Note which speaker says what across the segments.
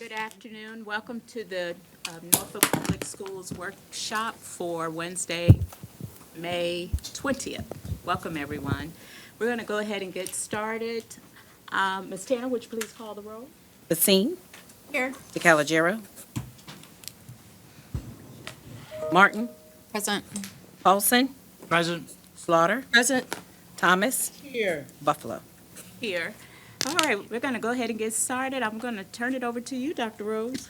Speaker 1: Good afternoon. Welcome to the Norfolk Public Schools workshop for Wednesday, May 20th. Welcome, everyone. We're going to go ahead and get started. Ms. Tanner, would you please call the roll?
Speaker 2: Basine?
Speaker 1: Here.
Speaker 2: DeCalagero? Martin?
Speaker 3: Present.
Speaker 2: Paulson?
Speaker 4: Present.
Speaker 2: Slaughter?
Speaker 3: Present.
Speaker 2: Thomas?
Speaker 4: Here.
Speaker 2: Buffalo.
Speaker 1: Here. All right, we're going to go ahead and get started. I'm going to turn it over to you, Dr. Rose.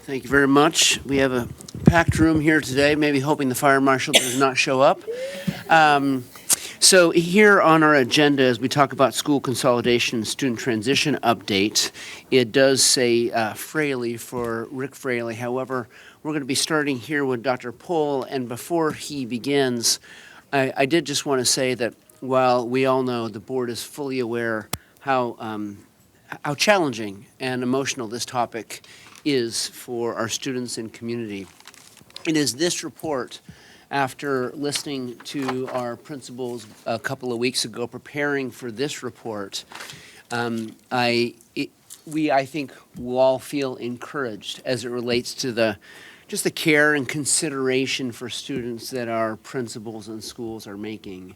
Speaker 5: Thank you very much. We have a packed room here today, maybe hoping the fire marshal does not show up. So here on our agenda, as we talk about school consolidation and student transition update, it does say Fraley for Rick Fraley. However, we're going to be starting here with Dr. Pohl, and before he begins, I did just want to say that while we all know the board is fully aware how challenging and emotional this topic is for our students and community, it is this report, after listening to our principals a couple of weeks ago preparing for this report, I think will all feel encouraged as it relates to just the care and consideration for students that our principals and schools are making.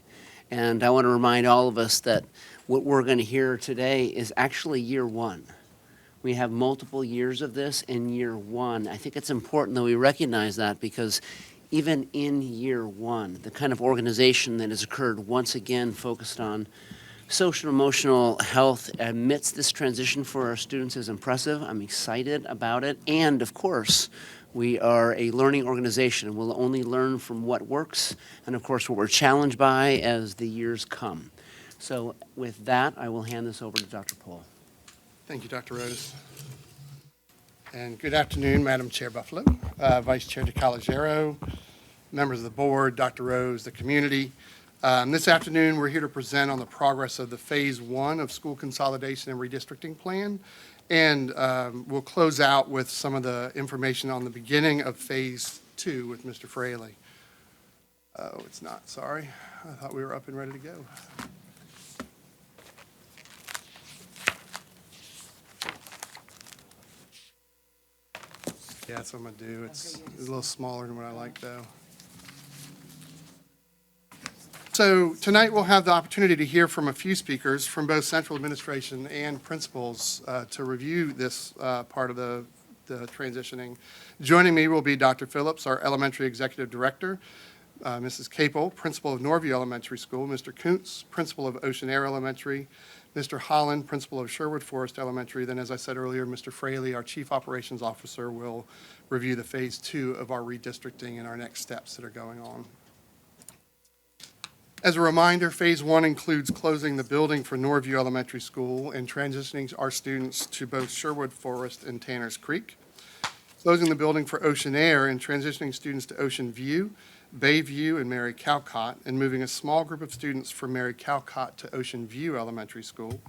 Speaker 5: And I want to remind all of us that what we're going to hear today is actually year one. We have multiple years of this in year one. I think it's important that we recognize that, because even in year one, the kind of organization that has occurred once again focused on social and emotional health amidst this transition for our students is impressive. I'm excited about it. And of course, we are a learning organization, and we'll only learn from what works and of course what we're challenged by as the years come. So with that, I will hand this over to Dr. Pohl.
Speaker 6: Thank you, Dr. Rose. And good afternoon, Madam Chair Buffalo, Vice Chair DeCalagero, members of the board, Dr. Rose, the community. This afternoon, we're here to present on the progress of the Phase 1 of School Consolidation and Redistricting Plan. And we'll close out with some of the information on the beginning of Phase 2 with Mr. Fraley. Oh, it's not, sorry. I thought we were up and ready to go. Yeah, that's what I'm gonna do. It's a little smaller than what I like, though. So tonight we'll have the opportunity to hear from a few speakers from both central administration and principals to review this part of the transitioning. Joining me will be Dr. Phillips, our elementary executive director, Mrs. Capel, principal of Norview Elementary School, Mr. Kuntz, principal of Ocean Air Elementary, Mr. Holland, principal of Sherwood Forest Elementary. Then, as I said earlier, Mr. Fraley, our chief operations officer, will review the Phase 2 of our redistricting and our next steps that are going on. As a reminder, Phase 1 includes closing the building for Norview Elementary School and transitioning our students to both Sherwood Forest and Tanners Creek, closing the building for Ocean Air and transitioning students to Ocean View, Bayview, and Mary Calcott, and moving a small group of students from Mary Calcott to Ocean View Elementary School,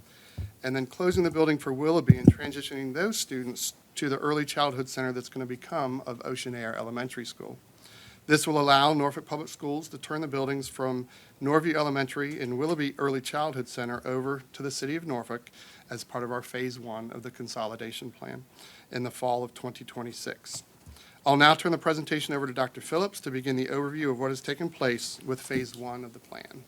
Speaker 6: and then closing the building for Willoughby and transitioning those students to the early childhood center that's going to become of Ocean Air Elementary School. This will allow Norfolk Public Schools to turn the buildings from Norview Elementary and Willoughby Early Childhood Center over to the city of Norfolk as part of our Phase 1 of the consolidation plan in the fall of 2026. I'll now turn the presentation over to Dr. Phillips to begin the overview of what has taken place with Phase 1 of the plan.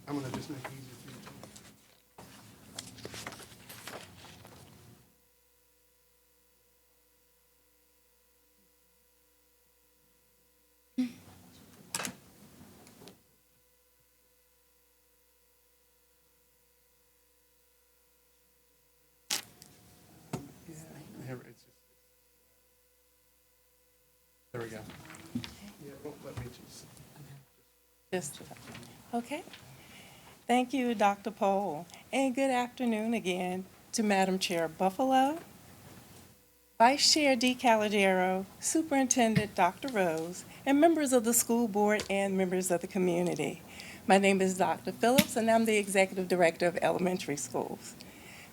Speaker 6: I'm going to just make it easy for you. There we go. Yeah, it won't let me just.
Speaker 3: Okay. Thank you, Dr. Pohl. And good afternoon again to Madam Chair Buffalo, Vice Chair DeCalagero, Superintendent Dr. Rose, and members of the school board and members of the community. My name is Dr. Phillips, and I'm the Executive Director of Elementary Schools.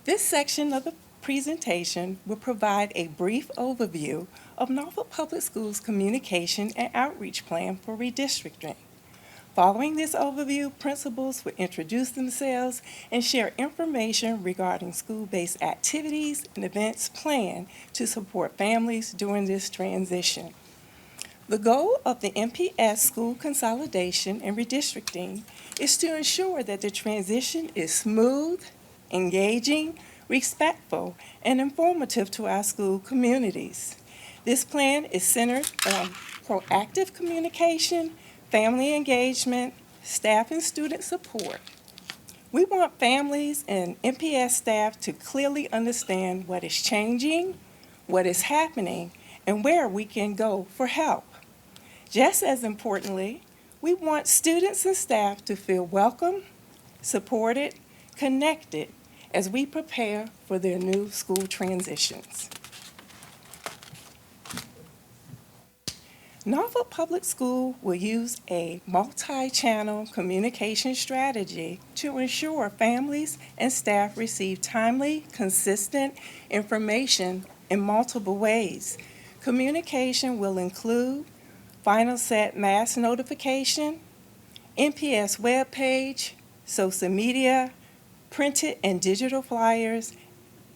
Speaker 3: This section of the presentation will provide a brief overview of Norfolk Public Schools' communication and outreach plan for redistricting. Following this overview, principals will introduce themselves and share information regarding school-based activities and events planned to support families during this transition. The goal of the NPS school consolidation and redistricting is to ensure that the transition is smooth, engaging, respectful, and informative to our school communities. This plan is centered on proactive communication, family engagement, staff and student support. We want families and NPS staff to clearly understand what is changing, what is happening, and where we can go for help. Just as importantly, we want students and staff to feel welcome, supported, connected as we prepare for their new school transitions. Norfolk Public School will use a multi-channel communication strategy to ensure families and staff receive timely, consistent information in multiple ways. Communication will include final set mass notification, NPS webpage, social media, printed and digital flyers,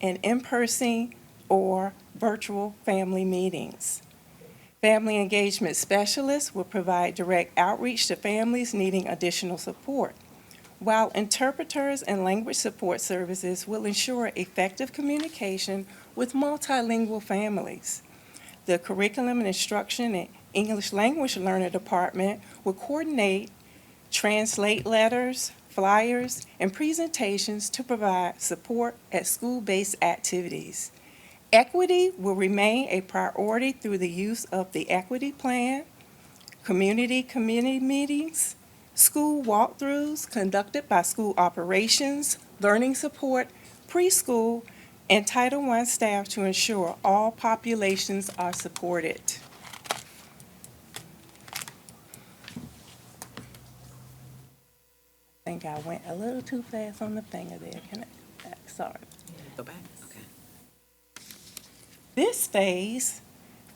Speaker 3: and in-person or virtual family meetings. Family engagement specialists will provide direct outreach to families needing additional support, while interpreters and language support services will ensure effective communication with multilingual families. The Curriculum and Instruction and English Language Learner Department will coordinate, translate letters, flyers, and presentations to provide support at school-based activities. Equity will remain a priority through the use of the Equity Plan, community meetings, school walkthroughs conducted by school operations, learning support, preschool, and Title I staff to ensure all populations are supported. I think I went a little too fast on the finger there. Sorry.
Speaker 2: Go back. Okay.
Speaker 3: This phase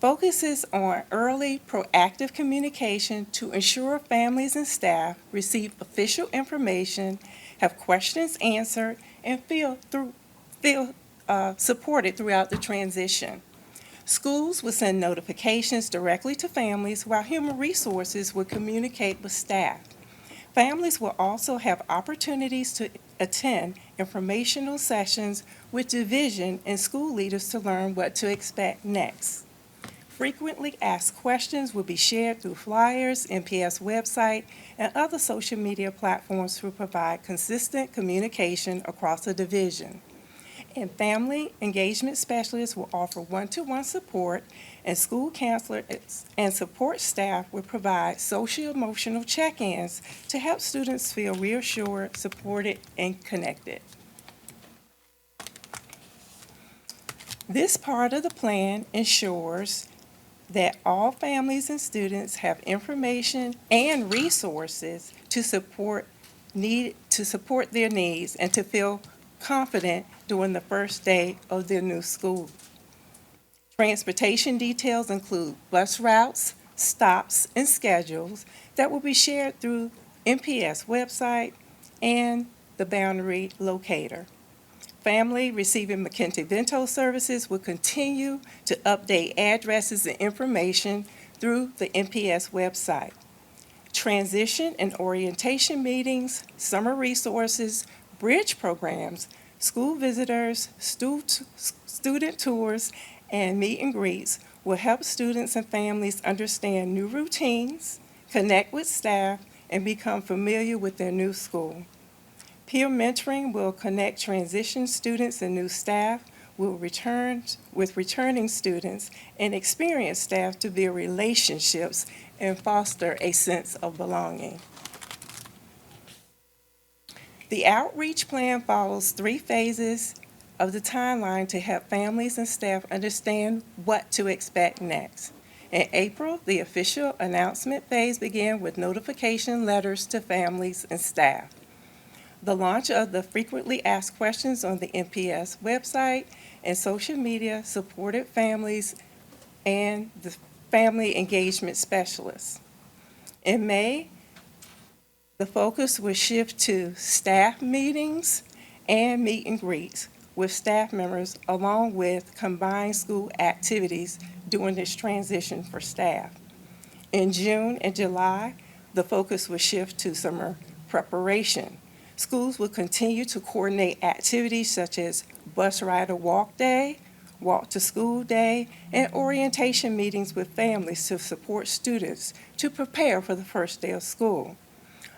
Speaker 3: focuses on early proactive communication to ensure families and staff receive official information, have questions answered, and feel supported throughout the transition. Schools will send notifications directly to families, while human resources will communicate with staff. Families will also have opportunities to attend informational sessions with division and school leaders to learn what to expect next. Frequently asked questions will be shared through flyers, NPS website, and other social media platforms to provide consistent communication across the division. And family engagement specialists will offer one-to-one support, and school counselors and support staff will provide social-emotional check-ins to help students feel reassured, supported, and connected. This part of the plan ensures that all families and students have information and resources to support their needs and to feel confident during the first day of their new school. Transportation details include bus routes, stops, and schedules that will be shared through NPS website and the boundary locator. Family receiving McKenty-Vento services will continue to update addresses and information through the NPS website. Transition and orientation meetings, summer resources, bridge programs, school visitors, student tours, and meet and greets will help students and families understand new routines, connect with staff, and become familiar with their new school. Peer mentoring will connect transition students and new staff with returning students and experienced staff to build relationships and foster a sense of belonging. The outreach plan follows 3 phases of the timeline to help families and staff understand what to expect next. In April, the official announcement phase began with notification letters to families and staff. The launch of the frequently asked questions on the NPS website and social media supported families and the family engagement specialists. In May, The focus will shift to staff meetings and meet and greets with staff members, along with combined school activities during this transition for staff. In June and July, the focus will shift to summer preparation. Schools will continue to coordinate activities such as bus ride or walk day, walk to school day, and orientation meetings with families to support students to prepare for the first day of school.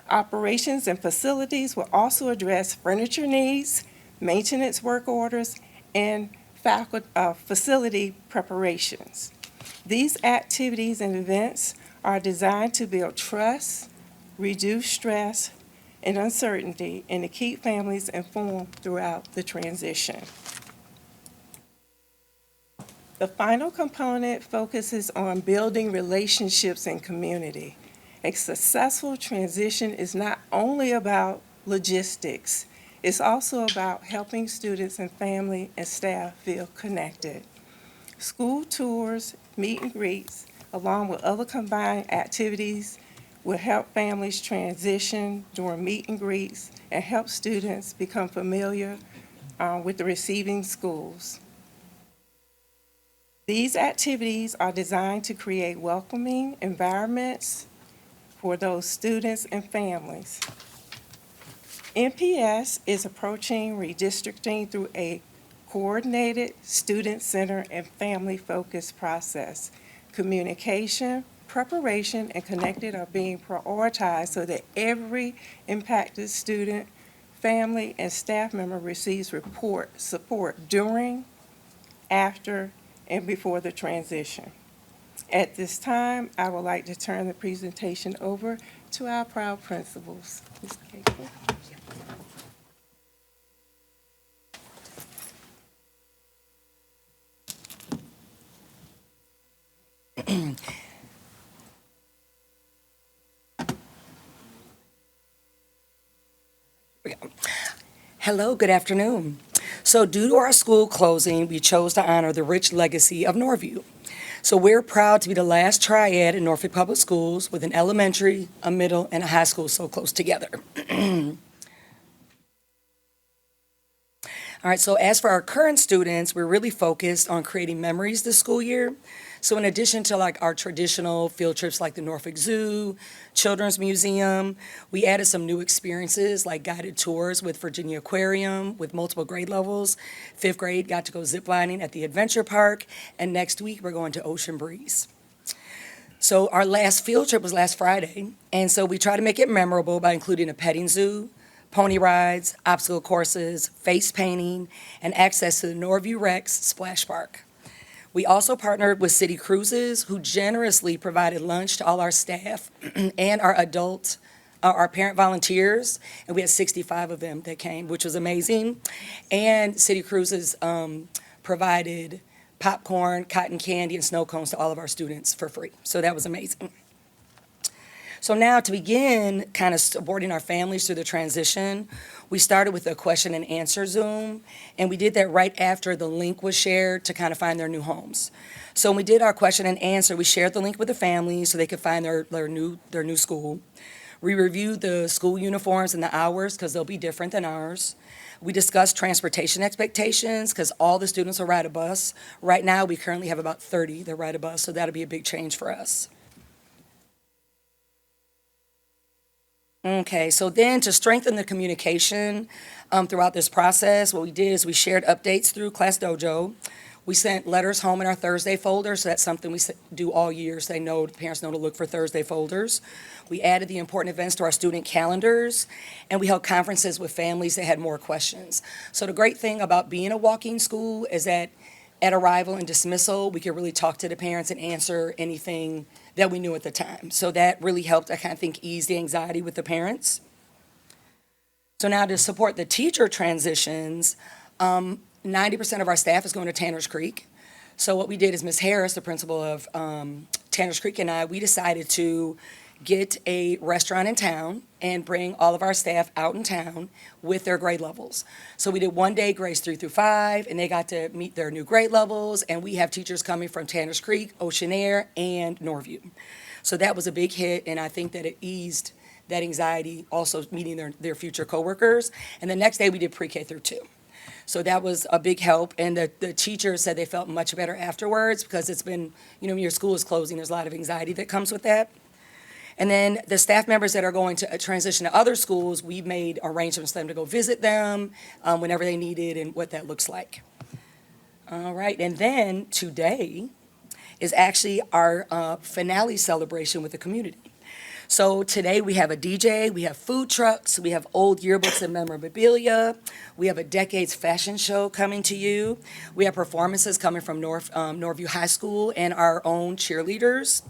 Speaker 3: Operations and facilities will also address furniture needs, maintenance work orders, and facility preparations. These activities and events are designed to build trust, reduce stress and uncertainty, and to keep families informed throughout the transition. The final component focuses on building relationships and community. A successful transition is not only about logistics, it's also about helping students and family and staff feel connected. School tours, meet and greets, along with other combined activities, will help families transition during meet and greets and help students become familiar with the receiving schools. These activities are designed to create welcoming environments for those students and families. NPS is approaching redistricting through a coordinated, student-centered, and family-focused process. Communication, preparation, and connected are being prioritized so that every impacted student, family, and staff member receives support during, after, and before the transition. At this time, I would like to turn the presentation over to our proud principals. Ms. Cagle.
Speaker 4: Hello, good afternoon. So due to our school closing, we chose to honor the rich legacy of Norview. So we're proud to be the last triad in Norfolk Public Schools with an elementary, a middle, and a high school so close together. All right, so as for our current students, we're really focused on creating memories this school year. So in addition to like our traditional field trips like the Norfolk Zoo, Children's Museum, we added some new experiences like guided tours with Virginia Aquarium with multiple grade levels. 5th grade got to go ziplining at the Adventure Park, and next week we're going to Ocean Breeze. So our last field trip was last Friday, and so we try to make it memorable by including a petting zoo, pony rides, obstacle courses, face painting, and access to the Norview Rex Splash Park. We also partnered with City Cruises, who generously provided lunch to all our staff and our our parent volunteers, and we had 65 of them that came, which was amazing. And City Cruises provided popcorn, cotton candy, and snow cones to all of our students for free. So that was amazing. So now to begin kind of supporting our families through the transition, we started with a question and answer Zoom, and we did that right after the link was shared to kind of find their new homes. So when we did our question and answer, we shared the link with the families so they could find their new school. We reviewed the school uniforms and the hours because they'll be different than ours. We discussed transportation expectations because all the students will ride a bus. Right now, we currently have about 30 that ride a bus, so that'll be a big change for us. Okay, so then to strengthen the communication throughout this process, what we did is we shared updates through Class Dojo. We sent letters home in our Thursday folder, so that's something we do all year, so the parents know to look for Thursday folders. We added the important events to our student calendars, and we held conferences with families that had more questions. So the great thing about being a walking school is that at arrival and dismissal, we could really talk to the parents and answer anything that we knew at the time. So that really helped, I kind of think, ease the anxiety with the parents. So now to support the teacher transitions, 90% of our staff is going to Tanners Creek. So what we did is Ms. Harris, the principal of Tanners Creek, and we decided to get a restaurant in town and bring all of our staff out in town with their grade levels. So we did one day grades 3 through 5, and they got to meet their new grade levels, and we have teachers coming from Tanners Creek, Ocean Air, and Norview. So that was a big hit, and I think that it eased that anxiety, also meeting their future coworkers. And the next day we did pre-K through 2. So that was a big help, and the teachers said they felt much better afterwards because it's been, when your school is closing, there's a lot of anxiety that comes with that. And then the staff members that are going to transition to other schools, we made arrangements for them to go visit them whenever they needed and what that looks like. All right, and then today is actually our finale celebration with the community. So today we have a DJ, we have food trucks, we have old yearbooks and memorabilia, we have a decades fashion show coming to you, we have performances coming from Northview High School and our own cheerleaders,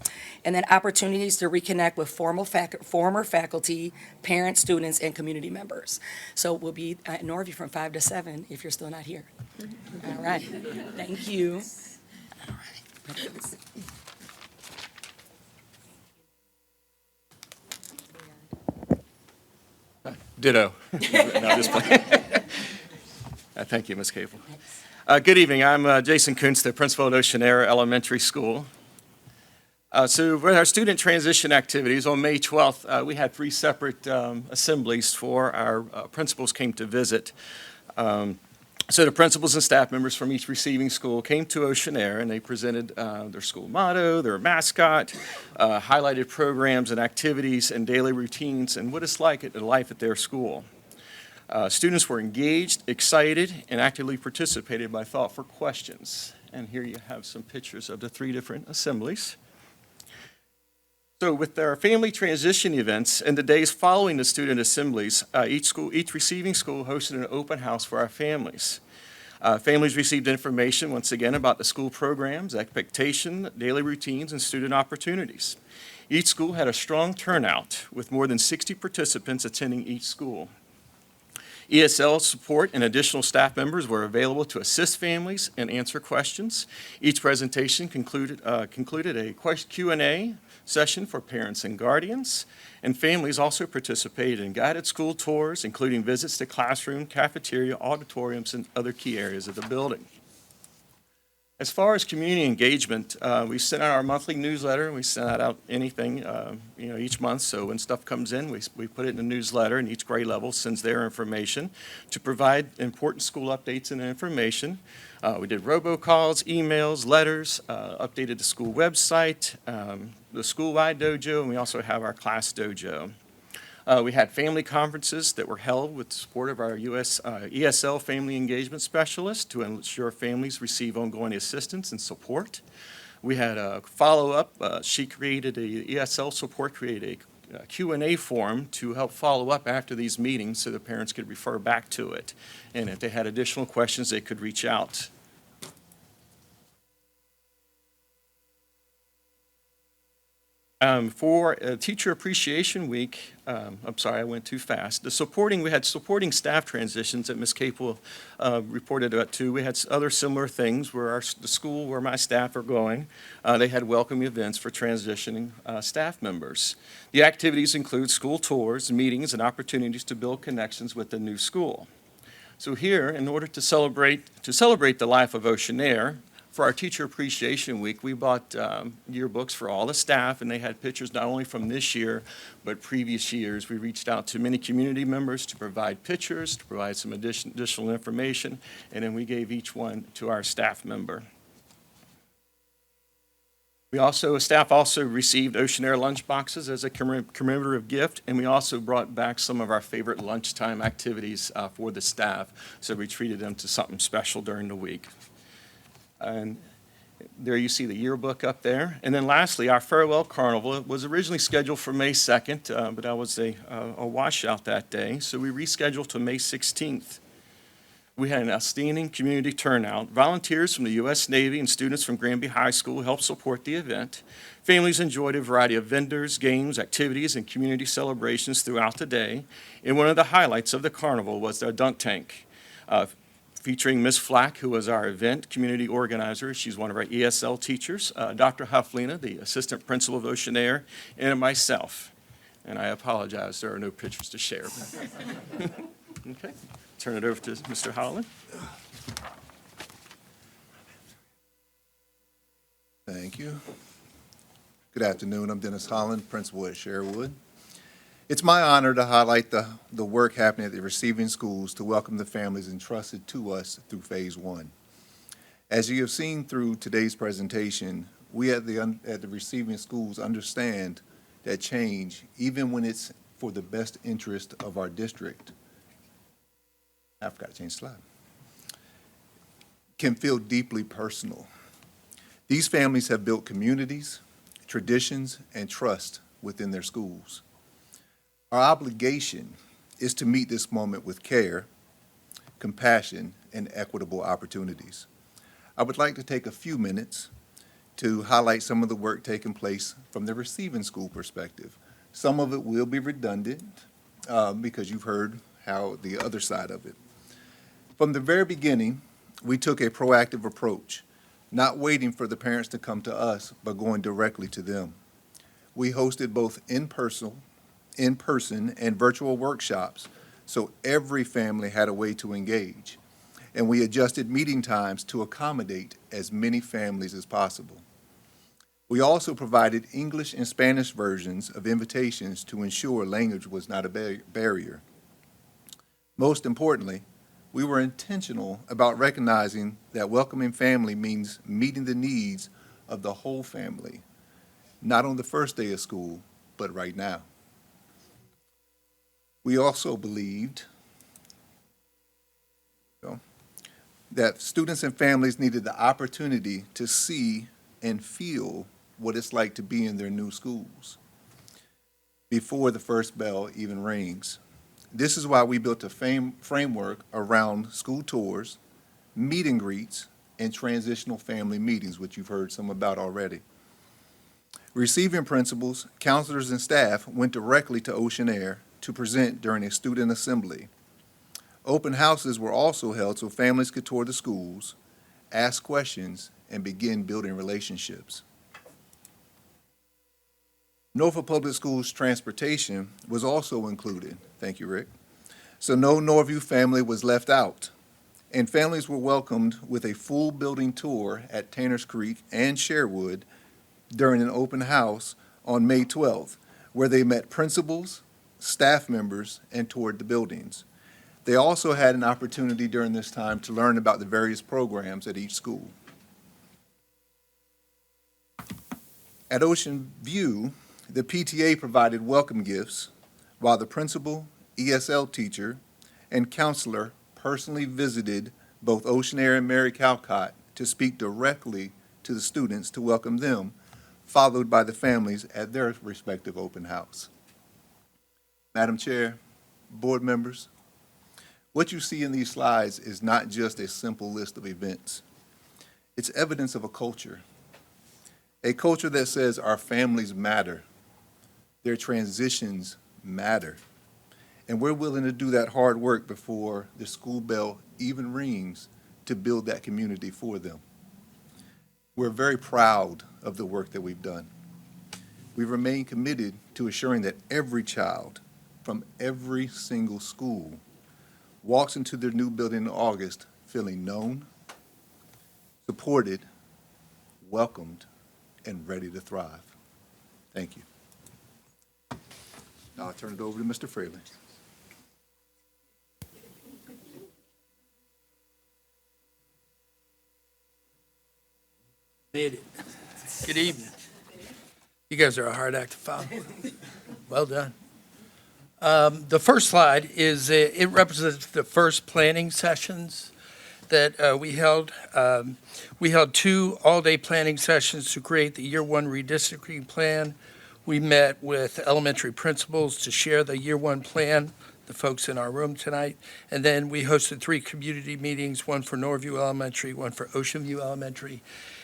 Speaker 4: and then opportunities to reconnect with former faculty, parents, students, and community members. So we'll be at Northview from 5 to 7 if you're still not here. All right, thank you. All right.
Speaker 7: Ditto. No, just playing. Thank you, Ms. Cable. Good evening. I'm Jason Kuntz, the principal at Oceanera Elementary School. So with our student transition activities, on May 12th, we had 3 separate assemblies for our principals came to visit. So the principals and staff members from each receiving school came to Oceanera, and they presented their school motto, their mascot, highlighted programs and activities and daily routines, and what it's like at life at their school. Students were engaged, excited, and actively participated by thoughtful questions. And here you have some pictures of the 3 different assemblies. So with our family transition events and the days following the student assemblies, each receiving school hosted an open house for our families. Families received information, once again, about the school programs, expectation, daily routines, and student opportunities. Each school had a strong turnout, with more than 60 participants attending each school. ESL support and additional staff members were available to assist families and answer questions. Each presentation concluded a Q&A session for parents and guardians, and families also participated in guided school tours, including visits to classroom, cafeteria, auditoriums, and other key areas of the building. As far as community engagement, we sent out our monthly newsletter. We send out anything, each month. So when stuff comes in, we put it in the newsletter, and each grade level sends their information to provide important school updates and information. We did robocalls, emails, letters, updated the school website, the school-wide dojo, and we also have our class dojo. We had family conferences that were held with the support of our ESL Family Engagement Specialist to ensure families receive ongoing assistance and support. We had a follow-up. ESL support created a Q&A form to help follow up after these meetings so the parents could refer back to it. And if they had additional questions, they could reach out. For Teacher Appreciation Week, I'm sorry, I went too fast. We had supporting staff transitions that Ms. Capel reported about too. We had other similar things where the school where my staff are going, they had welcome events for transitioning staff members. The activities include school tours, meetings, and opportunities to build connections with the new school. So here, in order to celebrate the life of Oceanair, for our Teacher Appreciation Week, we bought yearbooks for all the staff, and they had pictures not only from this year, but previous years. We reached out to many community members to provide pictures, to provide some additional information, and then we gave each one to our staff member. Staff also received Oceanair lunch boxes as a commemorative gift, and we also brought back some of our favorite lunchtime activities for the staff, so we treated them to something special during the week. And there you see the yearbook up there. And then lastly, our farewell carnival was originally scheduled for May 2nd, but that was a washout that day, so we rescheduled to May 16th. We had an outstanding community turnout. Volunteers from the U.S. Navy and students from Granby High School helped support the event. Families enjoyed a variety of vendors, games, activities, and community celebrations throughout the day. And one of the highlights of the carnival was the dunk tank, featuring Ms. Flack, who was our event community organizer. She's one of our ESL teachers, Dr. Hufflina, the assistant principal of Oceanair, and myself. And I apologize, there are no pictures to share. Okay, turn it over to Mr. Holland.
Speaker 8: Thank you. Good afternoon. I'm Dennis Holland, principal at Sherwood. It's my honor to highlight the work happening at the receiving schools to welcome the families entrusted to us through Phase 1. As you have seen through today's presentation, we at the receiving schools understand that change, even when it's for the best interest of our district, I forgot to change the slide, can feel deeply personal. These families have built communities, traditions, and trust within their schools. Our obligation is to meet this moment with care, compassion, and equitable opportunities. I would like to take a few minutes to highlight some of the work taking place from the receiving school perspective. Some of it will be redundant because you've heard how the other side of it. From the very beginning, we took a proactive approach, not waiting for the parents to come to us, but going directly to them. We hosted both in-person and virtual workshops, so every family had a way to engage. And we adjusted meeting times to accommodate as many families as possible. We also provided English and Spanish versions of invitations to ensure language was not a barrier. Most importantly, we were intentional about recognizing that welcoming family means meeting the needs of the whole family, not on the first day of school, but right now. We also believed that students and families needed the opportunity to see and feel what it's like to be in their new schools before the first bell even rings. This is why we built a framework around school tours, meet and greets, and transitional family meetings, which you've heard some about already. Receiving principals, counselors, and staff went directly to Oceanair to present during a student assembly. Open houses were also held so families could tour the schools, ask questions, and begin building relationships. Norfolk Public Schools transportation was also included. Thank you, Rick. So no Norview family was left out, and families were welcomed with a full building tour at Tanners Creek and Sherwood during an open house on May 12th, where they met principals, staff members, and toured the buildings. They also had an opportunity during this time to learn about the various programs at each school. At Ocean View, the PTA provided welcome gifts, while the principal, ESL teacher, and counselor personally visited both Oceanair and Mary Calcott to speak directly to the students to welcome them, followed by the families at their respective open house. Madam Chair, board members, what you see in these slides is not just a simple list of events. It's evidence of a culture that says our families matter, their transitions matter, and we're willing to do that hard work before the school bell even rings to build that community for them. We're very proud of the work that we've done. We remain committed to assuring that every child from every single school walks into their new building in August feeling known, supported, welcomed, and ready to thrive. Thank you. Now I'll turn it over to Mr. Fraley.
Speaker 9: Made it. Good evening. You guys are a hard act to follow. Well done. The first slide is, it represents the first planning sessions that we held. We held 2 all-day planning sessions to create the Year 1 redistricting plan. We met with elementary principals to share the Year 1 plan, the folks in our room tonight. And then we hosted 3 community meetings, one for Norview Elementary, one for Ocean View Elementary,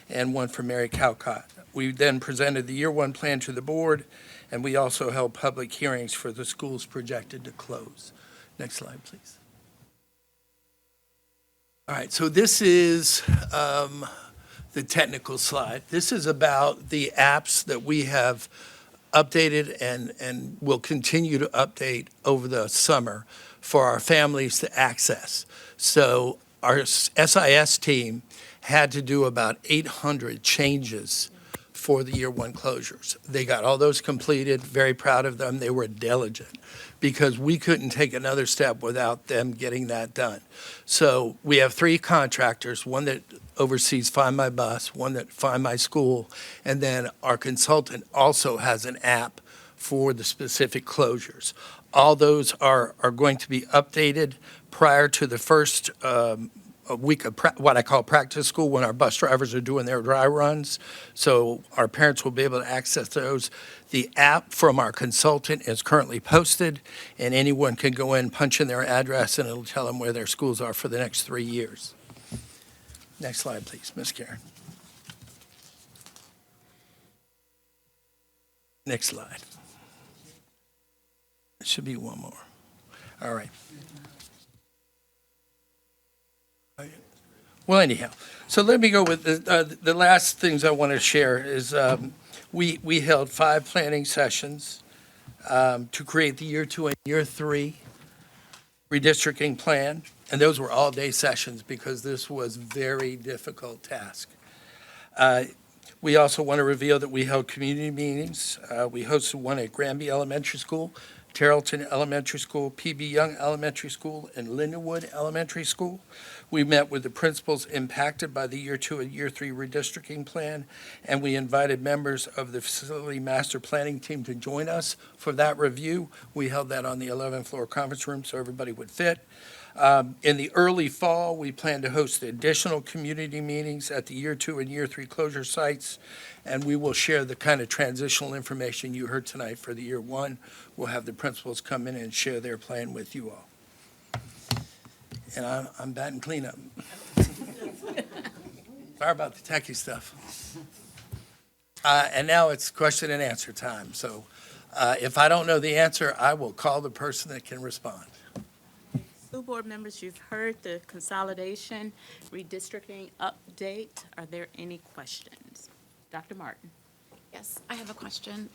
Speaker 9: and one for Mary Calcott. We then presented the Year 1 plan to the board, and we also held public hearings for the schools projected to close. Next slide, please. All right, so this is the technical slide. This is about the apps that we have updated and will continue to update over the summer for our families to access. So our SIS team had to do about 800 changes for the year one closures. They got all those completed, very proud of them. They were diligent because we couldn't take another step without them getting that done. So we have 3 contractors, one that oversees Find My Bus, one that Find My School, and then our consultant also has an app for the specific closures. All those are going to be updated prior to the first a week of what I call practice school, when our bus drivers are doing their dry runs. So our parents will be able to access those. The app from our consultant is currently posted, and anyone can go in, punch in their address, and it'll tell them where their schools are for the next 3 years. Next slide, please, Ms. Karen. Next slide. There should be one more. All right. Well, anyhow, so let me go with the last things I want to share is we held 5 planning sessions to create the year 2 and year 3 redistricting plan, and those were all-day sessions because this was a very difficult task. We also want to reveal that we held community meetings. We hosted one at Granby Elementary School, Tarleton Elementary School, P.B. Young Elementary School, and Lindenwood Elementary School. We met with the principals impacted by the year 2 and year 3 redistricting plan, and we invited members of the facility master planning team to join us for that review. We held that on the 11th floor conference room so everybody would fit. In the early fall, we plan to host additional community meetings at the year 2 and year 3 closure sites, and we will share the kind of transitional information you heard tonight for the year 1. We'll have the principals come in and share their plan with you all. And I'm batting cleanup. Sorry about the techie stuff. And now it's question and answer time. So if I don't know the answer, I will call the person that can respond.
Speaker 1: School board members, you've heard the consolidation redistricting update. Are there any questions? Dr. Martin?
Speaker 10: Yes, I have a question.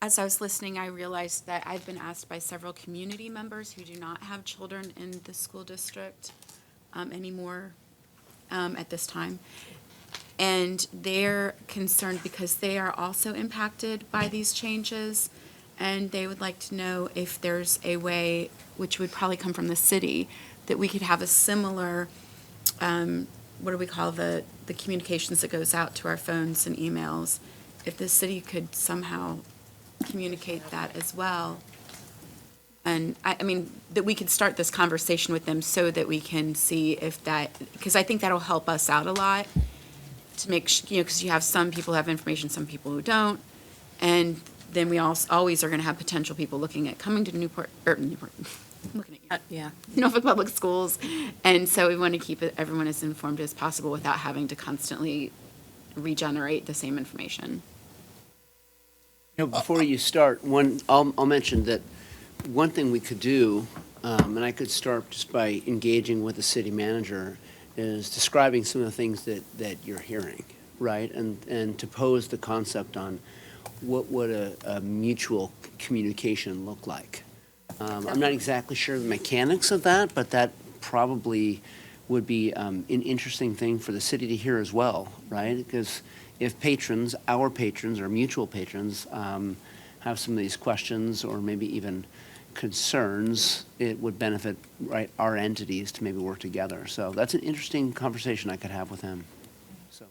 Speaker 10: As I was listening, I realized that I've been asked by several community members who do not have children in the school district anymore at this time. And they're concerned because they are also impacted by these changes. And they would like to know if there's a way, which would probably come from the city, that we could have a similar, what do we call the communications that goes out to our phones and emails, if the city could somehow communicate that as well. And I mean, that we could start this conversation with them so that we can see if that, because I think that'll help us out a lot to make, because you have some people who have information, some people who don't. And then we always are going to have potential people looking at coming to Newport, I'm looking at you.
Speaker 1: Yeah.
Speaker 10: Norfolk Public Schools. And so we want to keep everyone as informed as possible without having to constantly regenerate the same information.
Speaker 5: Before you start, I'll mention that one thing we could do, and I could start just by engaging with the city manager, is describing some of the things that you're hearing, right? And to pose the concept on what would a mutual communication look like. I'm not exactly sure the mechanics of that, but that probably would be an interesting thing for the city to hear as well, right? Because if patrons, our patrons or mutual patrons, have some of these questions or maybe even concerns, it would benefit, right, our entities to maybe work together. So that's an interesting conversation I could have with him. So.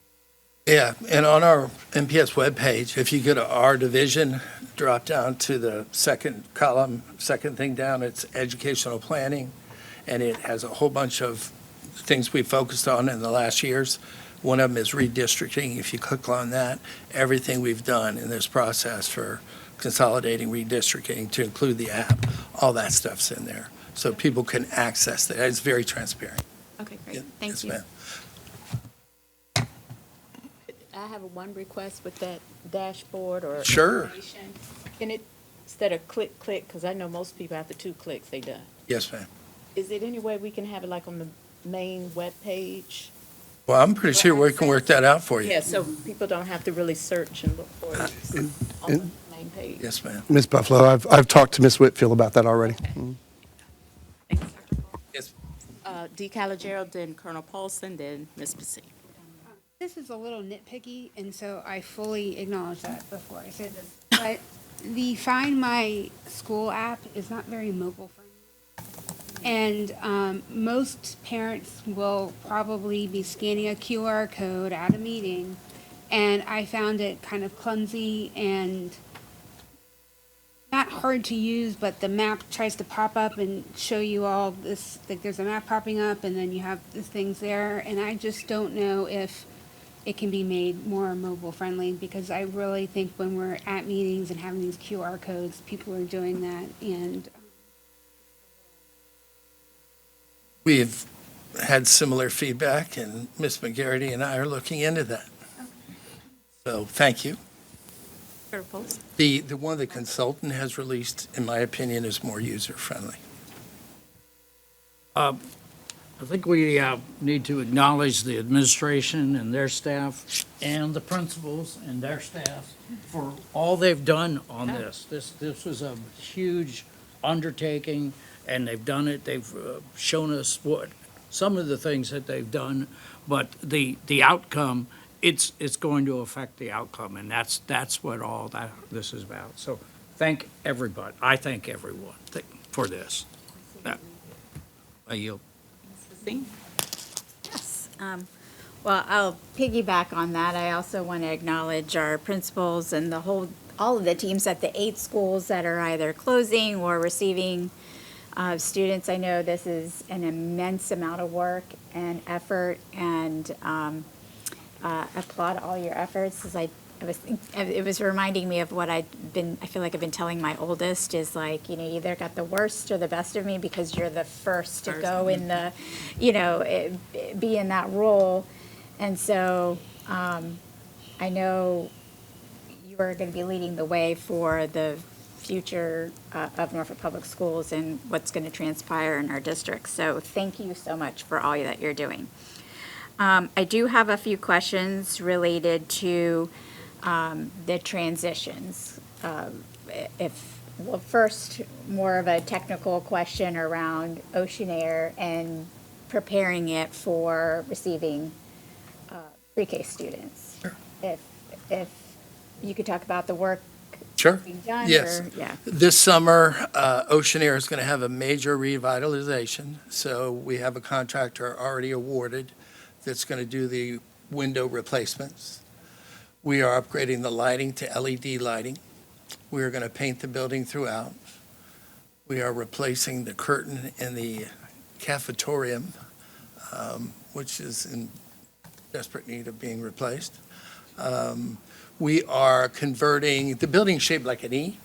Speaker 9: Yeah, and on our NPS webpage, if you go to our division, drop down to the second column, second thing down, it's educational planning, and it has a whole bunch of things we focused on in the last years. One of them is redistricting. If you click on that, everything we've done in this process for consolidating redistricting to include the app, all that stuff's in there. So people can access that. It's very transparent.
Speaker 10: Okay, great.
Speaker 9: Yeah,
Speaker 10: Thank
Speaker 9: yes,
Speaker 10: you.
Speaker 9: ma'am.
Speaker 1: I have one request with that dashboard or
Speaker 9: Sure.
Speaker 1: information. Can it, instead of click, because I know most people after 2 clicks, they done.
Speaker 9: Yes, ma'am.
Speaker 1: Is it any way we can have it like on the main webpage?
Speaker 9: Well, I'm pretty sure we can work that out for you.
Speaker 1: Yeah, so people don't have to really search and look for it on the main page.
Speaker 9: Yes, ma'am.
Speaker 6: Ms. Buffalo, I've talked to Ms. Whitfield about that already.
Speaker 9: Yes.
Speaker 1: Dee Calogero, then Colonel Paulson, then Ms. Passy.
Speaker 11: this is a little nitpicky, and so I fully acknowledge that before I say this. But the Find My School app is not very mobile friendly. And most parents will probably be scanning a QR code at a meeting, and I found it kind of clumsy and not hard to use, but the map tries to pop up and show you all this, like there's a map popping up and then you have the things there, and I just don't know if it can be made more mobile friendly, because I really think when we're at meetings and having these QR codes, people are doing that, and
Speaker 9: We've had similar feedback, and Ms. McGarity and I are looking into that. So, thank you.
Speaker 1: Dr. Post?
Speaker 9: The one the consultant has released, in my opinion, is more user-friendly.
Speaker 12: I think we need to acknowledge the administration and their staff and the principals and their staff for all they've done on this. This was a huge undertaking, and they've done it. They've shown us some of the things that they've done, but the outcome, it's going to affect the outcome, and that's what all this is about. So thank everybody. I thank everyone for this. I yield.
Speaker 1: Yes.
Speaker 13: Well, I'll piggyback on that. I also want to acknowledge our principals and all of the teams at the 8 schools that are either closing or receiving students. I know this is an immense amount of work and effort, and applaud all your efforts. It was reminding me of what I feel like I've been telling my oldest is like, you either got the worst or the best of me because you're the first to go in the, be in that role. And so I know you are going to be leading the way for the future of Norfolk Public Schools and what's going to transpire in our district. So thank you so much for all that you're doing. I do have a few questions related to the transitions. First, more of a technical question around Ocean Air and preparing it for receiving pre-K students.
Speaker 9: Sure.
Speaker 13: If you could talk about the work
Speaker 9: Sure.
Speaker 13: being done?
Speaker 9: Yes.
Speaker 13: Yeah.
Speaker 9: This summer, Ocean Air is going to have a major revitalization. So we have a contractor already awarded that's going to do the window replacements. We are upgrading the lighting to LED lighting. We are going to paint the building throughout. We are replacing the curtain in the cafetorium, which is in desperate need of being replaced. We are converting the building shaped like an E.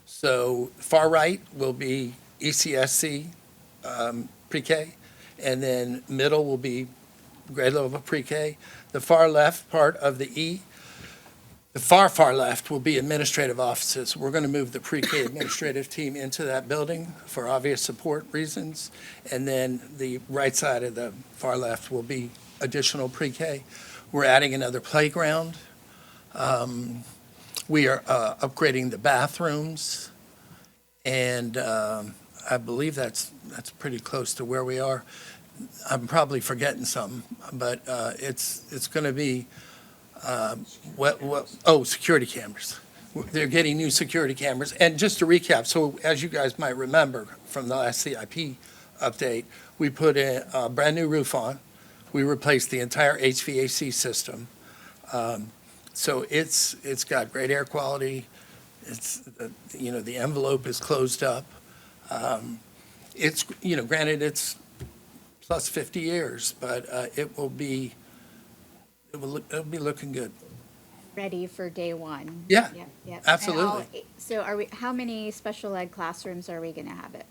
Speaker 9: So far right will be ECSC pre-K, and then middle will be grade level pre-K. The far left part of the E, the far left will be administrative offices. We're going to move the pre-K administrative team into that building for obvious support reasons. And then the right side of the far left will be additional pre-K. We're adding another playground. We are upgrading the bathrooms. And I believe that's pretty close to where we are. I'm probably forgetting something, but it's going to be, security cameras. They're getting new security cameras. And just to recap, so as you guys might remember from the last CIP update, we put a brand-new roof on. We replaced the entire HVAC system. So it's got great air quality. It's, the envelope is closed up. It's, granted, it's plus 50 years, but it'll be looking good.
Speaker 13: Ready for day one?
Speaker 9: Yeah,
Speaker 13: Yeah.
Speaker 9: absolutely.
Speaker 13: So how many special ed classrooms are we going to have it?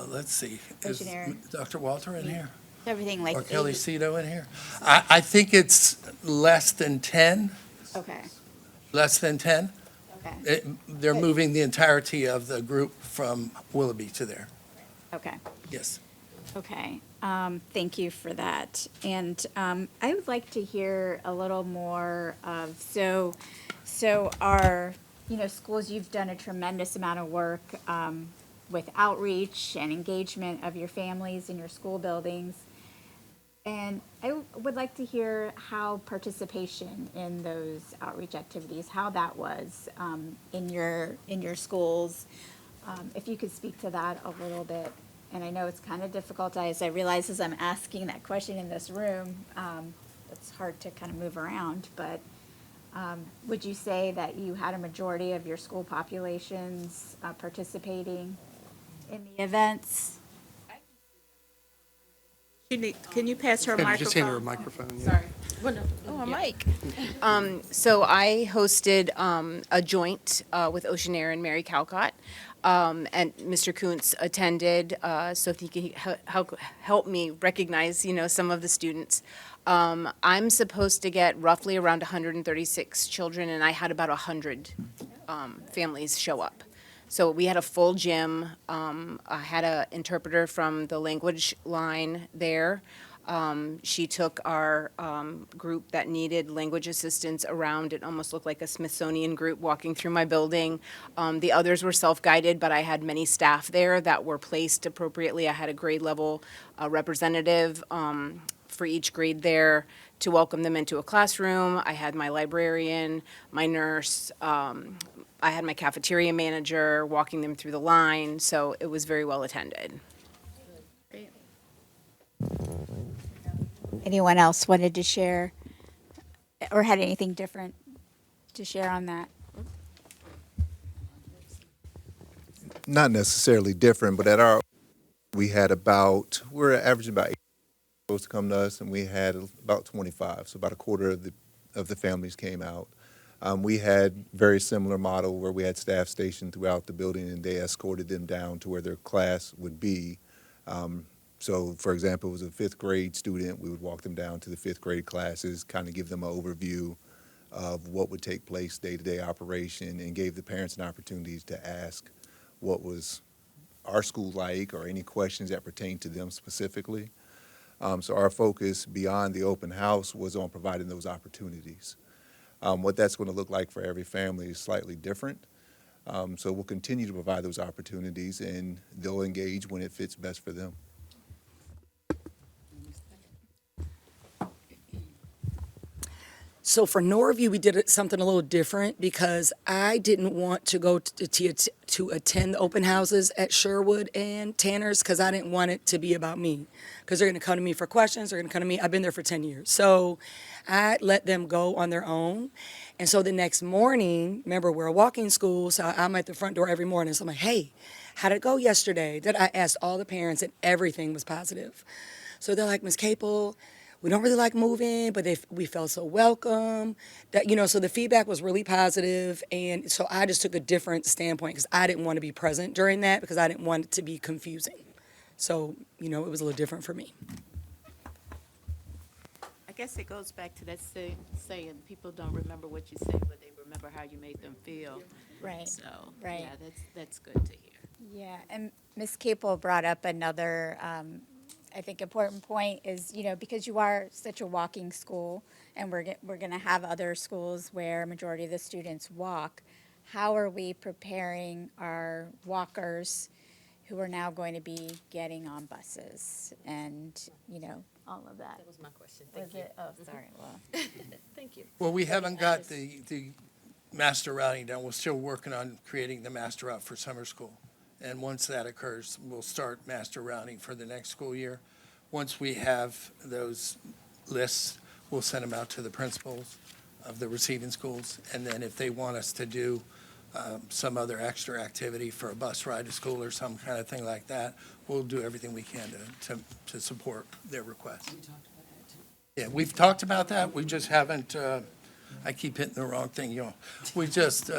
Speaker 9: Let's see, is
Speaker 13: Ocean Air.
Speaker 9: Dr. Walter in here?
Speaker 13: Everything like
Speaker 9: Or Kelly
Speaker 13: 8?
Speaker 9: Cito in here? I think it's less than 10,
Speaker 13: Okay,
Speaker 9: less than 10.
Speaker 13: okay,
Speaker 9: They're
Speaker 13: Good.
Speaker 9: moving the entirety of the group from Willoughby to there.
Speaker 13: okay.
Speaker 9: Yes.
Speaker 13: Okay, thank you for that. And I would like to hear a little more of, so our, schools, you've done a tremendous amount of work with outreach and engagement of your families in your school buildings. And I would like to hear how participation in those outreach activities, how that was in your schools. If you could speak to that a little bit. And I know it's kind of difficult, as I realize as I'm asking that question in this room, it's hard to kind of move around, but would you say that you had a majority of your school populations participating in the events?
Speaker 1: Can you pass her
Speaker 6: Just hand her a
Speaker 1: microphone?
Speaker 6: microphone. Yeah.
Speaker 2: Oh, a mic.
Speaker 14: So I hosted a joint with Oceanair and Mary Calcott, and Mr. Kuntz attended, so if he can help me recognize, some of the students. I'm supposed to get roughly around 136 children, and I had about 100 families show up. So we had a full gym. I had an interpreter from the language line there. She took our group that needed language assistance around. It almost looked like a Smithsonian group walking through my building. The others were self-guided, but I had many staff there that were placed appropriately. I had a grade level representative for each grade there to welcome them into a classroom. I had my librarian, my nurse, I had my cafeteria manager walking them through the line, so it was very well attended.
Speaker 13: Anyone else wanted to share or had anything different to share on that?
Speaker 8: Not necessarily different, but we're averaging about 8 supposed to come to us, and we had about 25, so about a quarter of the families came out. We had very similar model where we had staff stationed throughout the building, and they escorted them down to where their class would be. So, for example, it was a 5th grade student. We would walk them down to the 5th grade classes, kind of give them an overview of what would take place day-to-day operation, and gave the parents an opportunity to ask what was our school like or any questions that pertain to them specifically. So our focus beyond the open house was on providing those opportunities. What that's going to look like for every family is slightly different. So we'll continue to provide those opportunities, and they'll engage when it fits best for them.
Speaker 4: So for Norview, we did something a little different because I didn't want to go to attend the open houses at Sherwood and Tanner's because I didn't want it to be about me. Because they're going to come to me for questions. They're going to come to me. I've been there for 10 years. So I let them go on their own. And so the next morning, remember, we're a walking school, so I'm at the front door every morning. So I'm like, hey, how'd it go yesterday? Then I asked all the parents, and everything was positive. So they're like, Ms. Capel, we don't really like moving, but we felt so welcome. That, so the feedback was really positive, and so I just took a different standpoint because I didn't want to be present during that because I didn't want it to be confusing. So, it was a little different for me.
Speaker 1: I guess it goes back to that saying, people don't remember what you say, but they remember how you made them feel.
Speaker 13: Right.
Speaker 1: So,
Speaker 13: Right.
Speaker 1: yeah, that's good to hear.
Speaker 13: Yeah, and Ms. Capel brought up another, I think, important point is, because you are such a walking school, and we're going to have other schools where a majority of the students walk, how are we preparing our walkers who are now going to be getting on buses and, all of that?
Speaker 2: That was my question.
Speaker 13: Was
Speaker 2: Thank you.
Speaker 13: it? Oh, sorry, well.
Speaker 2: Thank you.
Speaker 9: Well, we haven't got the master routing done. We're still working on creating the master route for summer school. And once that occurs, we'll start master routing for the next school year. Once we have those lists, we'll send them out to the principals of the receiving schools. And then if they want us to do some other extra activity for a bus ride to school or some kind of thing like that, we'll do everything we can to support their requests. Yeah, we've talked about that. We just haven't, I keep hitting the wrong thing, We just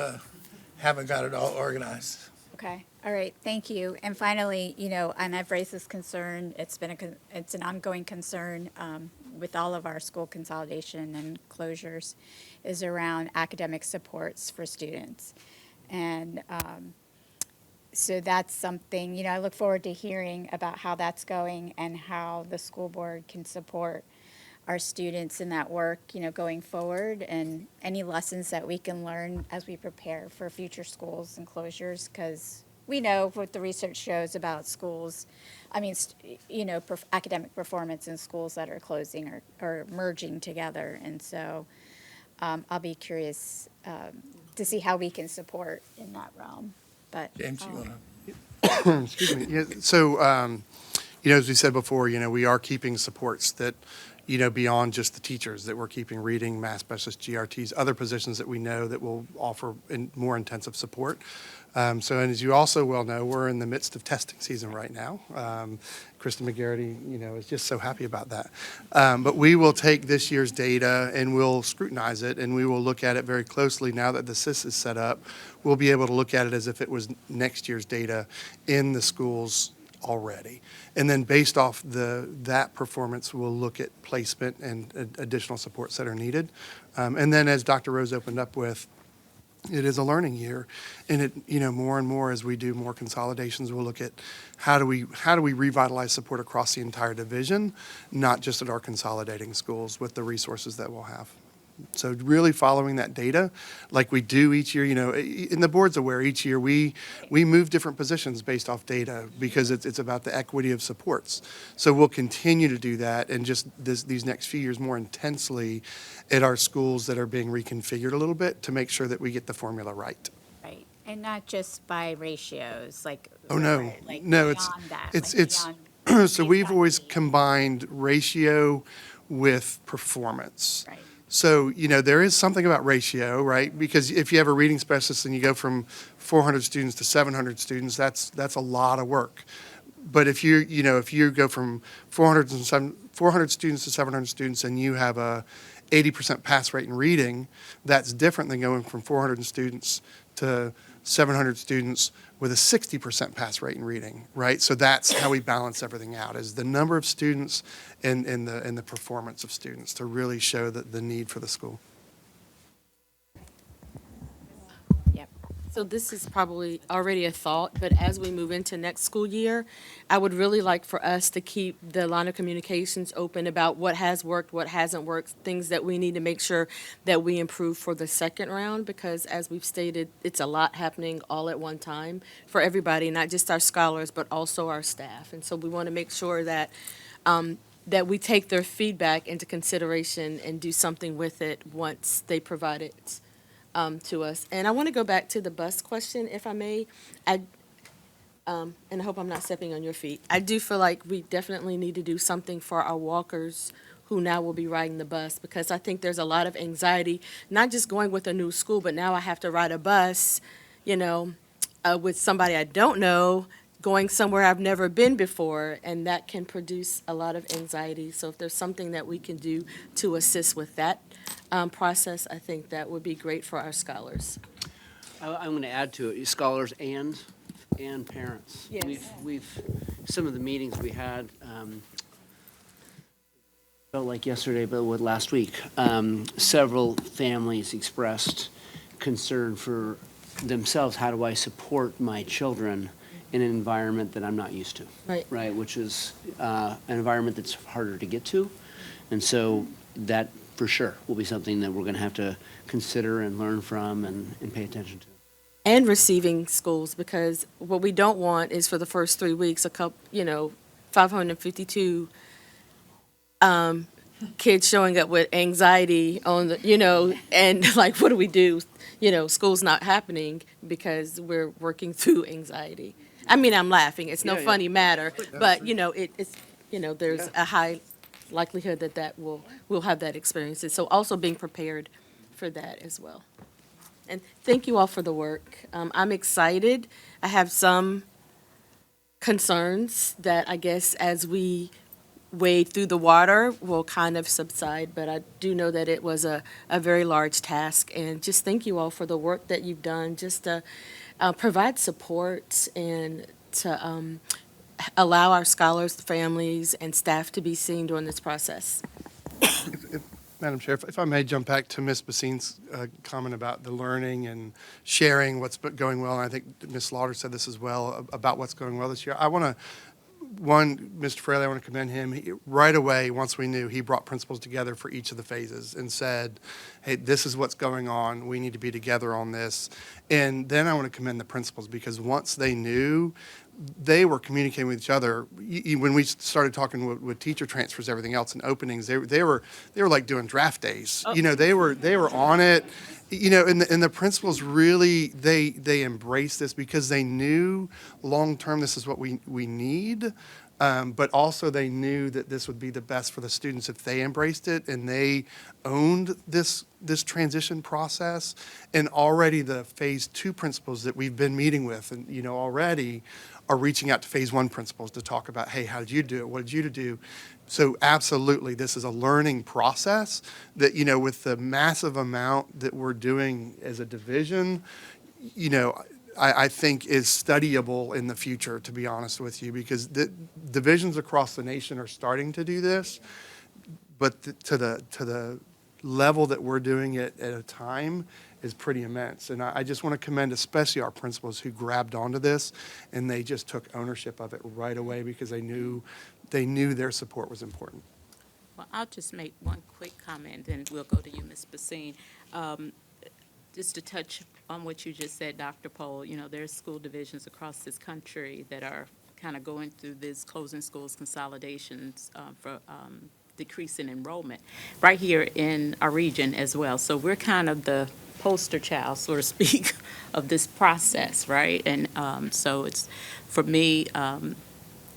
Speaker 9: haven't got it all organized.
Speaker 13: Okay, all right, thank you. And finally, and I've raised this concern, it's an ongoing concern with all of our school consolidation and closures, is around academic supports for students. And so that's something, I look forward to hearing about how that's going and how the school board can support our students in that work, going forward, and any lessons that we can learn as we prepare for future schools and closures, because we know what the research shows about schools. I mean, academic performance in schools that are closing or merging together. And so I'll be curious to see how we can support in that realm. But
Speaker 9: James, you want to?
Speaker 6: Excuse me. Yeah, so, as we said before, we are keeping supports that, beyond just the teachers, that we're keeping reading, math specialists, GRTs, other positions that we know that will offer more intensive support. And as you also well know, we're in the midst of testing season right now. Kristen McGarity, is just so happy about that. But we will take this year's data and we'll scrutinize it, and we will look at it very closely now that the SIS is set up. We'll be able to look at it as if it was next year's data in the schools already. And then based off that performance, we'll look at placement and additional supports that are needed. And then as Dr. Rose opened up with, it is a learning year, and more and more as we do more consolidations, we'll look at how do we revitalize support across the entire division, not just at our consolidating schools with the resources that we'll have. So really following that data like we do each year, and the board's aware each year we move different positions based off data because it's about the equity of supports. So we'll continue to do that and just these next few years more intensely at our schools that are being reconfigured a little bit to make sure that we get the formula right.
Speaker 13: right, and not just by ratios, like
Speaker 6: Oh, no,
Speaker 13: like
Speaker 6: no,
Speaker 13: beyond that,
Speaker 6: it's
Speaker 13: beyond
Speaker 6: so we've always combined ratio with performance.
Speaker 13: Right.
Speaker 6: So, there is something about ratio, right? Because if you have a reading specialist and you go from 400 students to 700 students, that's a lot of work. But if you go from 400 students to 700 students and you have a 80% pass rate in reading, that's different than going from 400 students to 700 students with a 60% pass rate in reading, right? So that's how we balance everything out, is the number of students and the performance of students to really show the need for the school.
Speaker 14: So this is probably already a thought, but as we move into next school year, I would really like for us to keep the line of communications open about what has worked, what hasn't worked, things that we need to make sure that we improve for the second round, because as we've stated, it's a lot happening all at one time for everybody, not just our scholars, but also our staff. And so we want to make sure that that we take their feedback into consideration and do something with it once they provide it to us. And I want to go back to the bus question, if I may. And I hope I'm not stepping on your feet. I do feel like we definitely need to do something for our walkers who now will be riding the bus, because I think there's a lot of anxiety, not just going with a new school, but now I have to ride a bus, with somebody I don't know, going somewhere I've never been before, and that can produce a lot of anxiety. So if there's something that we can do to assist with that process, I think that would be great for our scholars.
Speaker 5: I'm going to add to it, scholars and parents.
Speaker 14: Yes.
Speaker 5: We've some of the meetings we had, felt like yesterday, but with last week, several families expressed concern for themselves. How do I support my children in an environment that I'm not used to? Right, which is an environment that's harder to get to. And so that, for sure, will be something that we're going to have to consider and learn from and pay attention to.
Speaker 14: And receiving schools, because what we don't want is for the first 3 weeks, 552 kids showing up with anxiety on the, and like, what do we do? School's not happening because we're working through anxiety. I mean, I'm laughing. It's no funny matter, but it's there's a high likelihood that we'll have that experience. And so also being prepared for that as well. And thank you all for the work. I'm excited. I have some concerns that I guess as we wade through the water will kind of subside, but I do know that it was a very large task. And just thank you all for the work that you've done, just to provide support and to allow our scholars, families, and staff to be seen during this process.
Speaker 6: Madam Chair, if I may jump back to Ms. Bassine's comment about the learning and sharing what's going well, and I think Ms. Slaughter said this as well about what's going well this year. I want to one, Mr. Fraley, I want to commend him. Right away, once we knew, he brought principals together for each of the phases and said, hey, this is what's going on. We need to be together on this. And then I want to commend the principals, because once they knew, they were communicating with each other. When we started talking with teacher transfers, everything else, and openings, they were like doing draft days.
Speaker 2: Oh.
Speaker 6: They were on it. And the principals really, they embraced this because they knew long-term this is what we need, but also they knew that this would be the best for the students if they embraced it and they owned this transition process. And already the phase 2 principals that we've been meeting with, and already are reaching out to phase 1 principals to talk about, hey, how did you do it? What did you do? So absolutely, this is a learning process that, with the massive amount that we're doing as a division, I think is studyable in the future, to be honest with you, because the divisions across the nation are starting to do this, but to the level that we're doing it at a time is pretty immense. And I just want to commend especially our principals who grabbed onto this, and they just took ownership of it right away because they knew their support was important.
Speaker 1: Well, I'll just make one quick comment, and we'll go to you, Ms. Basine. Just to touch on what you just said, Dr. Pohl, there's school divisions across this country that are kind of going through this closing schools consolidations for decreasing enrollment right here in our region as well. So we're kind of the poster child, so to speak, of this process, right? And so it's, for me,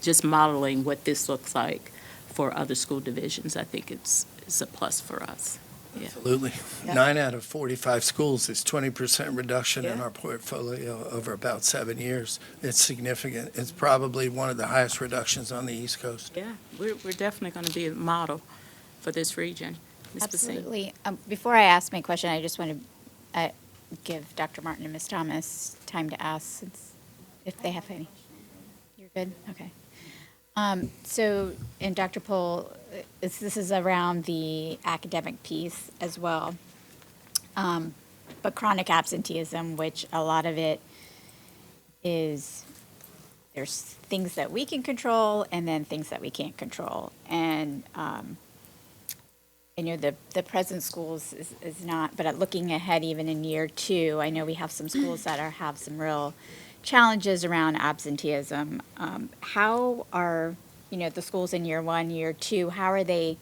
Speaker 1: just modeling what this looks like for other school divisions, I think it's a plus for us. Yeah.
Speaker 9: Absolutely.
Speaker 1: Yeah.
Speaker 9: 9 out of 45 schools is 20% reduction in
Speaker 1: Yeah.
Speaker 9: our portfolio over about 7 years. It's significant. It's probably one of the highest reductions on the East Coast.
Speaker 1: Yeah, we're definitely going to be a model for this region. Ms. Basine.
Speaker 13: Absolutely. Before I ask my question, I just want to give Dr. Martin and Ms. Thomas time to ask if they have any. You're good? Okay. So, and Dr. Pohl, this is around the academic piece as well. But chronic absenteeism, which a lot of it is, there's things that we can control and then things that we can't control. And, the present schools is not, but looking ahead even in year 2, I know we have some schools that have some real challenges around absenteeism. How are, the schools in year 1, year 2, how are they,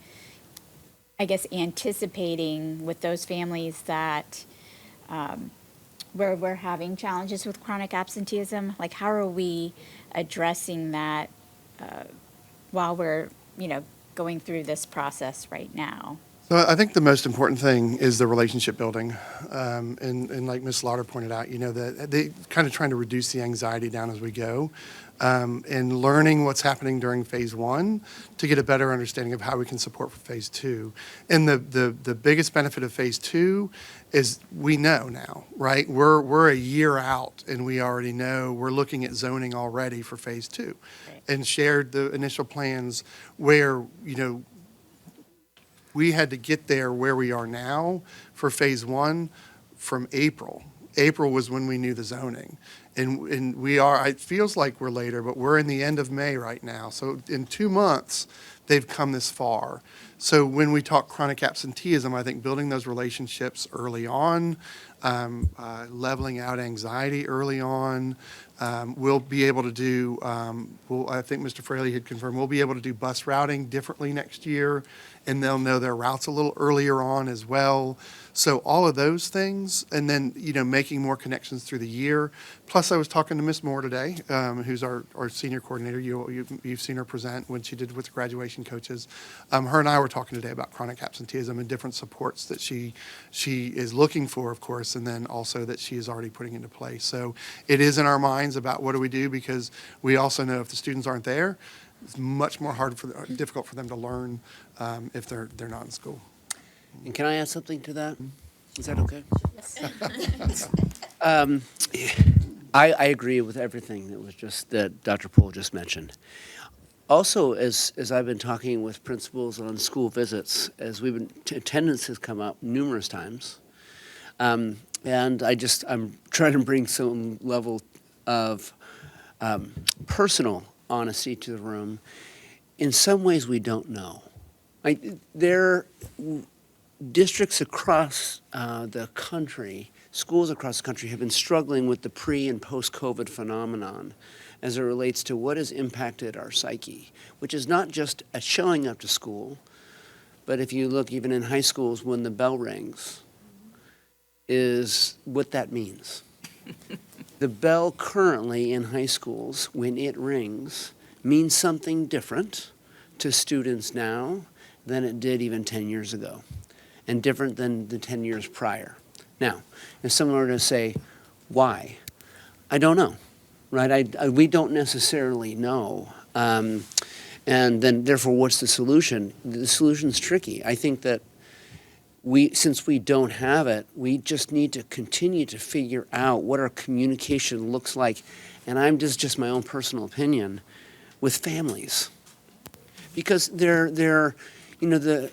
Speaker 13: I guess, anticipating with those families that where we're having challenges with chronic absenteeism? Like, how are we addressing that while we're, going through this process right now?
Speaker 6: So I think the most important thing is the relationship building. And like Ms. Lauder pointed out, that they kind of trying to reduce the anxiety down as we go, and learning what's happening during phase 1 to get a better understanding of how we can support for phase 2. And the biggest benefit of phase 2 is we know now, right? We're a year out and we already know we're looking at zoning already for phase 2, and shared the initial plans where, we had to get there where we are now for phase 1 from April. April was when we knew the zoning. And we are, it feels like we're later, but we're in the end of May right now. So in 2 months, they've come this far. So when we talk chronic absenteeism, I think building those relationships early on, leveling out anxiety early on, we'll be able to do, I think Mr. Fraley had confirmed, we'll be able to do bus routing differently next year, and they'll know their routes a little earlier on as well. So all of those things, and then, making more connections through the year. Plus, I was talking to Ms. Moore today, who's our senior coordinator. You've seen her present when she did with the graduation coaches. Her and I were talking today about chronic absenteeism and different supports that she is looking for, of course, and then also that she is already putting into place. So it is in our minds about what do we do, because we also know if the students aren't there, it's much more difficult for them to learn if they're not in school.
Speaker 5: And can I add something to that? Is that okay?
Speaker 1: Yes.
Speaker 5: I agree with everything that Dr. Pohl just mentioned. Also, as I've been talking with principals on school visits, attendance has come up numerous times. And I'm trying to bring some level of personal honesty to the room, in some ways we don't know. There districts across the country, schools across the country have been struggling with the pre and post-COVID phenomenon as it relates to what has impacted our psyche, which is not just a showing up to school, but if you look even in high schools when the bell rings, is what that means. The bell currently in high schools, when it rings, means something different to students now than it did even 10 years ago, and different than the 10 years prior. Now, if someone were to say, why? I don't know, right? We don't necessarily know. And then, therefore, what's the solution? The solution's tricky. I think that since we don't have it, we just need to continue to figure out what our communication looks like, and I'm just my own personal opinion, with families. Because the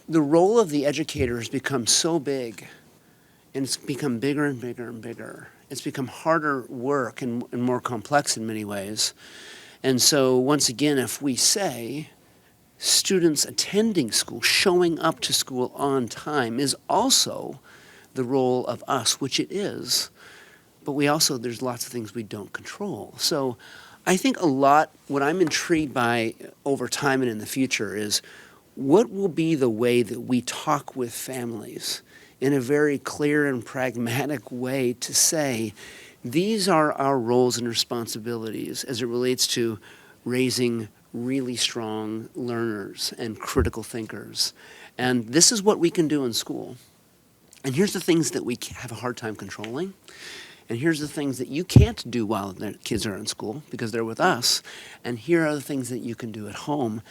Speaker 5: role of the educator has become so big, and it's become bigger and bigger and bigger. It's become harder work and more complex in many ways. And so, once again, if we say students attending school, showing up to school on time is also the role of us, which it is, but there's lots of things we don't control. So I think what I'm intrigued by over time and in the future is what will be the way that we talk with families in a very clear and pragmatic way to say, these are our roles and responsibilities as it relates to raising really strong learners and critical thinkers. And this is what we can do in school. And here's the things that we have a hard time controlling. And here's the things that you can't do while the kids are in school because they're with us. And here are the things that you can do at home.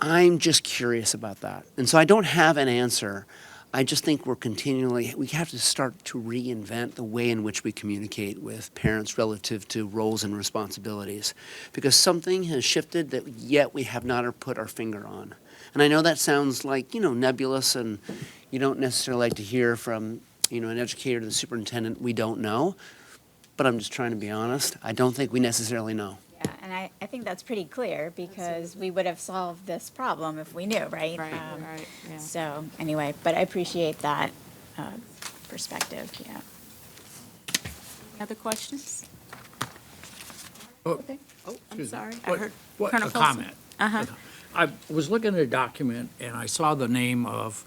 Speaker 5: I'm just curious about that. And so I don't have an answer. I just think we have to start to reinvent the way in which we communicate with parents relative to roles and responsibilities, because something has shifted that yet we have not put our finger on. And I know that sounds like, nebulous, and you don't necessarily like to hear from, an educator to the superintendent, we don't know, but I'm just trying to be honest. I don't think we necessarily know.
Speaker 13: Yeah, and I think that's pretty clear because we would have solved this problem if we knew, right?
Speaker 1: Right, right, yeah.
Speaker 13: So anyway, but I appreciate that perspective, yeah.
Speaker 1: Any other questions?
Speaker 12: Oh,
Speaker 1: Okay. Oh, I'm sorry. I
Speaker 12: What-
Speaker 1: heard
Speaker 12: what-
Speaker 1: Colonel
Speaker 12: a
Speaker 1: Folsom.
Speaker 12: comment.
Speaker 1: Uh-huh.
Speaker 12: I was looking at a document and I saw the name of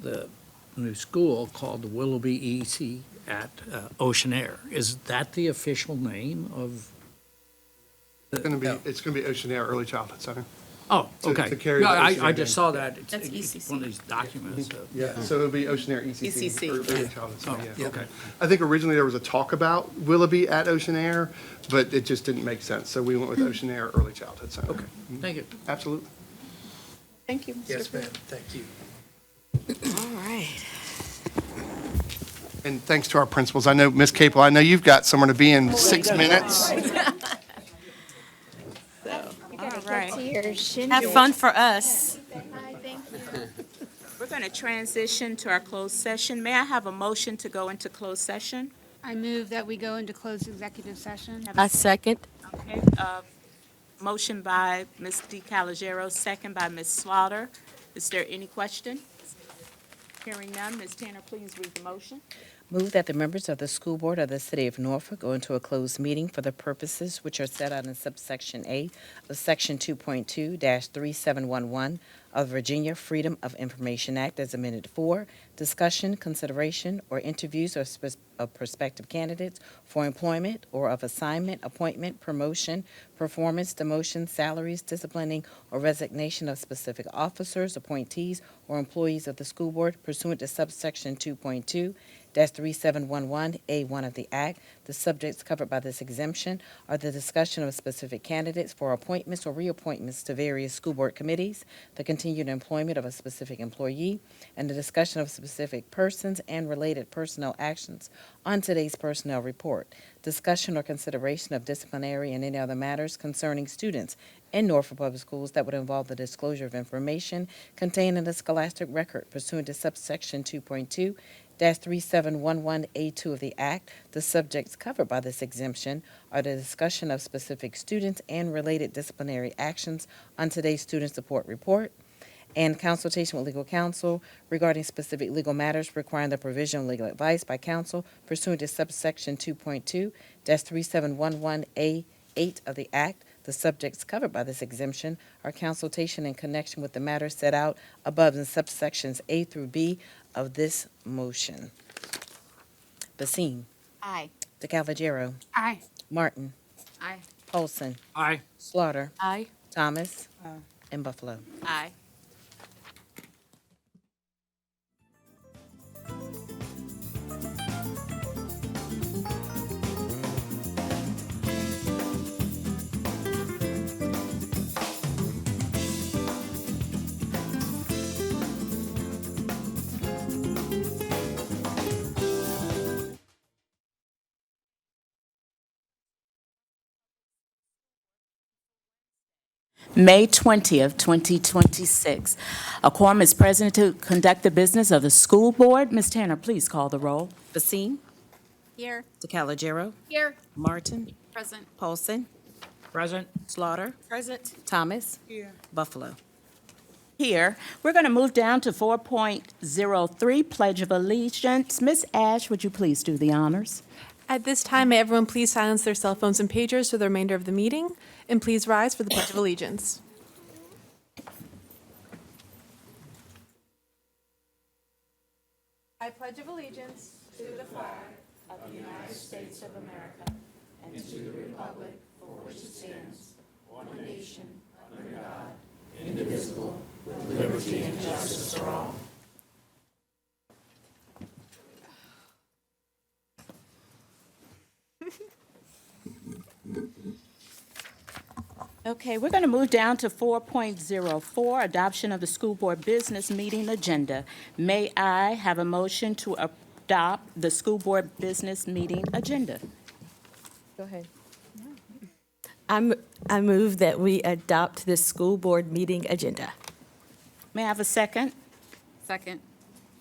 Speaker 12: the new school called the Willoughby EC at Ocean Air. Is that the official name of?
Speaker 6: It's going to be Ocean Air Early Childhood Center.
Speaker 12: Oh,
Speaker 6: To-
Speaker 12: okay.
Speaker 6: to carry
Speaker 12: No,
Speaker 6: the Ocean
Speaker 12: I
Speaker 6: Air
Speaker 12: just
Speaker 6: name.
Speaker 12: saw that. It's
Speaker 1: That's ECC.
Speaker 12: one of these documents.
Speaker 6: Yeah, so it'll be Ocean Air ECC.
Speaker 1: ECC.
Speaker 6: Early Childhood Center,
Speaker 12: Oh,
Speaker 6: yeah.
Speaker 12: okay.
Speaker 6: I think originally there was a talk about Willoughby at Ocean Air, but it just didn't make sense. So we went with Ocean Air Early Childhood Center.
Speaker 12: Okay, thank you.
Speaker 6: Absolutely.
Speaker 1: Thank you, Mr.
Speaker 9: Yes,
Speaker 1: Pruitt.
Speaker 9: ma'am, thank you.
Speaker 1: All right.
Speaker 6: And thanks to our principals. I know, Ms. Capel, I know you've got somewhere to be in 6 minutes.
Speaker 13: All
Speaker 1: right.
Speaker 2: Have fun for us.
Speaker 1: We're going to transition to our closed session. May I have a motion to go into closed session?
Speaker 11: I move that we go into closed executive session.
Speaker 2: A second.
Speaker 1: Okay, motion by Ms. DeCalagero, second by Ms. Slaughter. Is there any question? Hearing none, Ms. Tanner, please read the motion.
Speaker 2: Move that the members of the school board of the city of Norfolk go into a closed meeting for the purposes which are set out in subsection A of section 2.2-3711 of Virginia Freedom of Information Act as amended for discussion, consideration, or interviews of prospective candidates for employment or of assignment, appointment, promotion, performance, demotion, salaries, disciplining, or resignation of specific officers, appointees, or employees of the school board pursuant to subsection 2.2-3711A1 of the Act. The subjects covered by this exemption are the discussion of specific candidates for appointments or reappointments to various school board committees, the continued employment of a specific employee, and the discussion of specific persons and related personnel actions on today's personnel report. Discussion or consideration of disciplinary and any other matters concerning students in Norfolk Public Schools that would involve the disclosure of information contained in the scholastic record pursuant to subsection 2.2 3711A2 of the Act. The subjects covered by this exemption are the discussion of specific students and related disciplinary actions on today's student support report, and consultation with legal counsel regarding specific legal matters requiring the provision of legal advice by counsel pursuant to subsection 2.2-3711A8 of the Act. The subjects covered by this exemption are consultation in connection with the matters set out above in subsections A through B of this motion. Basine.
Speaker 13: Aye.
Speaker 2: DeCalagero.
Speaker 11: Aye.
Speaker 2: Martin.
Speaker 13: Aye.
Speaker 2: Paulson.
Speaker 12: Aye.
Speaker 2: Slaughter.
Speaker 14: Aye.
Speaker 2: Thomas. And Buffalo.
Speaker 10: Aye. May 20th, 2026. A quorum is present to conduct the business of the school board. Ms. Tanner, please call the roll.
Speaker 2: Basine.
Speaker 10: Here.
Speaker 2: DeCalagero.
Speaker 10: Here.
Speaker 2: Martin.
Speaker 10: Present.
Speaker 2: Paulson.
Speaker 12: Present.
Speaker 2: Slaughter.
Speaker 14: Present.
Speaker 2: Thomas. Buffalo.
Speaker 1: Here, we're going to move down to 4.03, Pledge of Allegiance. Ms. Ash, would you please do the honors?
Speaker 15: At this time, may everyone please silence their cell phones and pagers for the remainder of the meeting, and please rise for the Pledge of Allegiance. I pledge of allegiance to the flag of the United States of America and to the republic for which it stands, one nation, under God, indivisible, with liberty and justice for all.
Speaker 1: Okay, we're going to move down to 4.04, Adoption of the School Board Business Meeting Agenda. May I have a motion to adopt the School Board Business Meeting Agenda?
Speaker 2: Go ahead.
Speaker 16: I move that we adopt the school board meeting agenda.
Speaker 1: May I have a second?
Speaker 10: Second.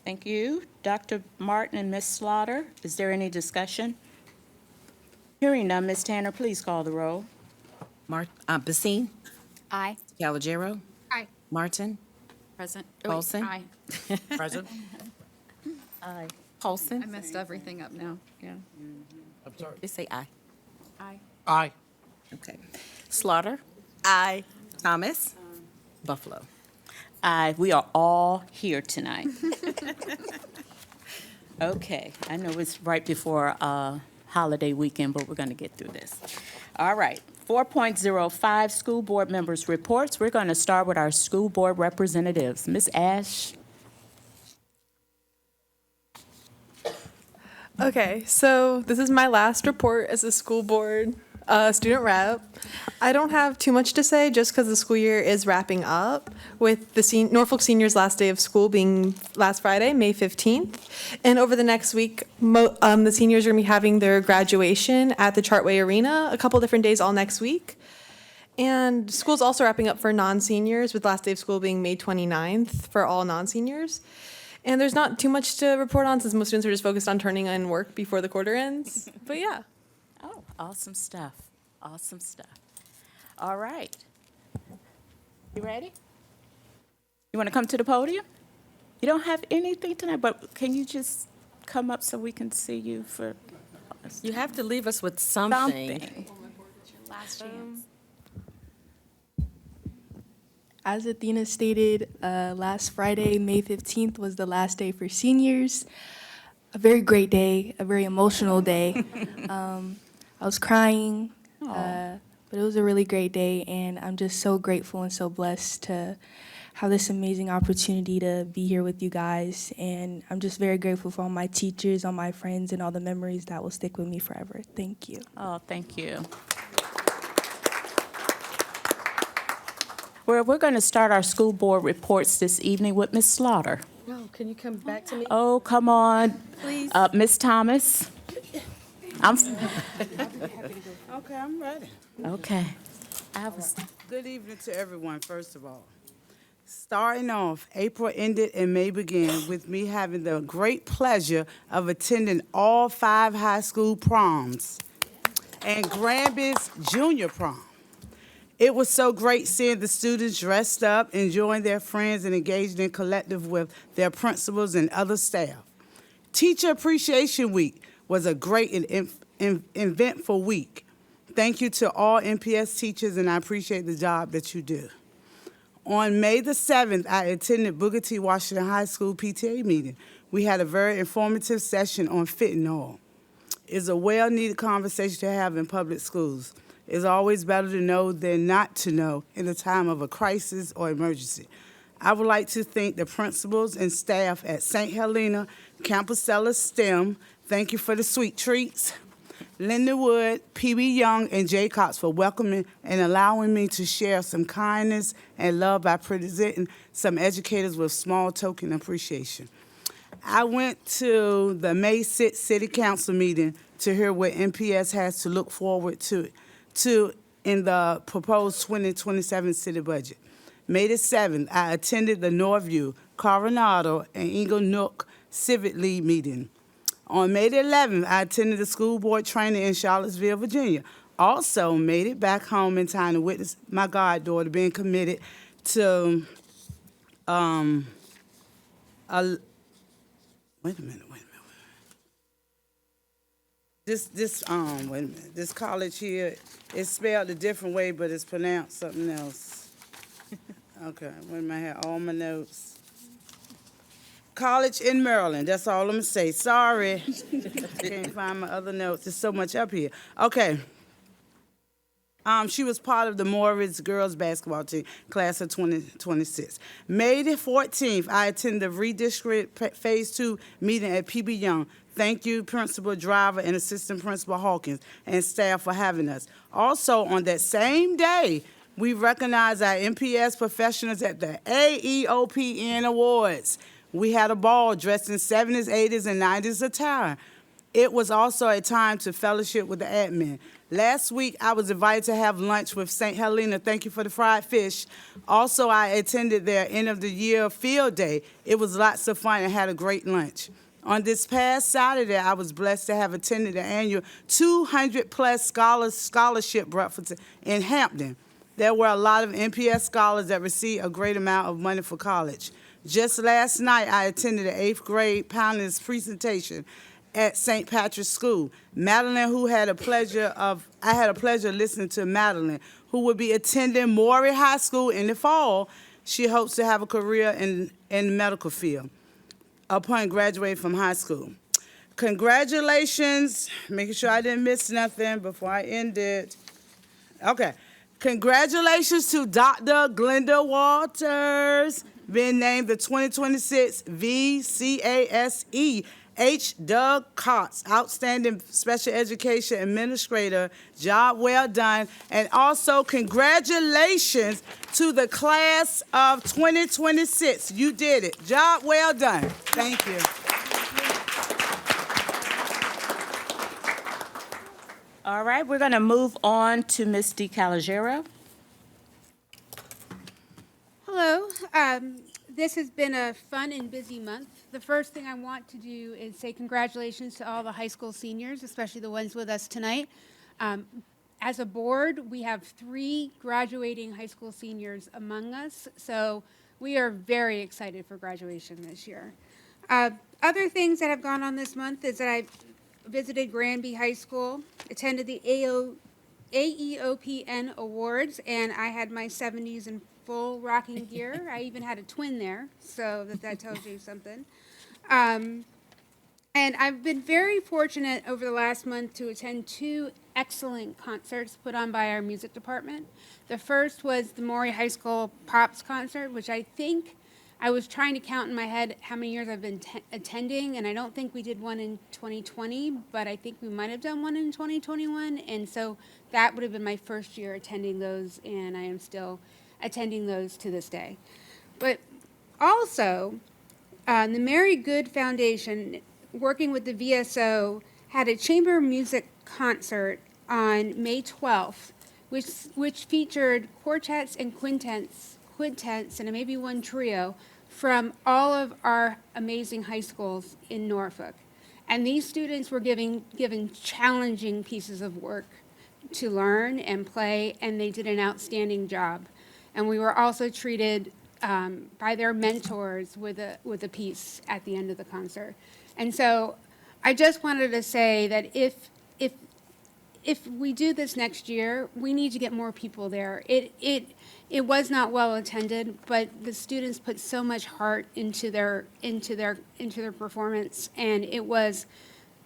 Speaker 1: Thank you. Dr. Martin and Ms. Slaughter, is there any discussion? Hearing none, Ms. Tanner, please call the roll.
Speaker 2: Basine.
Speaker 10: Aye.
Speaker 2: DeCalagero.
Speaker 10: Aye.
Speaker 2: Martin.
Speaker 10: Present.
Speaker 2: Paulson?
Speaker 10: Aye.
Speaker 12: Present.
Speaker 2: Aye. Paulson.
Speaker 10: I messed everything up now. Yeah.
Speaker 12: I'm sorry.
Speaker 2: Just say aye.
Speaker 10: Aye.
Speaker 12: Aye.
Speaker 2: Okay. Slaughter.
Speaker 16: Aye.
Speaker 2: Thomas. Buffalo.
Speaker 1: Aye, we are all here tonight. Okay, I know it's right before holiday weekend, but we're going to get through this. All right, 4.05, School Board Members' Reports. We're going to start with our school board representatives. Ms. Ash.
Speaker 15: Okay, so this is my last report as a school board student rep. I don't have too much to say just because the school year is wrapping up with the Norfolk seniors' last day of school being last Friday, May 15th. And over the next week, the seniors are going to be having their graduation at the Chartway Arena, a couple different days all next week. And school's also wrapping up for non-seniors with last day of school being May 29th for all non-seniors. And there's not too much to report on since most students are just focused on turning in work before the quarter ends. But yeah.
Speaker 1: Oh, awesome stuff. Awesome stuff. All right. You ready? You want to come to the podium? You don't have anything tonight, but can you just come up so we can see you for
Speaker 16: You have to leave us with something.
Speaker 1: something?
Speaker 10: Last chance.
Speaker 15: As Athena stated, last Friday, May 15th, was the last day for seniors. A very great day, a very emotional day. I was crying, but it was a really great day, and I'm just so grateful and so blessed to have this amazing opportunity to be here with you guys. And I'm just very grateful for all my teachers, all my friends, and all the memories that will stick with me forever. Thank you.
Speaker 1: Oh, thank you. We're going to start our school board reports this evening with Ms. Slaughter.
Speaker 16: No, can you come back to me?
Speaker 1: Oh, come on.
Speaker 16: Please.
Speaker 1: Ms. Thomas?
Speaker 17: Okay, I'm ready.
Speaker 1: Okay.
Speaker 17: Good evening to everyone, first of all. Starting off, April ended and May began with me having the great pleasure of attending all 5 high school proms and Granby's junior prom. It was so great seeing the students dressed up, enjoying their friends, and engaged in collective with their principals and other staff. Teacher Appreciation Week was a great and eventful week. Thank you to all NPS teachers, and I appreciate the job that you do. On May the 7th, I attended Booker T. Washington High School PTA meeting. We had a very informative session on fentanyl. It's a well-needed conversation to have in public schools. It's always better to know than not to know in a time of a crisis or emergency. I would like to thank the principals and staff at St. Helena, Campusella STEM. Thank you for the sweet treats. Linda Wood, P.B. Young, and Jay Cox for welcoming and allowing me to share some kindness and love by presenting some educators with small token appreciation. I went to the May 6th City Council meeting to hear what NPS has to look forward to in the proposed 2027 city budget. May the 7th, I attended the Northview, Coronado, and Eagle Nook Civic League meeting. On May the 11th, I attended the school board training in Charlottesville, Virginia. Also made it back home in time to witness my goddaughter being committed to This college here is spelled a different way, but it's pronounced something else. Okay, wait a minute, I had all my notes. College in Maryland, that's all I'm gonna say. Sorry. Can't find my other notes. There's so much up here. Okay. She was part of the Morris girls basketball team, class of 2026. May the 14th, I attended the redistrict phase 2 meeting at PB Young. Thank you, Principal Driver and Assistant Principal Hawkins and staff for having us. Also, on that same day, we recognized our NPS professionals at the AEOPN Awards. We had a ball dressed in 70s, 80s, and 90s attire. It was also a time to fellowship with the admin. Last week, I was invited to have lunch with St. Helena. Thank you for the fried fish. Also, I attended their end-of-the-year field day. It was lots of fun and had a great lunch. On this past Saturday, I was blessed to have attended the annual 200-plus scholarship breakfast in Hampton. There were a lot of NPS scholars that received a great amount of money for college. Just last night, I attended the 8th grade Pounders presentation at St. Patrick's School. Madeline, I had a pleasure of listening to Madeline, who will be attending Maury High School in the fall. She hopes to have a career in the medical field upon graduating from high school. Congratulations, making sure I didn't miss nothing before I end it. Okay. Congratulations to Dr. Glenda Walters, being named the 2026 VCASE H. Doug Cox, Outstanding Special Education Administrator. Job well done. And also congratulations to the class of 2026. You did it. Job well done. Thank you.
Speaker 1: All right, we're going to move on to Ms. DeCalagero.
Speaker 11: Hello. This has been a fun and busy month. The first thing I want to do is say congratulations to all the high school seniors, especially the ones with us tonight. As a board, we have 3 graduating high school seniors among us, so we are very excited for graduation this year. Other things that have gone on this month is that I visited Granby High School, attended the AEOPN Awards, and I had my 70s in full rocking gear. I even had a twin there, so that tells you something. And I've been very fortunate over the last month to attend 2 excellent concerts put on by our music department. The first was the Maury High School Pops concert, which I think I was trying to count in my head how many years I've been attending, and I don't think we did one in 2020, but I think we might have done one in 2021, and so that would have been my first year attending those, and I am still attending those to this day. But also, the Mary Good Foundation, working with the VSO, had a chamber music concert on May 12th, which featured quartets and quintets quintets and maybe one trio from all of our amazing high schools in Norfolk. And these students were given challenging pieces of work to learn and play, and they did an outstanding job. And we were also treated by their mentors with a piece at the end of the concert. And so I just wanted to say that if we do this next year, we need to get more people there. It was not well attended, but the students put so much heart into their performance, and it was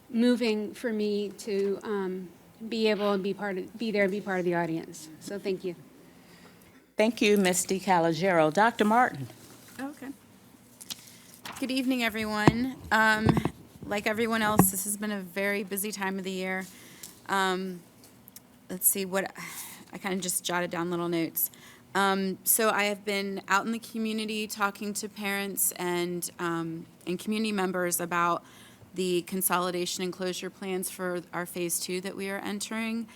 Speaker 11: moving for me to be able to be there and be part of the audience. So thank you.
Speaker 1: Thank you, Ms. DeCalagero. Dr. Martin?
Speaker 10: Okay. Good evening, everyone. Like everyone else, this has been a very busy time of the year. Let's see what I kind of just jotted down little notes. So I have been out in the community talking to parents and community members about the consolidation and closure plans for our phase 2 that we are entering,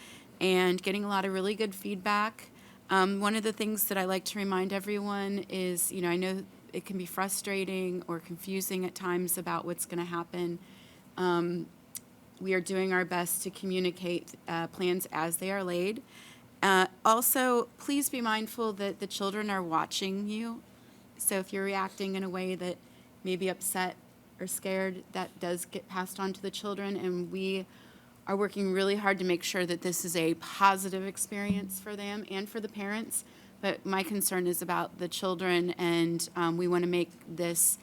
Speaker 10: and getting a lot of really good feedback. One of the things that I like to remind everyone is, I know it can be frustrating or confusing at times about what's going to happen. We are doing our best to communicate plans as they are laid. Also, please be mindful that the children are watching you. So if you're reacting in a way that may be upset or scared, that does get passed on to the children, and we are working really hard to make sure that this is a positive experience for them and for the parents. But my concern is about the children, and we want to make this,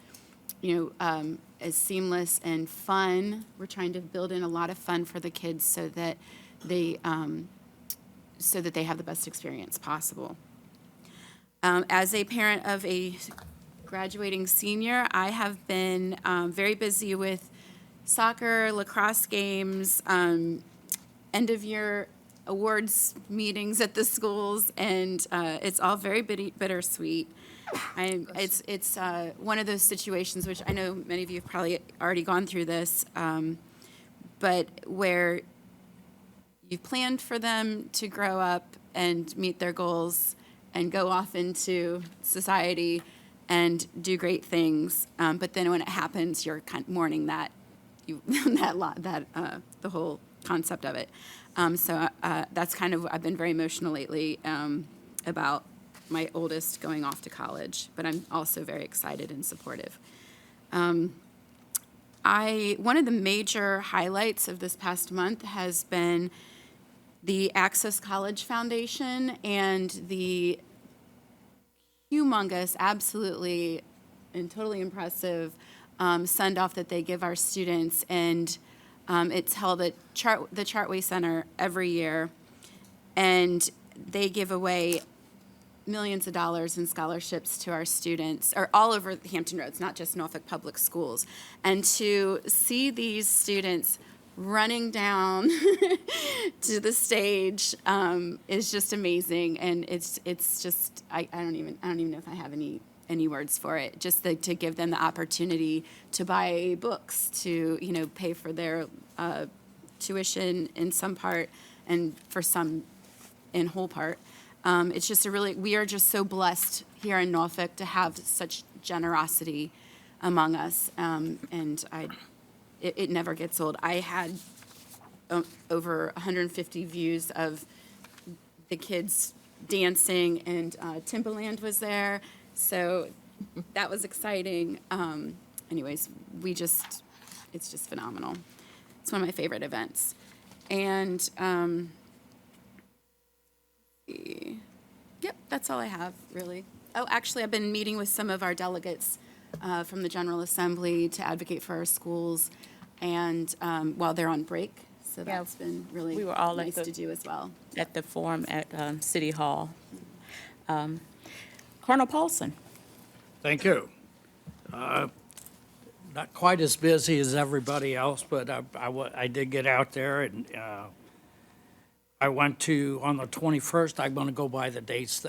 Speaker 10: as seamless and fun. We're trying to build in a lot of fun for the kids so that they have the best experience possible. As a parent of a graduating senior, I have been very busy with soccer, lacrosse games, end-of-year awards meetings at the schools, and it's all very bittersweet. It's one of those situations, which I know many of you have probably already gone through this, but where you've planned for them to grow up and meet their goals and go off into society and do great things, but then when it happens, you're kind of mourning that the whole concept of it. So that's kind of, I've been very emotional lately about my oldest going off to college, but I'm also very excited and supportive. One of the major highlights of this past month has been the Access College Foundation and the humongous, absolutely and totally impressive send-off that they give our students, and it's held at the Chartway Center every year, and they give away millions of dollars in scholarships to our students, or all over Hampton Roads, not just Norfolk Public Schools. And to see these students running down to the stage is just amazing, and it's just I don't even know if I have any words for it. Just to give them the opportunity to buy books, to pay for their tuition in some part, and for some in whole part. It's just we are just so blessed here in Norfolk to have such generosity among us, and it never gets old. I had over 150 views of the kids dancing, and Timbaland was there, so that was exciting. Anyways, it's just phenomenal. It's one of my favorite events. And yep, that's all I have, really. Oh, actually, I've been meeting with some of our delegates from the General Assembly to advocate for our schools, and while they're on break, so that's been really
Speaker 1: We were all
Speaker 10: nice to do as well.
Speaker 1: At the forum at City Hall. Colonel Paulson?
Speaker 12: Thank you. Not quite as busy as everybody else, but I did get out there, and I went to, on the 21st, I'm going to go by the dates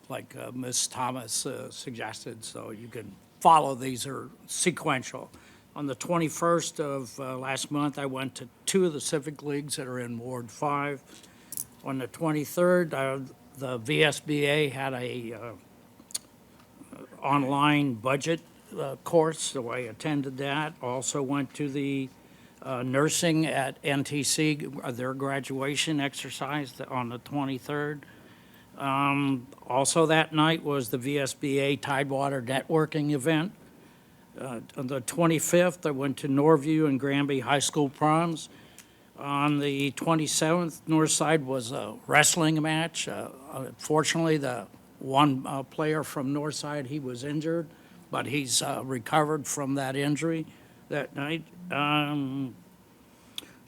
Speaker 12: like Ms. Thomas suggested, so you can follow. These are sequential. On the 21st of last month, I went to 2 of the civic leagues that are in Ward 5. On the 23rd, the VSBA had a online budget course, so I attended that. Also went to the nursing at NTC, their graduation exercise on the 23rd. Also that night was the VSBA Tidewater Networking event. On the 25th, I went to Norview and Granby High School proms. On the 27th, Northside was a wrestling match. Unfortunately, the one player from Northside, he was injured, but he's recovered from that injury that night.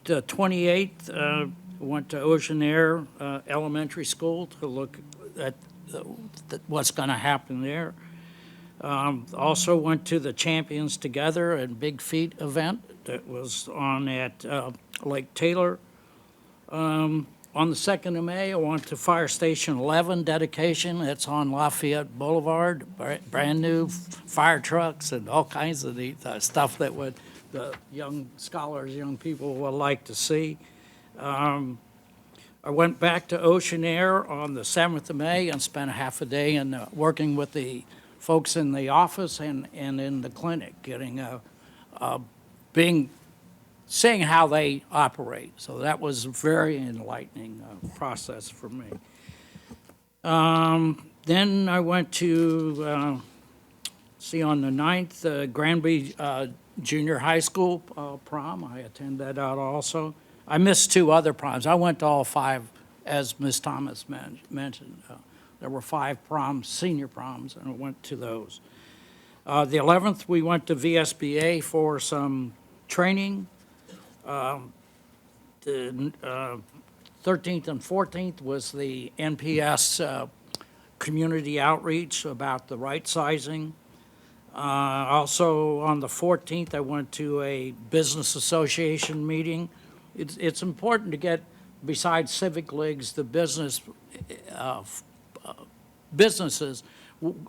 Speaker 12: The 28th, went to Ocean Air Elementary School to look at what's going to happen there. Also went to the Champions Together and Big Feet event that was on at Lake Taylor. On the 2nd of May, I went to Fire Station 11 dedication. It's on Lafayette Boulevard, brand new fire trucks and all kinds of the stuff that the young scholars, young people would like to see. I went back to Ocean Air on the 7th of May and spent a half a day working with the folks in the office and in the clinic, seeing how they operate. So that was a very enlightening process for me. Then I went to on the 9th, Granby Junior High School prom. I attended that out also. I missed 2 other proms. I went to all 5, as Ms. Thomas mentioned. There were 5 proms, senior proms, and I went to those. The 11th, we went to VSBA for some training. The 13th and 14th was the NPS community outreach about the right sizing. Also, on the 14th, I went to a business association meeting. It's important to get, besides civic leagues, the businesses,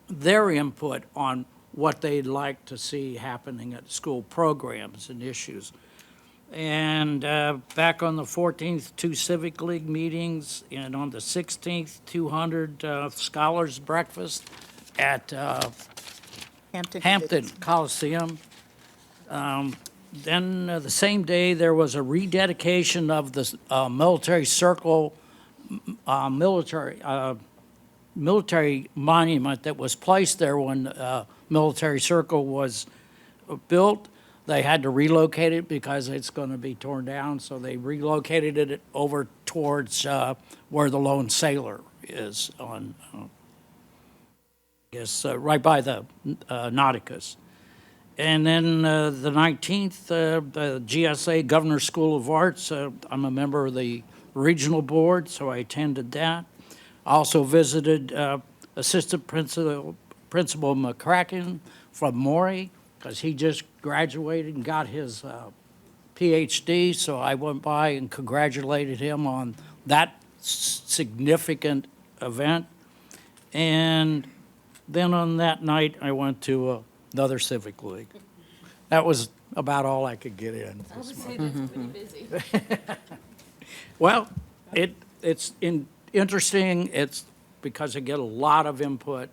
Speaker 12: their input on what they'd like to see happening at school programs and issues. And back on the 14th, 2 civic league meetings, and on the 16th, 200 scholars breakfast at Hampton Coliseum. Then the same day, there was a rededication of the military circle, military monument that was placed there when military circle was built. They had to relocate it because it's going to be torn down, so they relocated it over towards where the Lone Sailor is on, right by the Nauticus. And then the 19th, the GSA Governor's School of Arts, I'm a member of the regional board, so I attended that. I also visited Assistant Principal McCracken from Maury, because he just graduated and got his PhD, so I went by and congratulated him on that significant event. And then on that night, I went to another civic league. That was about all I could get in.
Speaker 10: I would say that's pretty busy.
Speaker 12: Well, it's interesting. It's because I get a lot of input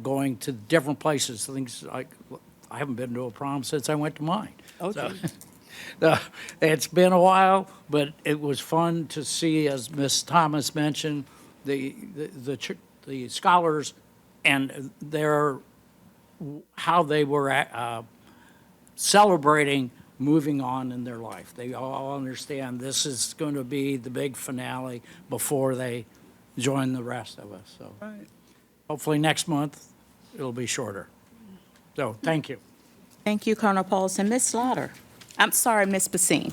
Speaker 12: going to different places. Things like, I haven't been to a prom since I went to mine.
Speaker 1: Okay.
Speaker 12: So, it's been a while, but it was fun to see, as Ms. Thomas mentioned, the scholars and how they were celebrating moving on in their life. They all understand this is going to be the big finale before they join the rest of us. So hopefully next month it'll be shorter. So thank you.
Speaker 1: Thank you, Colonel Paulson. Ms. Slaughter. I'm sorry, Ms. Basine.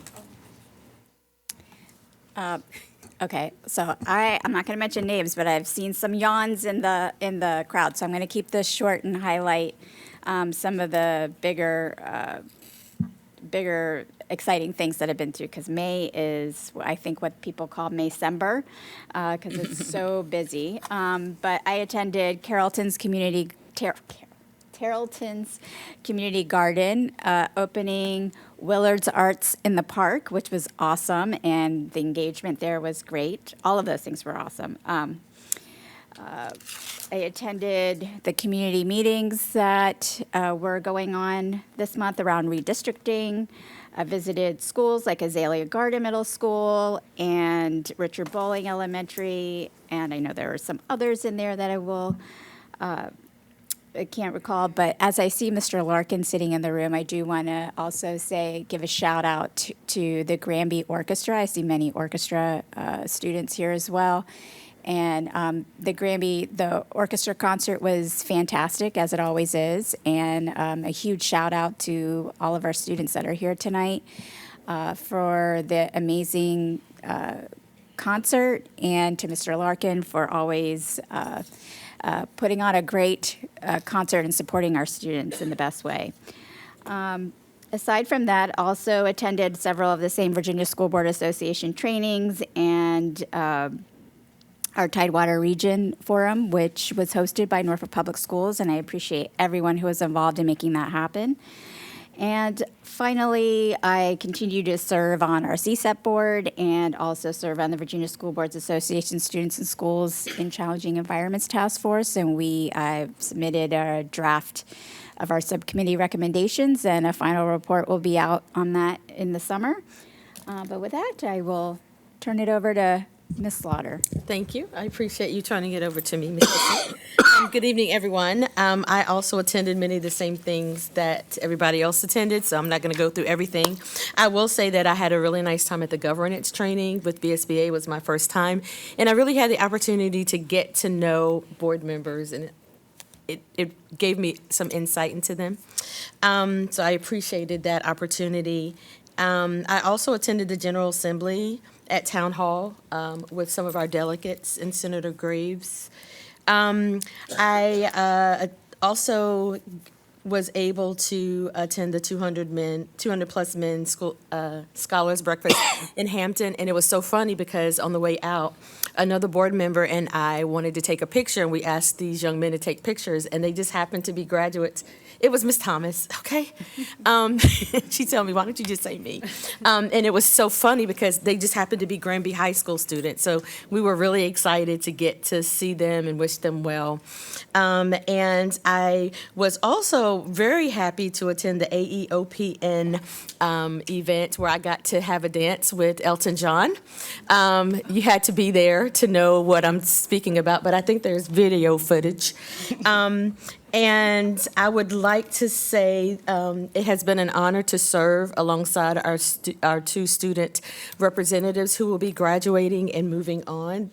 Speaker 13: Okay, so I'm not going to mention names, but I've seen some yawns in the crowd, so I'm going to keep this short and highlight some of the bigger exciting things that I've been through, because May is, I think, what people call Maycember, because it's so busy. But I attended Carrollton's Community Garden, opening Willard's Arts in the Park, which was awesome, and the engagement there was great. All of those things were awesome. I attended the community meetings that were going on this month around redistricting. I visited schools like Azalea Garden Middle School and Richard Bowling Elementary, and I know there are some others in there that I can't recall, but as I see Mr. Larkin sitting in the room, I do want to also give a shout out to the Granby Orchestra. I see many orchestra students here as well. And the orchestra concert was fantastic, as it always is. And a huge shout out to all of our students that are here tonight for the amazing concert, and to Mr. Larkin for always putting on a great concert and supporting our students in the best way. Aside from that, also attended several of the same Virginia School Board Association trainings and our Tidewater Region Forum, which was hosted by Norfolk Public Schools, and I appreciate everyone who was involved in making that happen. And finally, I continue to serve on our CSEP board and also serve on the Virginia School Boards Association Students in Schools in Challenging Environments Task Force, and I've submitted a draft of our subcommittee recommendations, and a final report will be out on that in the summer. But with that, I will turn it over to Ms. Slaughter.
Speaker 16: Thank you. I appreciate you turning it over to me, Ms. Wilson. Good evening, everyone. I also attended many of the same things that everybody else attended, so I'm not going to go through everything. I will say that I had a really nice time at the governance training with BSBA. It was my first time, and I really had the opportunity to get to know board members, and it gave me some insight into them. So I appreciated that opportunity. I also attended the General Assembly at Town Hall with some of our delegates and Senator Graves. I also was able to attend the 200-plus men school scholars breakfast in Hampton, and it was so funny because on the way out, another board member and I wanted to take a picture, and we asked these young men to take pictures, and they just happened to be graduates. It was Miss Thomas, okay? She told me, why don't you just say me? And it was so funny because they just happened to be Granby High School students. So we were really excited to get to see them and wish them well. And I was also very happy to attend the AEOPN event where I got to have a dance with Elton John. You had to be there to know what I'm speaking about, but I think there's video footage. And I would like to say it has been an honor to serve alongside our two student representatives who will be graduating and moving on.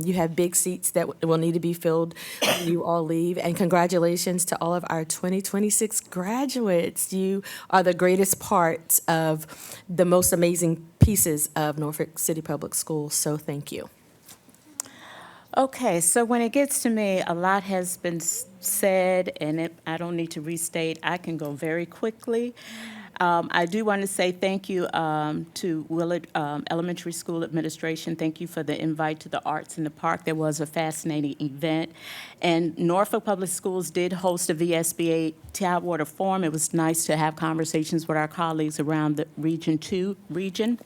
Speaker 16: You have big seats that will need to be filled when you all leave. And congratulations to all of our 2026 graduates. You are the greatest part of the most amazing pieces of Norfolk City Public Schools, so thank you.
Speaker 1: Okay, so when it gets to me, a lot has been said, and I don't need to restate. I can go very quickly. I do want to say thank you to Willard Elementary School Administration. Thank you for the invite to the Arts in the Park. There was a fascinating event. And Norfolk Public Schools did host a VSBA Tidewater Forum. It was nice to have conversations with our colleagues around the Region 2 region.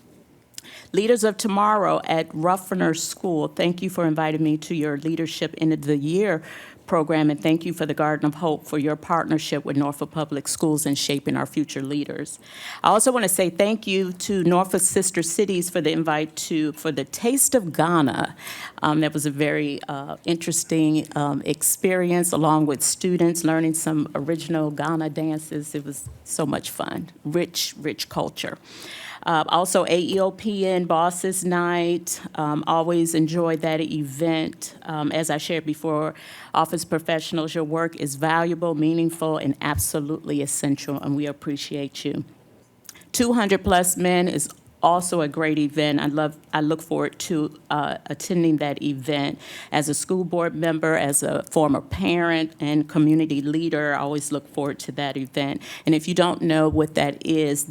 Speaker 1: Leaders of Tomorrow at Ruffner School, thank you for inviting me to your Leadership End of the Year program, and thank you for the Garden of Hope for your partnership with Norfolk Public Schools in shaping our future leaders. I also want to say thank you to Norfolk Sister Cities for the invite for the Taste of Ghana. That was a very interesting experience, along with students learning some original Ghana dances. It was so much fun, rich culture. Also, AEOPN Bosses Night, always enjoyed that event. As I shared before, office professionals, your work is valuable, meaningful, and absolutely essential, and we appreciate you. 200-plus men is also a great event. I look forward to attending that event. As a school board member, as a former parent and community leader, I always look forward to that event. And if you don't know what that is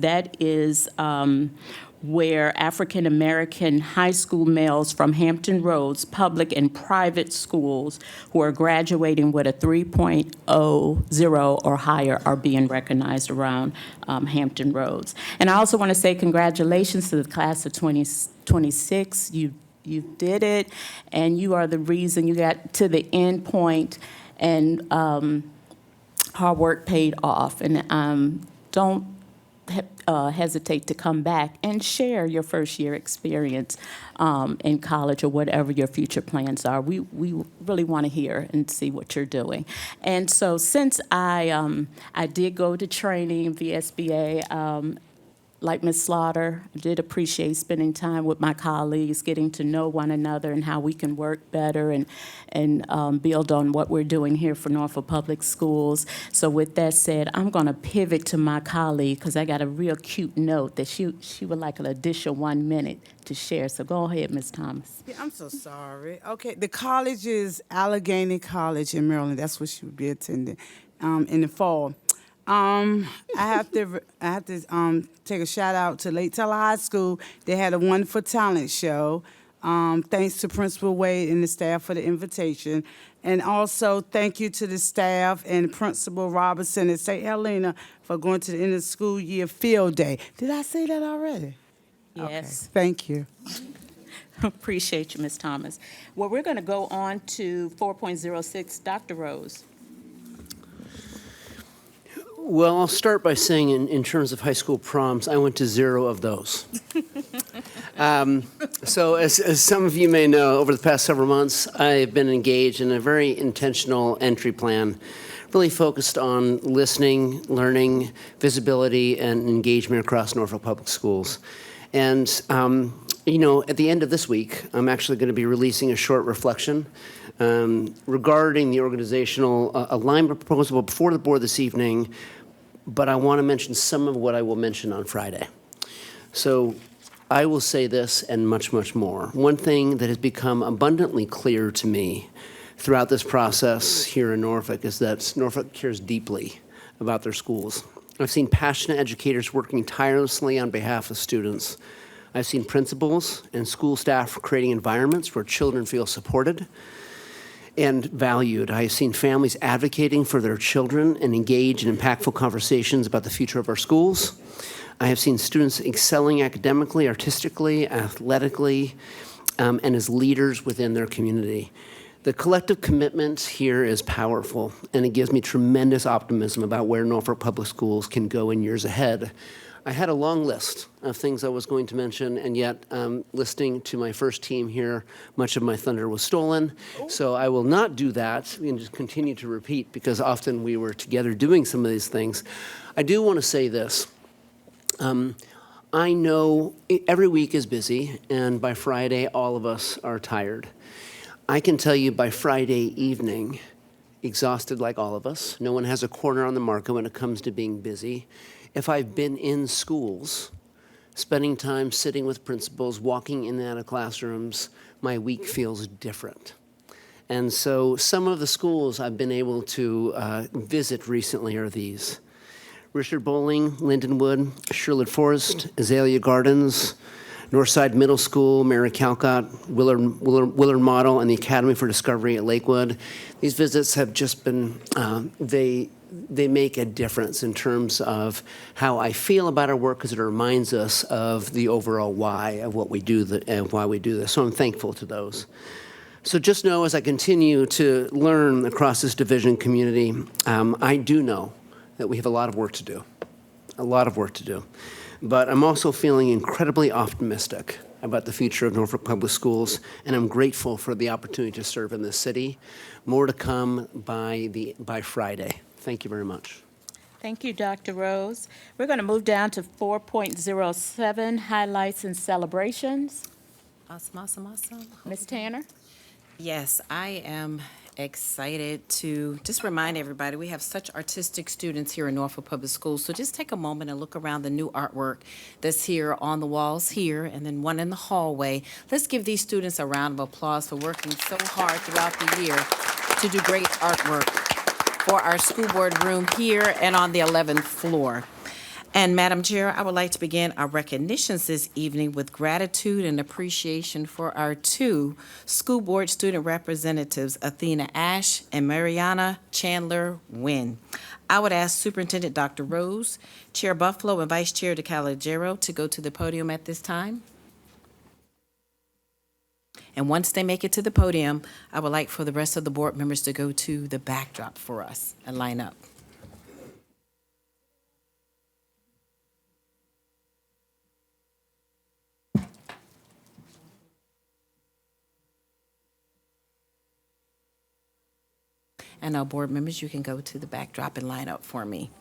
Speaker 1: where African American high school males from Hampton Roads public and private schools who are graduating with a 3.00 or higher are being recognized around Hampton Roads. And I also want to say congratulations to the class of 2026. You you did it, and you are the reason you got to the end point, and hard work paid off. And don't hesitate to come back and share your first year experience in college or whatever your future plans are. We really want to hear and see what you're doing. And so since I did go to training, VSBA, like Ms. Slaughter, I did appreciate spending time with my colleagues, getting to know one another and how we can work better and build on what we're doing here for Norfolk Public Schools. So with that said, I'm going to pivot to my colleague because I got a real cute note that she would like an additional 1 minute to share. So go ahead, Ms. Thomas.
Speaker 17: Yeah, I'm so sorry. Okay, the college is Allegheny College in Maryland. That's what she would be attending in the fall. I have to take a shout out to Lake Teller High School. They had a wonderful talent show. Thanks to Principal Wade and the staff for the invitation. And also thank you to the staff and Principal Robinson at St. Helena for going to the end of the school year field day. Did I say that already?
Speaker 1: Yes.
Speaker 17: Okay, thank you.
Speaker 1: Appreciate you, Ms. Thomas. Well, we're going to go on to 4.06, Dr. Rose.
Speaker 5: Well, I'll start by saying in terms of high school proms, I went to 0 of those. So as some of you may know, over the past several months, I've been engaged in a very intentional entry plan, really focused on listening, learning, visibility, and engagement across Norfolk Public Schools. And, you know, at the end of this week, I'm actually going to be releasing a short reflection regarding the organizational alignment proposal before the board this evening, but I want to mention some of what I will mention on Friday. So I will say this and much, much more. One thing that has become abundantly clear to me throughout this process here in Norfolk is that Norfolk cares deeply about their schools. I've seen passionate educators working tirelessly on behalf of students. I've seen principals and school staff creating environments where children feel supported and valued. I have seen families advocating for their children and engage in impactful conversations about the future of our schools. I have seen students excelling academically, artistically, athletically, and as leaders within their community. The collective commitment here is powerful, and it gives me tremendous optimism about where Norfolk Public Schools can go in years ahead. I had a long list of things I was going to mention, and yet, listening to my first team here, much of my thunder was stolen. So I will not do that and just continue to repeat because often we were together doing some of these things. I do want to say this. I know every week is busy, and by Friday, all of us are tired. I can tell you by Friday evening, exhausted like all of us, no one has a corner on the market when it comes to being busy. If I've been in schools, spending time sitting with principals, walking in and out of classrooms, my week feels different. And so some of the schools I've been able to visit recently are these: Richard Bowling, Lindenwood, Sherwood Forest, Azalea Gardens, Northside Middle School, Mary Calcott, Willard Model, and the Academy for Discovery at Lakewood. These visits have just been, they make a difference in terms of how I feel about our work because it reminds us of the overall why of what we do and why we do this. So I'm thankful to those. So just know as I continue to learn across this division community, I do know that we have a lot of work to do, But I'm also feeling incredibly optimistic about the future of Norfolk Public Schools, and I'm grateful for the opportunity to serve in this city. More to come by Friday. Thank you very much.
Speaker 1: Thank you, Dr. Rose. We're going to move down to 4.07, highlights and celebrations.
Speaker 16: Awesome.
Speaker 1: Ms. Tanner?
Speaker 16: Yes, I am excited to just remind everybody we have such artistic students here in Norfolk Public Schools. So just take a moment and look around the new artwork that's here on the walls here and then one in the hallway. Let's give these students a round of applause for working so hard throughout the year to do great artwork for our school board room here and on the 11th floor. And Madam Chair, I would like to begin our recognitions this evening with gratitude and appreciation for our 2 school board student representatives, Athena Ash and Mariana Chandler Wynn. I would ask Superintendent Dr. Rose, Chair Buffalo, and Vice Chair DeCalagero to go to the podium at this time.
Speaker 2: And once they make it to the podium, I would like for the rest of the board members to go to the backdrop for us and line up. And now, board members, you can go to the backdrop and line up for me.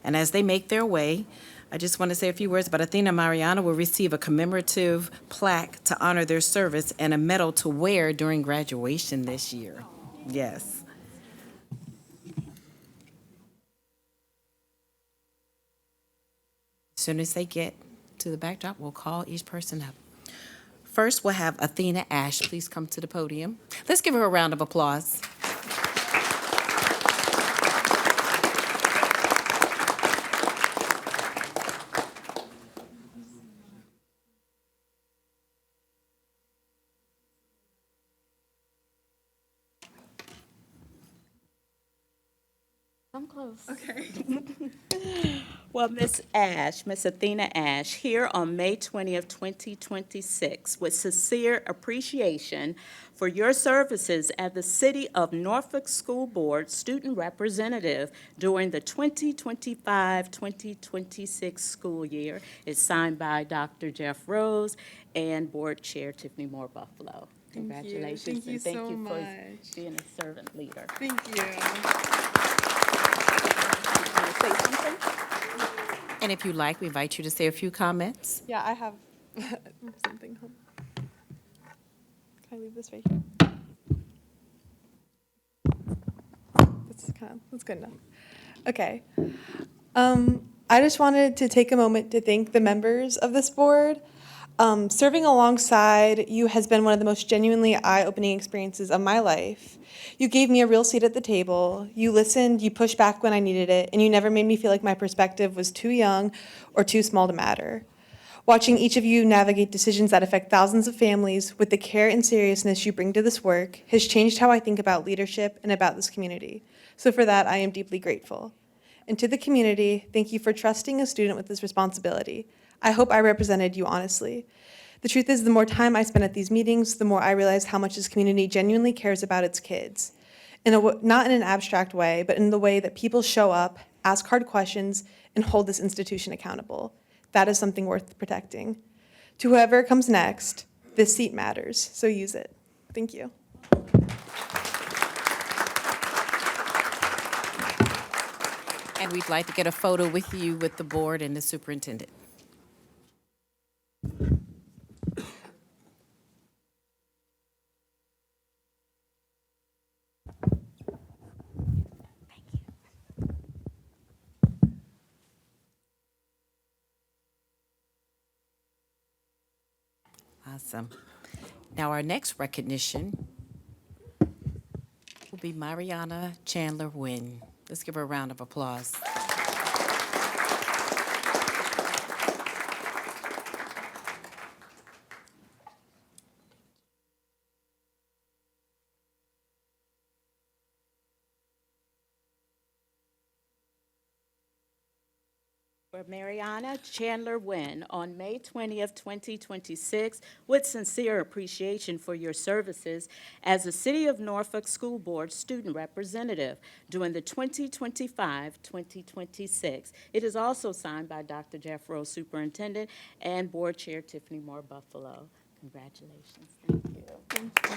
Speaker 2: And as they make their way, I just want to say a few words about Athena and Mariana will receive a commemorative plaque to honor their service and a medal to wear during graduation this year. Yes. As soon as they get to the backdrop, we'll call each person up. First, we'll have Athena Ash. Please come to the podium. Let's give her a round of applause.
Speaker 13: I'm close.
Speaker 1: Okay. Well, Miss Athena Ash, here on May 20th, 2026, with sincere appreciation for your services as the City of Norfolk School Board Student Representative during the 2025-2026 school year. It's signed by Dr. Jeff Rose and Board Chair Tiffany Moore Buffalo. Congratulations.
Speaker 15: Thank you
Speaker 1: and thank
Speaker 15: so
Speaker 1: you for
Speaker 15: much.
Speaker 1: being a servant leader.
Speaker 15: Thank you.
Speaker 1: Want to say something?
Speaker 2: And if you like, we invite you to say a few comments.
Speaker 15: Yeah, I have something. Hold on. Can I leave this right here? That's good enough. Okay. I just wanted to take a moment to thank the members of this board. Serving alongside you has been one of the most genuinely eye-opening experiences of my life. You gave me a real seat at the table. You listened, you pushed back when I needed it, and you never made me feel like my perspective was too young or too small to matter. Watching each of you navigate decisions that affect thousands of families with the care and seriousness you bring to this work has changed how I think about leadership and about this community. So for that, I am deeply grateful. And to the community, thank you for trusting a student with this responsibility. I hope I represented you honestly. The truth is, the more time I spend at these meetings, the more I realize how much this community genuinely cares about its kids. Not in an abstract way, but in the way that people show up, ask hard questions, and hold this institution accountable. That is something worth protecting. To whoever comes next, this seat matters, so use it. Thank you.
Speaker 2: And we'd like to get a photo with you with the board and the superintendent. Awesome. Now, our next recognition will be Mariana Chandler Wynn. Let's give her a round of applause.
Speaker 1: For Mariana Chandler Wynn on May 20th, 2026, with sincere appreciation for your services as the City of Norfolk School Board Student Representative during the 2025-2026. It is also signed by Dr. Jeff Rose, Superintendent, and Board Chair Tiffany Moore Buffalo. Congratulations. Thank you.
Speaker 15: Thank you.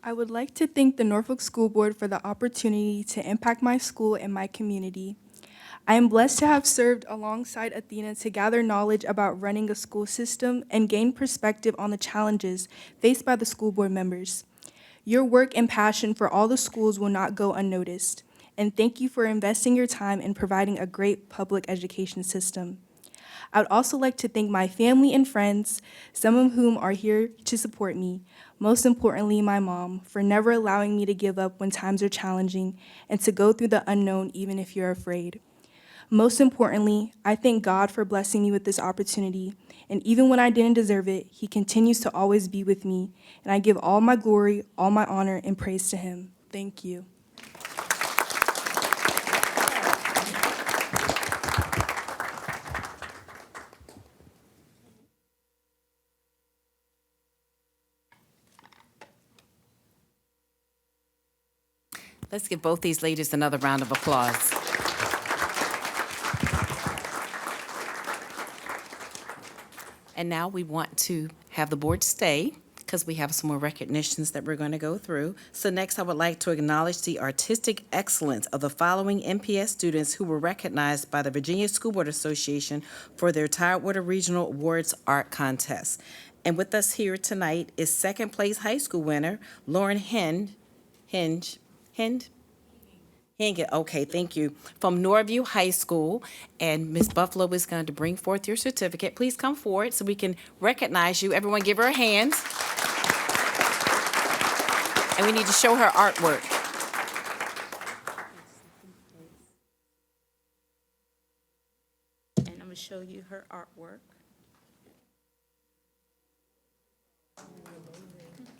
Speaker 18: I would like to thank the Norfolk School Board for the opportunity to impact my school and my community. I am blessed to have served alongside Athena to gather knowledge about running a school system and gain perspective on the challenges faced by the school board members. Your work and passion for all the schools will not go unnoticed, and thank you for investing your time in providing a great public education system. I would also like to thank my family and friends, some of whom are here to support me, most importantly my mom, for never allowing me to give up when times are challenging and to go through the unknown even if you're afraid. Most importantly, I thank God for blessing me with this opportunity, and even when I didn't deserve it, He continues to always be with me, and I give all my glory, all my honor, and praise to Him. Thank you.
Speaker 2: Let's give both these ladies another round of applause. And now we want to have the board stay because we have some more recognitions that we're going to go through. So next, I would like to acknowledge the artistic excellence of the following NPS students who were recognized by the Virginia School Board Association for their Tidewater Regional Awards Art Contest. And with us here tonight is second place high school winner Lauren Henge, okay, thank you, from Norview High School. And Ms. Buffalo is going to bring forth your certificate. Please come forward so we can recognize you. Everyone give her a hand. And we need to show her artwork.
Speaker 1: And I'm going to show you her artwork.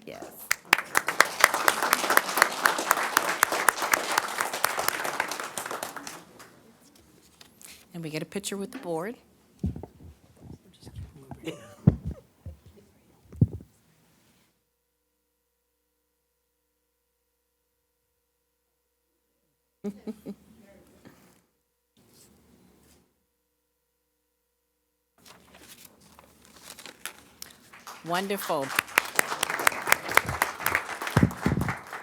Speaker 2: Yes. And we get a picture with the board. Wonderful.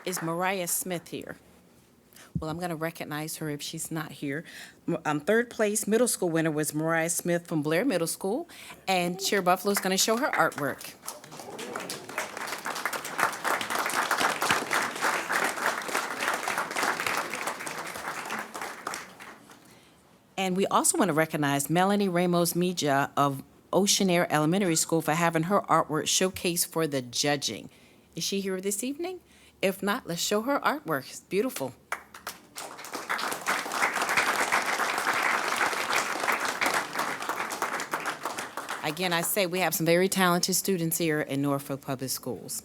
Speaker 2: Is Mariah Smith here? Well, I'm going to recognize her if she's not here. Third place middle school winner was Mariah Smith from Blair Middle School, and Chair Buffalo is going to show her artwork. And we also want to recognize Melanie Ramos Mija of Ocean Air Elementary School for having her artwork showcased for the judging. Is she here this evening? If not, let's show her artwork. It's beautiful. Again, I say we have some very talented students here in Norfolk Public Schools.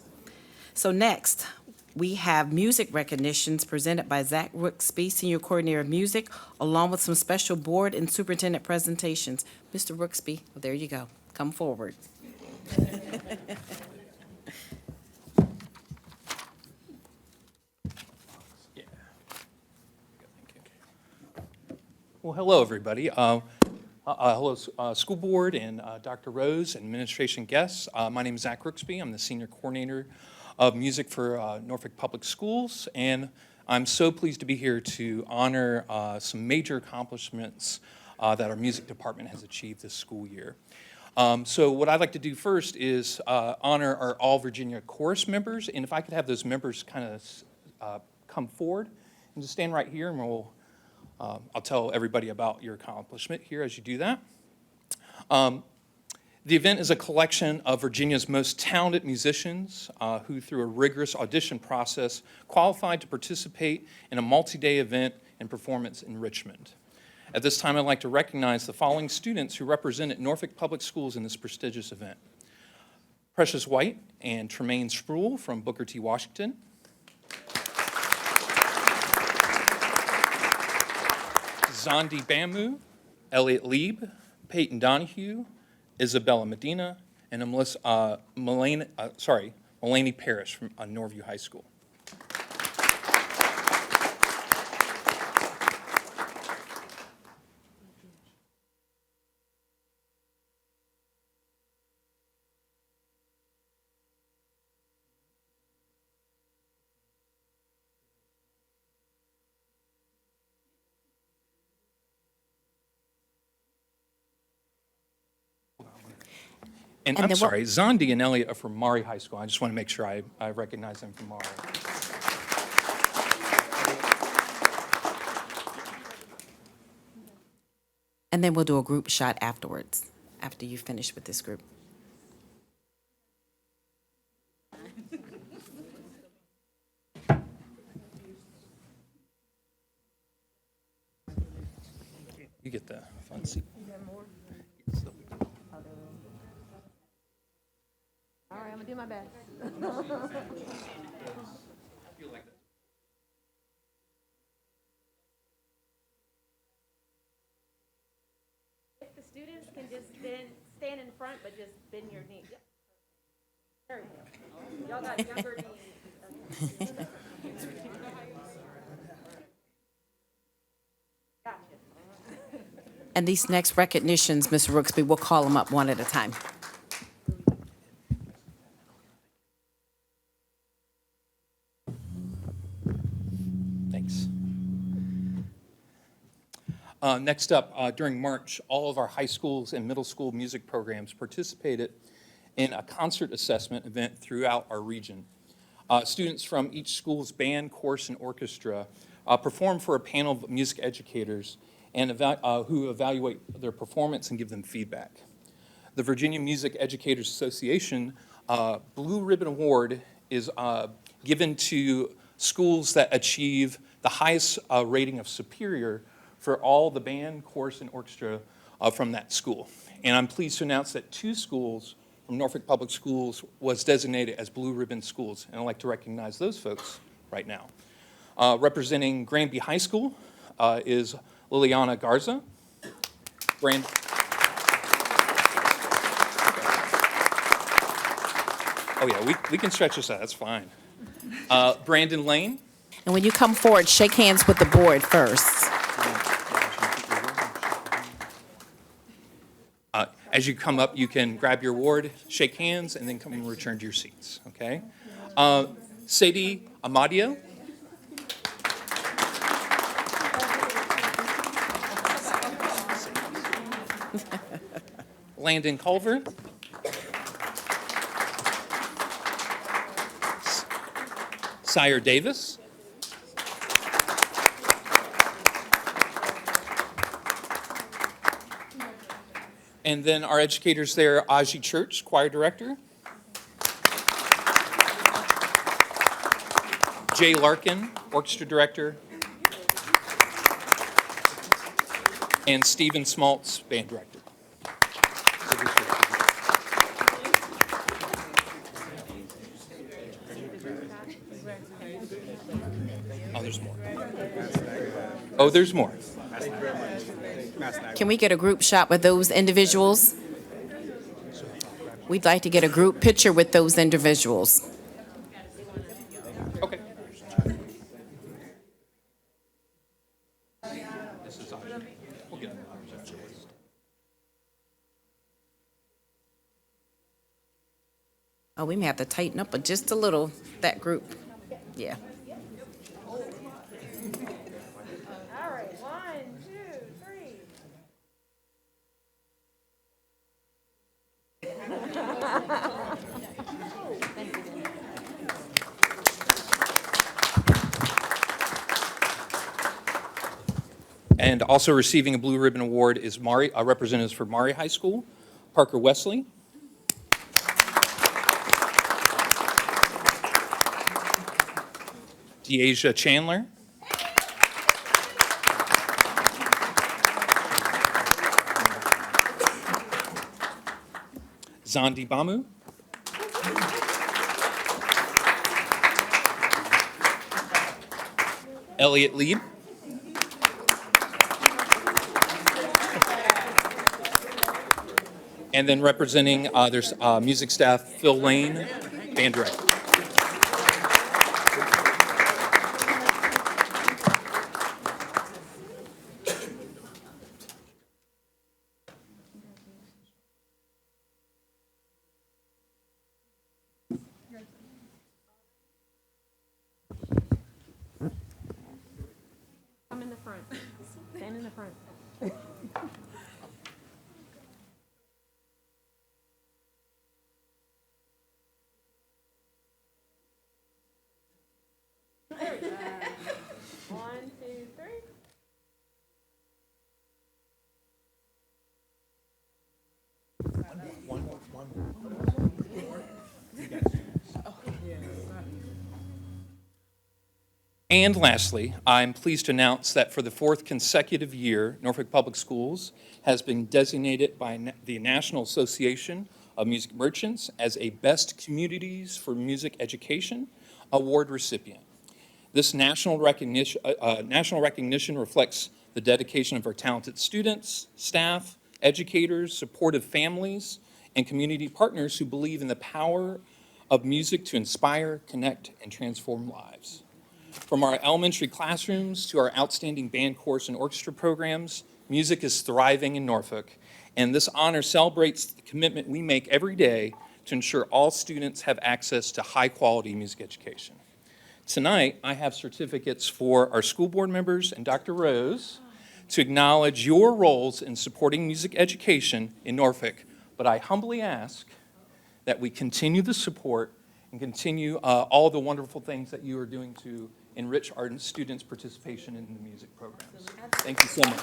Speaker 2: So next, we have music recognitions presented by Zach Rooksby, Senior Coordinator of Music, along with some special board and superintendent presentations. Mr. Rooksby, well, there you go. Come forward.
Speaker 19: Well, hello, everybody. Hello, school board and Dr. Rose and administration guests. My name is Zach Rooksby. I'm the senior coordinator of music for Norfolk Public Schools, and I'm so pleased to be here to honor some major accomplishments that our music department has achieved this school year. So what I'd like to do first is honor our All Virginia Chorus members, and if I could have those members kind of come forward and just stand right here, and I'll tell everybody about your accomplishment here as you do that. The event is a collection of Virginia's most talented musicians who, through a rigorous audition process, qualified to participate in a multi-day event and performance in Richmond. At this time, I'd like to recognize the following students who represented Norfolk Public Schools in this prestigious event. Precious White and Tremaine Spruill from Booker T. Washington. Zondi Bamu, Elliot Lieb, Peyton Donahue, Isabella Medina, and Mulaney Parrish from Norview High School. And I'm sorry, Zondi and Elliot are from Maury High School. I just want to make sure I recognize them from Maury.
Speaker 2: And then we'll do a group shot afterwards, after you finish with this group.
Speaker 19: You get the fun seat.
Speaker 20: All right, I'm gonna do my best. If the students can just stand in front, but just bend your knees. Yep. There we go. Y'all got younger knees.
Speaker 2: And these next recognitions, Mr. Rooksby, we'll call them up one at a time.
Speaker 19: Thanks. Next up, during March, all of our high schools and middle school music programs participated in a concert assessment event throughout our region. Students from each school's band, chorus, and orchestra performed for a panel of music educators and who evaluate their performance and give them feedback. The Virginia Music Educators Association Blue Ribbon Award is given to schools that achieve the highest rating of superior for all the band, chorus, and orchestra from that school. And I'm pleased to announce that 2 schools from Norfolk Public Schools was designated as Blue Ribbon schools, and I'd like to recognize those folks right now. Representing Granby High School is Liliana Garza. Oh yeah, we can stretch this out, that's fine. Brandon Lane.
Speaker 2: And when you come forward, shake hands with the board first.
Speaker 19: As you come up, you can grab your award, shake hands, and then come and return to your seats, okay? Sadie Amadio. Landon Culver. Sire Davis. And then our educators there, Aji Church, choir director. Jay Larkin, orchestra director. And Stephen Smaltz, band director. Oh, there's more. Oh, there's more.
Speaker 2: Can we get a group shot with those individuals? We'd like to get a group picture with those individuals.
Speaker 19: Okay.
Speaker 2: Oh, we may have to tighten up just a little, that group. Yeah.
Speaker 20: All right, 1, 2, 3.
Speaker 19: And also receiving a Blue Ribbon Award is representatives for Maury High School, Parker Wesley. Deasia Chandler. Zandi Bamu. Elliot Lieb. And then representing, there's music staff, Phil Lane, band director.
Speaker 20: Come in the front. Stand in the front. One, two, three.
Speaker 19: And lastly, I'm pleased to announce that for the 4th consecutive year, Norfolk Public Schools has been designated by the National Association of Music Merchants as a Best Communities for Music Education Award recipient. This national recognition reflects the dedication of our talented students, staff, educators, supportive families, and community partners who believe in the power of music to inspire, connect, and transform lives. From our elementary classrooms to our outstanding band, chorus, and orchestra programs, music is thriving in Norfolk, and this honor celebrates the commitment we make every day to ensure all students have access to high-quality music education. Tonight, I have certificates for our school board members and Dr. Rose to acknowledge your roles in supporting music education in Norfolk, but I humbly ask that we continue the support and continue all the wonderful things that you are doing to enrich our students' participation in the music programs. Thank you so much.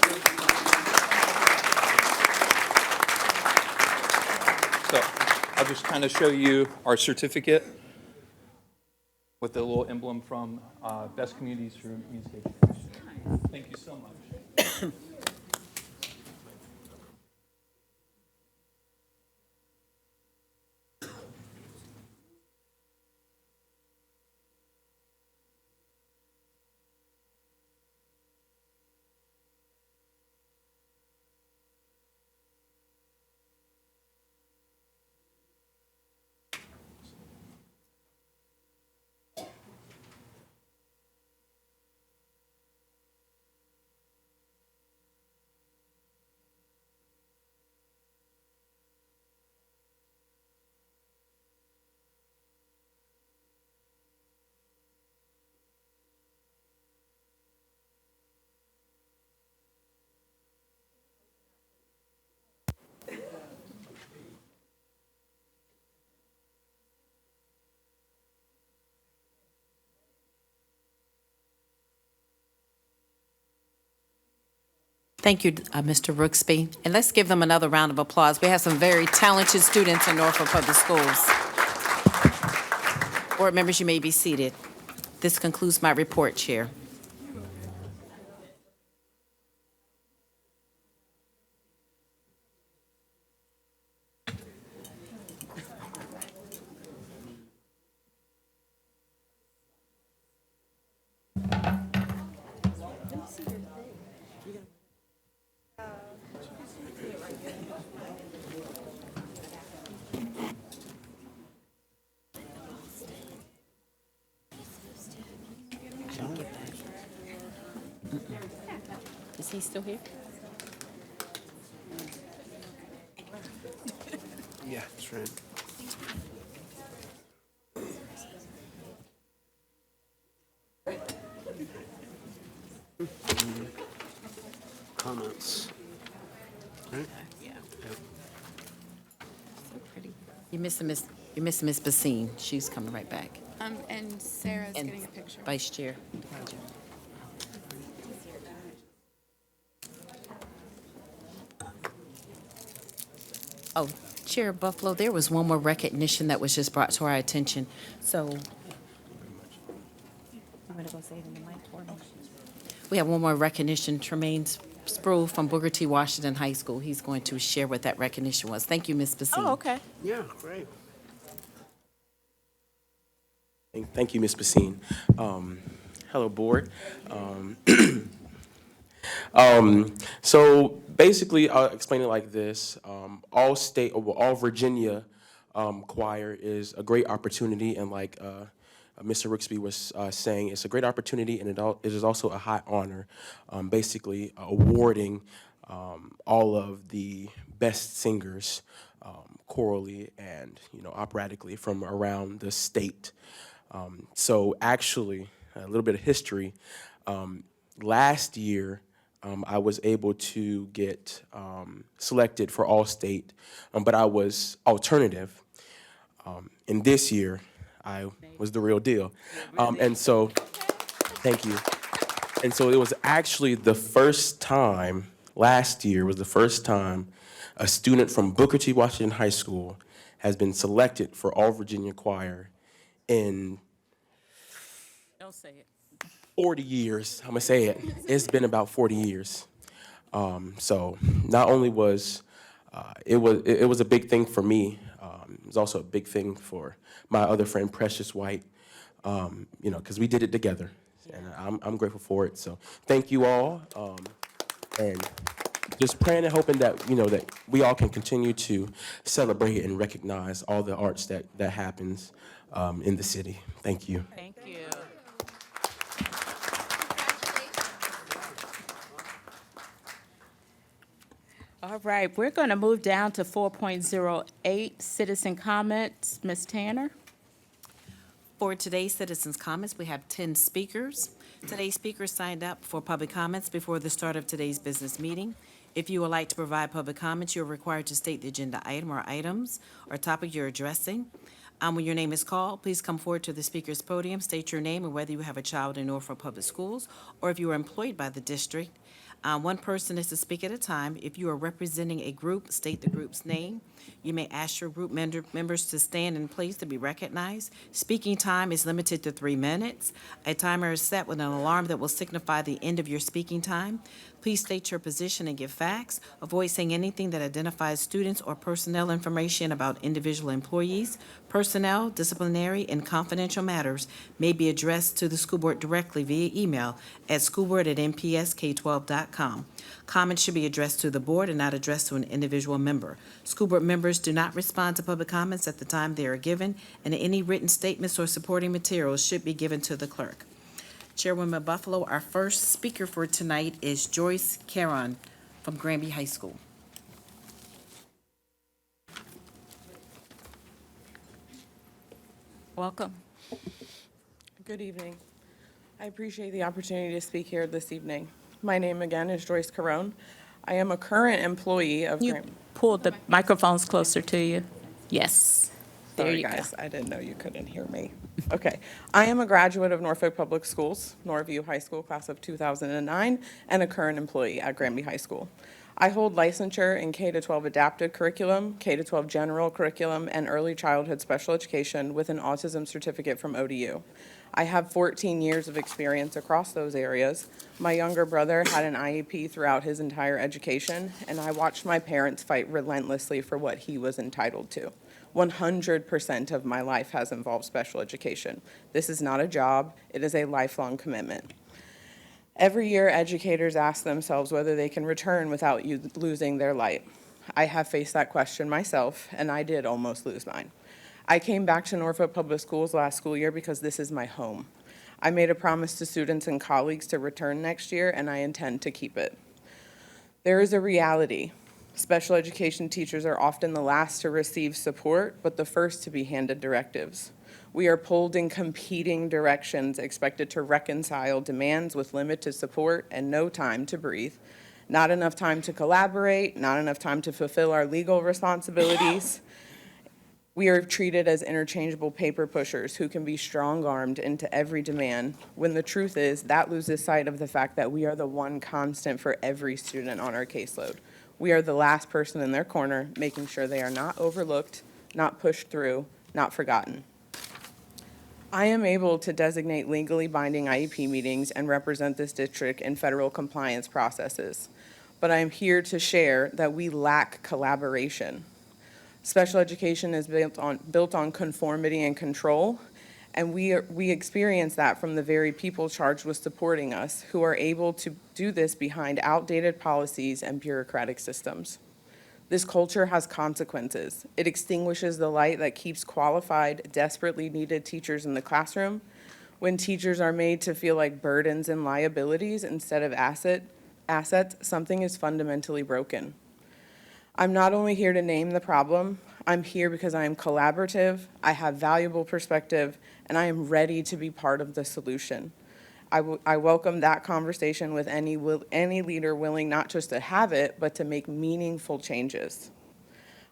Speaker 19: So I'll just kind of show you our certificate with the little emblem from Best Communities for Music Education. Thank you so much.
Speaker 2: Thank you, Mr. Rooksby. And let's give them another round of applause. We have some very talented students in Norfolk Public Schools. Board members, you may be seated. This concludes my report, Chair. Is he still here?
Speaker 5: Yeah, that's right. Comments. Right?
Speaker 2: Yeah. So pretty. You're missing Miss Basine. She's coming right back.
Speaker 10: And Sarah's
Speaker 2: And
Speaker 10: getting a picture.
Speaker 2: Vice Chair. Oh, Chair Buffalo, there was one more recognition that was just brought to our attention. So, you want to go say it in the mic for me? We have one more recognition. Tremaine Sproul from Booker T. Washington High School. He's going to share what that recognition was. Thank you, Ms. Basine.
Speaker 21: Oh, okay.
Speaker 5: Yeah, great.
Speaker 21: Thank you, Ms. Basine. Hello, board. So basically, I'll explain it like this. All Virginia choir is a great opportunity, and like Mr. Rooksby was saying, it's a great opportunity, and it is also a high honor, basically awarding all of the best singers chorally and operatically from around the state. So actually, a little bit of history. Last year, I was able to get selected for All-State, but I was alternative. And this year, I was the real deal. And so, thank you. And so it was actually the first time, last year was the first time a student from Booker T. Washington High School has been selected for All Virginia Choir in
Speaker 2: Don't say it.
Speaker 21: 40 years. I'm gonna say it. It's been about 40 years. So not only was it was a big thing for me, it was also a big thing for my other friend Precious White. Because we did it together, and I'm grateful for it. So thank you all, and just praying and hoping that that we all can continue to celebrate and recognize all the arts that happens in the city. Thank you.
Speaker 2: Thank you.
Speaker 1: All right, we're going to move down to 4.08, citizen comments. Ms. Tanner?
Speaker 2: For today's citizens' comments, we have 10 speakers. Today's speakers signed up for public comments before the start of today's business meeting. If you would like to provide public comments, you're required to state the agenda item or items or topic you're addressing. When your name is called, please come forward to the speaker's podium, state your name and whether you have a child in Norfolk Public Schools or if you are employed by the district. One person is to speak at a time. If you are representing a group, state the group's name. You may ask your group members to stand in place to be recognized. Speaking time is limited to 3 minutes. A timer is set with an alarm that will signify the end of your speaking time. Please state your position and give facts. Avoid saying anything that identifies students or personnel information about individual employees. Personnel, disciplinary, and confidential matters may be addressed to the school board directly via email at schoolboard@npsk12.com. Comments should be addressed to the board and not addressed to an individual member. School board members do not respond to public comments at the time they are given, and any written statements or supporting materials should be given to the clerk. Chairwoman Buffalo, our first speaker for tonight is Joyce Caron from Granby High School.
Speaker 1: Welcome.
Speaker 3: Good evening. I appreciate the opportunity to speak here this evening. My name again is Joyce Carone. I am a current employee of
Speaker 1: You pull the microphones closer to you. Yes. There
Speaker 3: Sorry,
Speaker 1: you go.
Speaker 3: guys, I didn't know you couldn't hear me. Okay. I am a graduate of Norfolk Public Schools, Norview High School, class of 2009, and a current employee at Granby High School. I hold licensure in K-12 adapted curriculum, K-12 general curriculum, and early childhood special education with an autism certificate from ODU. I have 14 years of experience across those areas. My younger brother had an IEP throughout his entire education, and I watched my parents fight relentlessly for what he was entitled to. 100% of my life has involved special education. This is not a job, it is a lifelong commitment. Every year, educators ask themselves whether they can return without losing their light. I have faced that question myself, and I did almost lose mine. I came back to Norfolk Public Schools last school year because this is my home. I made a promise to students and colleagues to return next year, and I intend to keep it. There is a reality. Special education teachers are often the last to receive support, but the first to be handed directives. We are pulled in competing directions, expected to reconcile demands with limited support and no time to breathe, not enough time to collaborate, not enough time to fulfill our legal responsibilities. We are treated as interchangeable paper pushers who can be strong-armed into every demand, when the truth is that loses sight of the fact that we are the one constant for every student on our caseload. We are the last person in their corner, making sure they are not overlooked, not pushed through, not forgotten. I am able to designate legally binding IEP meetings and represent this district in federal compliance processes, but I am here to share that we lack collaboration. Special education is built on conformity and control, and we experience that from the very people charged with supporting us, who are able to do this behind outdated policies and bureaucratic systems. This culture has consequences. It extinguishes the light that keeps qualified, desperately needed teachers in the classroom. When teachers are made to feel like burdens and liabilities instead of assets, something is fundamentally broken. I'm not only here to name the problem, I'm here because I am collaborative, I have valuable perspective, and I am ready to be part of the solution. I welcome that conversation with any leader willing not just to have it, but to make meaningful changes.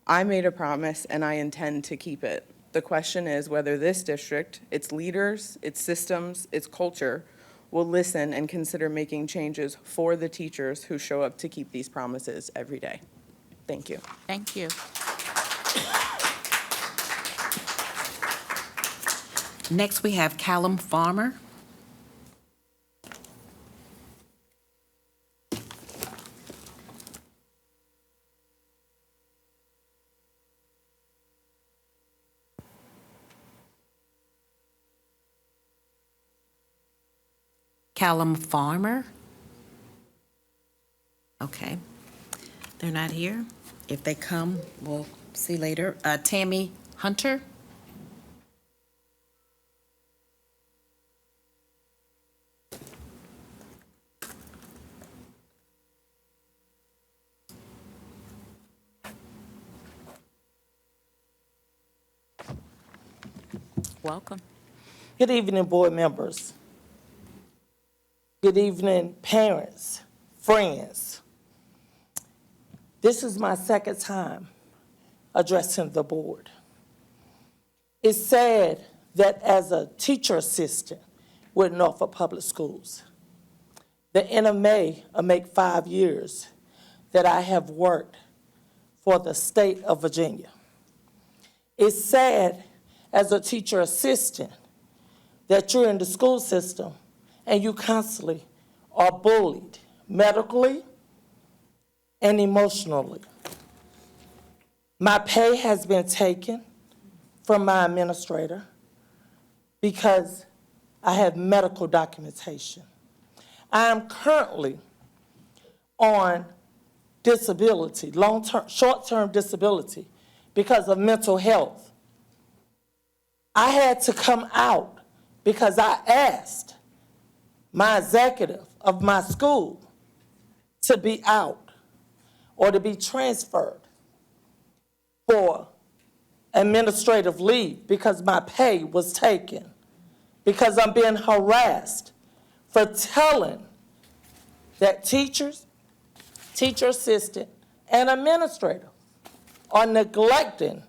Speaker 3: I made a promise and I intend to keep it. The question is whether this district, its leaders, its systems, its culture, will listen and consider making changes for the teachers who show up to keep these promises every day. Thank you.
Speaker 1: Thank you.
Speaker 2: Next, we have Callum Farmer. Callum Farmer? Okay. They're not here. If they come, we'll see later. Tammy Hunter?
Speaker 1: Welcome.
Speaker 7: Good evening, board members. Good evening, parents, friends. This is my second time addressing the board. It's sad that as a teacher assistant with Norfolk Public Schools, the end of May will make 5 years that I have worked for the state of Virginia. It's sad as a teacher assistant that you're in the school system and you constantly are bullied medically and emotionally. My pay has been taken from my administrator because I have medical documentation. I am currently on disability, long-term, short-term disability because of mental health. I had to come out because I asked my executive of my school to be out or to be transferred for administrative leave because my pay was taken, because I'm being harassed for telling that teachers, teacher assistant, and administrator are neglecting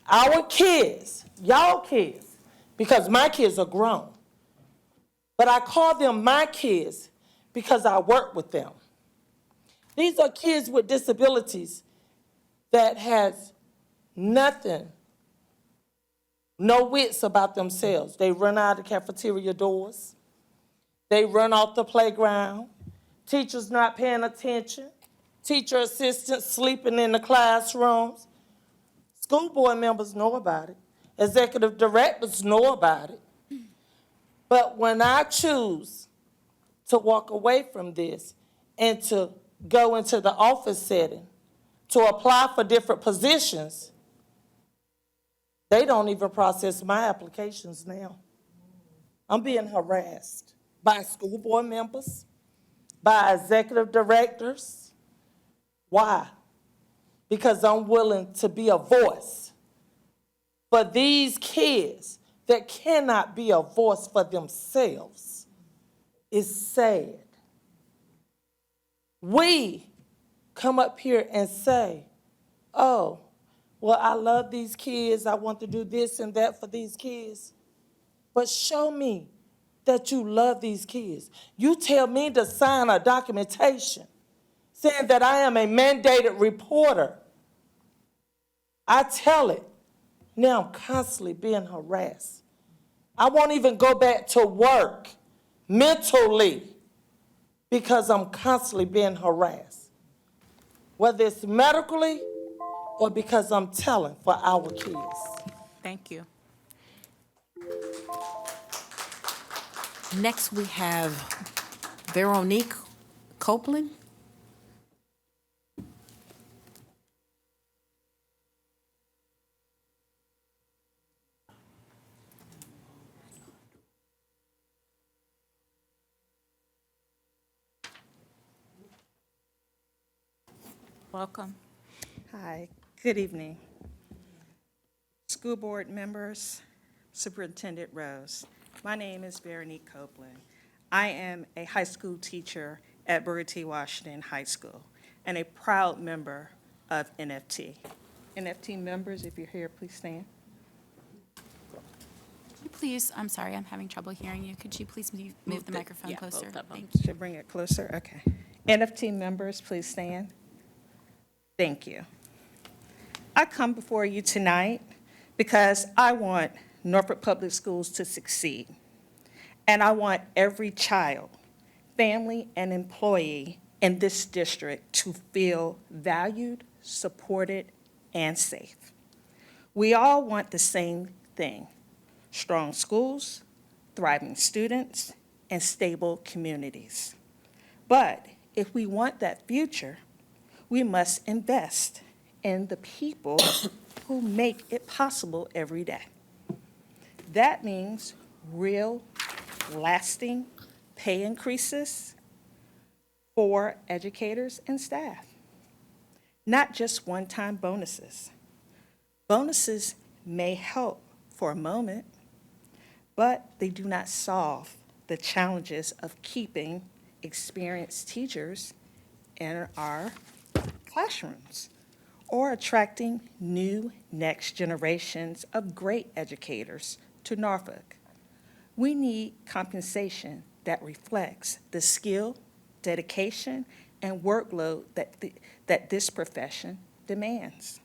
Speaker 7: our kids, y'all kids, because my kids are grown. But I call them my kids because I work with them. These are kids with disabilities that has nothing, no wits about themselves. They run out of cafeteria doors. They run off the playground. Teachers not paying attention. Teacher assistants sleeping in the classrooms. School board members know about it. Executive directors know about it. But when I choose to walk away from this and to go into the office setting to apply for different positions, they don't even process my applications now. I'm being harassed by school board members, by executive directors. Why? Because I'm willing to be a voice for these kids that cannot be a voice for themselves. It's sad. We come up here and say, oh, well, I love these kids. I want to do this and that for these kids. But show me that you love these kids. You tell me to sign a documentation saying that I am a mandated reporter. I tell it. Now I'm constantly being harassed. I won't even go back to work mentally because I'm constantly being harassed, whether it's medically or because I'm telling for our kids.
Speaker 1: Thank you.
Speaker 2: Next, we have Veronique Copeland.
Speaker 1: Welcome.
Speaker 22: Hi, good evening. School board members, Superintendent Rose. My name is Veronique Copeland. I am a high school teacher at Booker T. Washington High School and a proud member of NFT. NFT members, if you're here, please stand.
Speaker 10: Could you please, I'm sorry, I'm having trouble hearing you. Could you please move the microphone closer? Thank you.
Speaker 22: Should bring it closer? Okay. NFT members, please stand. Thank you. I come before you tonight because I want Norfolk Public Schools to succeed. And I want every child, family, and employee in this district to feel valued, supported, and safe. We all want the same thing: strong schools, thriving students, and stable communities. But if we want that future, we must invest in the people who make it possible every day. That means real, lasting pay increases for educators and staff, not just one-time bonuses. Bonuses may help for a moment, but they do not solve the challenges of keeping experienced teachers in our classrooms or attracting new next generations of great educators to Norfolk. We need compensation that reflects the skill, dedication, and workload that this profession demands.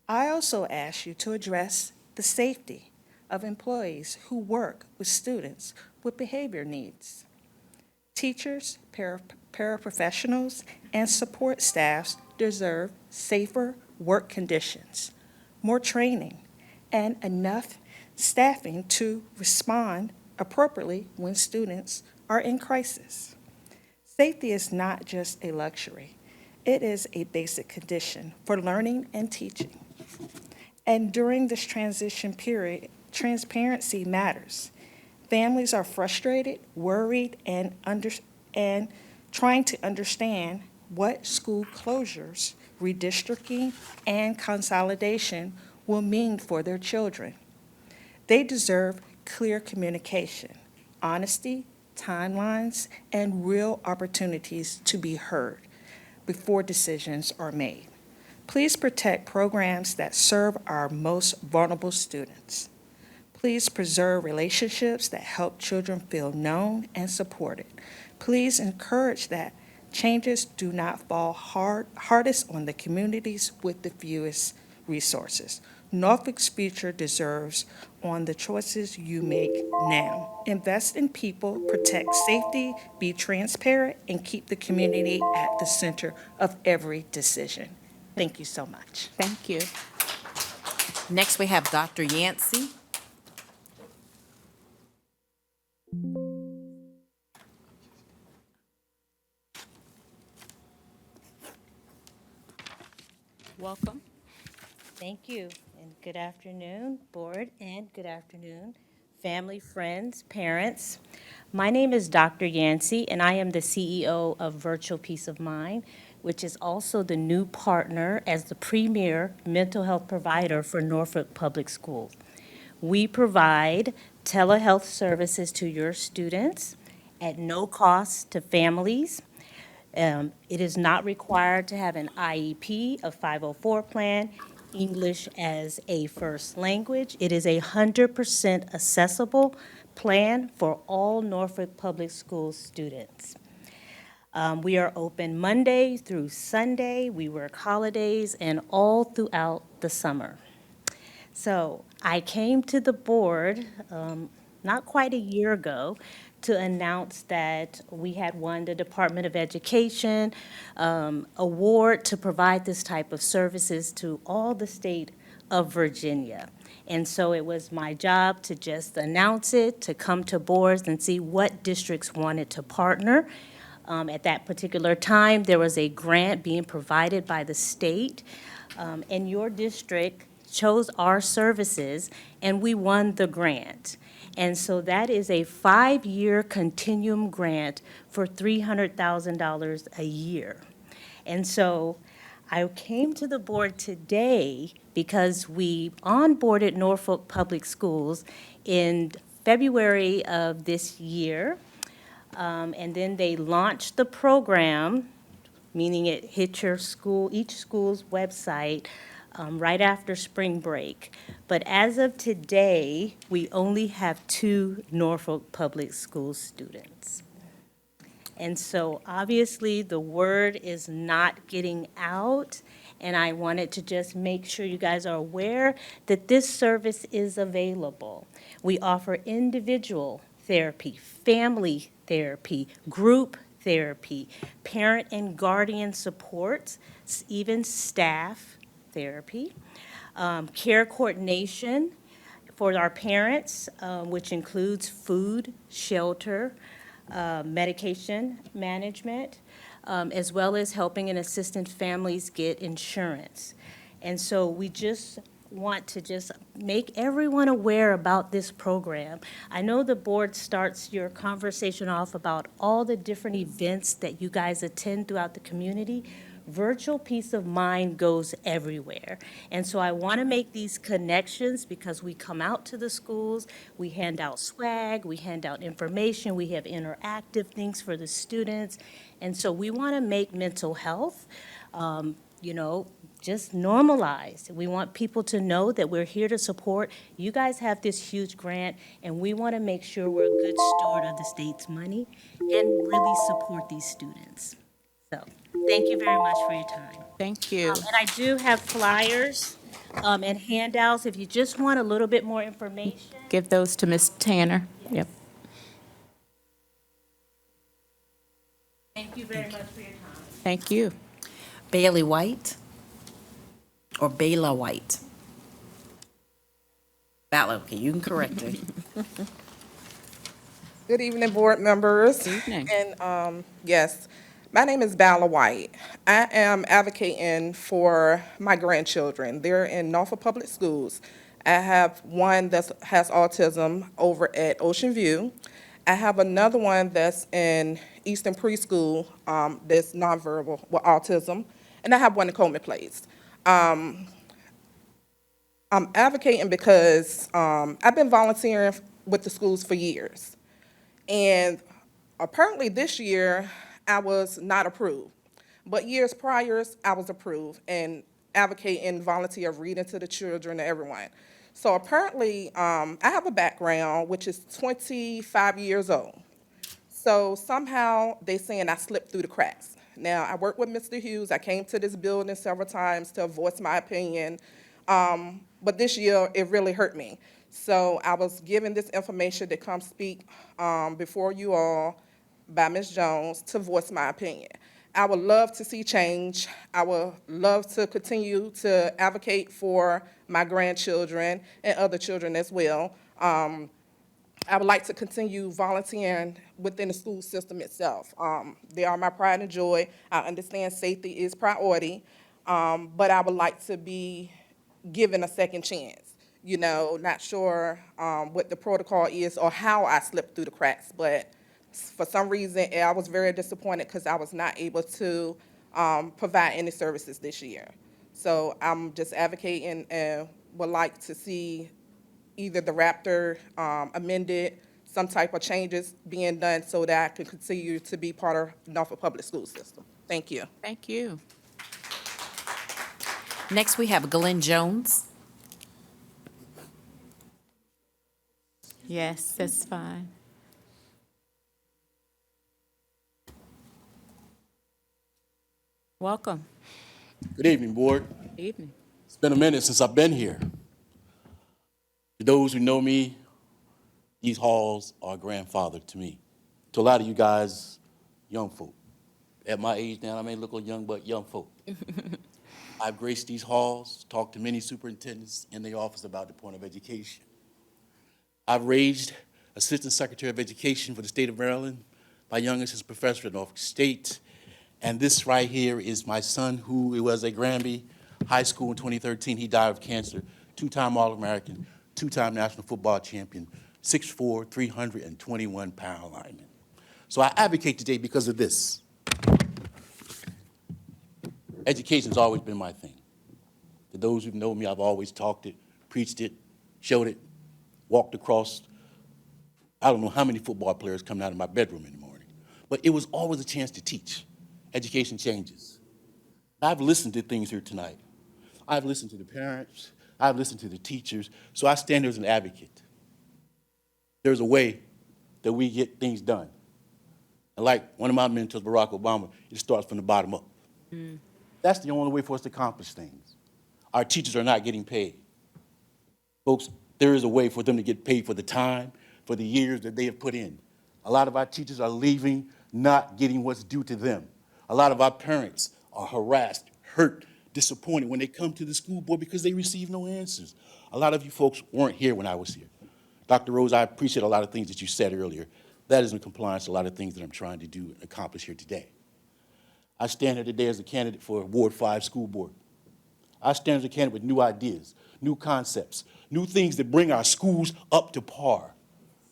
Speaker 22: I also ask you to address the safety of employees who work with students with behavior needs. Teachers, paraprofessionals, and support staffs deserve safer work conditions, more training, and enough staffing to respond appropriately when students are in crisis. Safety is not just a luxury. It is a basic condition for learning and teaching. And during this transition period, transparency matters. Families are frustrated, worried, and trying to understand what school closures, redistricting, and consolidation will mean for their children. They deserve clear communication, honesty, timelines, and real opportunities to be heard before decisions are made. Please protect programs that serve our most vulnerable students. Please preserve relationships that help children feel known and supported. Please encourage that changes do not fall hardest on the communities with the fewest resources. Norfolk's future deserves on the choices you make now. Invest in people, protect safety, be transparent, and keep the community at the center of every decision. Thank you so much.
Speaker 2: Thank you. Next, we have Dr. Yancey.
Speaker 4: Welcome. Thank you, and good afternoon, board, and good afternoon, family, friends, parents. My name is Dr. Yancey, and I am the CEO of Virtual Peace of Mind, which is also the new partner as the premier mental health provider for Norfolk Public Schools. We provide telehealth services to your students at no cost to families. It is not required to have an IEP, a 504 plan, English as a first language. It is 100% accessible plan for all Norfolk Public Schools students. We are open Monday through Sunday. We work holidays and all throughout the summer. So I came to the board not quite a year ago to announce that we had won the Department of Education award to provide this type of services to all the state of Virginia. And so it was my job to just announce it, to come to boards and see what districts wanted to partner. At that particular time, there was a grant being provided by the state, and your district chose our services, and we won the grant. And so that is a 5-year continuum grant for $300,000 a year. And so I came to the board today because we onboarded Norfolk Public Schools in February of this year. And then they launched the program, meaning it hit your school, each school's website, right after spring break. But as of today, we only have 2 Norfolk Public School students. And so obviously the word is not getting out, and I wanted to just make sure you guys are aware that this service is available. We offer individual therapy, family therapy, group therapy, parent and guardian supports, even staff therapy, care coordination for our parents, which includes food, shelter, medication management, as well as helping and assisting families get insurance. And so we just want to just make everyone aware about this program. I know the board starts your conversation off about all the different events that you guys attend throughout the community. Virtual peace of mind goes everywhere. And so I want to make these connections because we come out to the schools, we hand out swag, we hand out information, we have interactive things for the students. And so we want to make mental health, just normalized. We want people to know that we're here to support. You guys have this huge grant, and we want to make sure we're a good steward of the state's money and really support these students. So, thank you very much for your time.
Speaker 1: Thank you.
Speaker 4: And I do have flyers and handouts if you just want a little bit more information.
Speaker 1: Give those to Ms. Tanner. Yep.
Speaker 4: Thank you very much for your time.
Speaker 1: Thank you.
Speaker 8: Bailey White or Bayla White? Bala, okay, you can correct it.
Speaker 3: Good evening, board members.
Speaker 1: Good evening.
Speaker 3: And yes, my name is Bala White. I am advocating for my grandchildren. They're in Norfolk Public Schools. I have one that has autism over at Ocean View. I have another one that's in Eastern Preschool that's nonverbal with autism. And I have one in Coleman Place. I'm advocating because I've been volunteering with the schools for years. And apparently this year, I was not approved. But years prior, I was approved and advocating volunteer reading to the children and everyone. So apparently, I have a background which is 25 years old. So somehow they saying I slipped through the cracks. Now, I work with Mr. Hughes. I came to this building several times to voice my opinion. But this year, it really hurt me. So I was given this information to come speak before you all by Ms. Jones to voice my opinion. I would love to see change. I would love to continue to advocate for my grandchildren and other children as well. I would like to continue volunteering within the school system itself. They are my pride and joy. I understand safety is priority, but I would like to be given a second chance. You know, not sure what the protocol is or how I slipped through the cracks, but for some reason, I was very disappointed because I was not able to provide any services this year. So I'm just advocating and would like to see either the Raptor amended, some type of changes being done so that I can continue to be part of Norfolk Public School System. Thank you.
Speaker 1: Thank you.
Speaker 8: Next, we have Glenn Jones.
Speaker 1: Yes, that's fine. Welcome.
Speaker 9: Good evening, board.
Speaker 1: Good evening.
Speaker 9: It's been a minute since I've been here. To those who know me, these halls are grandfather to me. To a lot of you guys, young folk. At my age now, I may look young, but young folk. I've graced these halls, talked to many superintendents in the office about the point of education. I've raised Assistant Secretary of Education for the state of Maryland. My youngest is a professor at Norfolk State. And this right here is my son, who was at Granby High School in 2013. He died of cancer, two-time All-American, two-time national football champion, 6'4", 321-pound lineman. So I advocate today because of this. Education's always been my thing. For those who know me, I've always talked it, preached it, showed it, walked across, I don't know how many football players coming out of my bedroom in the morning. But it was always a chance to teach. Education changes. I've listened to things here tonight. I've listened to the parents. I've listened to the teachers. So I stand here as an advocate. There's a way that we get things done. And like one of my mentors, Barack Obama, it starts from the bottom up. That's the only way for us to accomplish things. Our teachers are not getting paid. Folks, there is a way for them to get paid for the time, for the years that they have put in. A lot of our teachers are leaving, not getting what's due to them. A lot of our parents are harassed, hurt, disappointed when they come to the school board because they receive no answers. A lot of you folks weren't here when I was here. Dr. Rose, I appreciate a lot of things that you said earlier. That is in compliance to a lot of things that I'm trying to do and accomplish here today. I stand here today as a candidate for Ward 5 School Board. I stand as a candidate with new ideas, new concepts, new things that bring our schools up to par,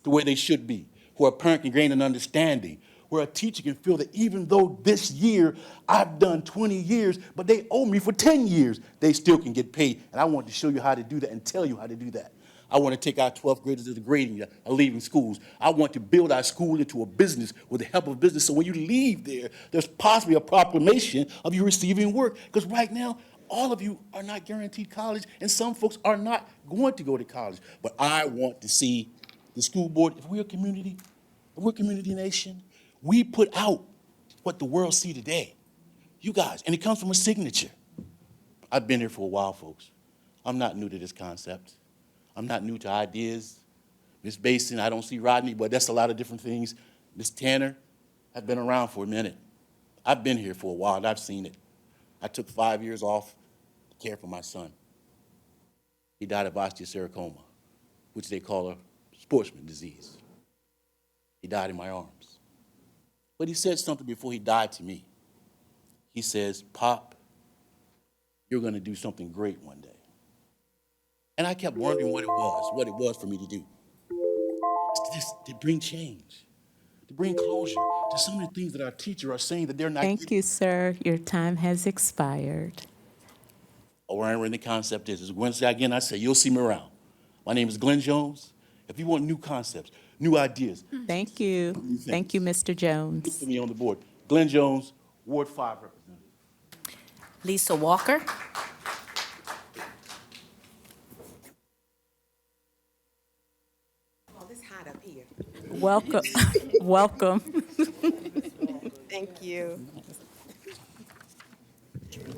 Speaker 9: to where they should be, where a parent can gain an understanding, where a teacher can feel that even though this year I've done 20 years, but they owe me for 10 years, they still can get paid. And I want to show you how to do that and tell you how to do that. I want to take our 12th graders to the grading are leaving schools. I want to build our school into a business with the help of business. So when you leave there, there's possibly a proclamation of you receiving work. Because right now, all of you are not guaranteed college, and some folks are not going to go to college. But I want to see the school board, if we're a community nation, we put out what the world see today. You guys, and it comes from a signature. I've been here for a while, folks. I'm not new to this concept. I'm not new to ideas. Miss Basin, I don't see Rodney, but that's a lot of different things. Miss Tanner, I've been around for a minute. I've been here for a while, and I've seen it. I took 5 years off to care for my son. He died of osteosarcoma, which they call a sportsman disease. He died in my arms. But he said something before he died to me. He says, "Pop, you're going to do something great one day." And I kept wondering what it was for me to do. To bring change, to bring closure to some of the things that our teachers are saying that they're not.
Speaker 1: Thank you, sir. Your time has expired.
Speaker 9: Wherever the concept is Wednesday again, I say, you'll see me around. My name is Glenn Jones. If you want new concepts, new ideas.
Speaker 1: Thank you. Thank you, Mr.
Speaker 9: Look
Speaker 1: Jones.
Speaker 9: for me on the board. Glenn Jones, Ward 5 representative.
Speaker 8: Lisa Walker.
Speaker 6: Oh, it's hot up here.
Speaker 1: Welcome. Welcome.
Speaker 6: Thank you.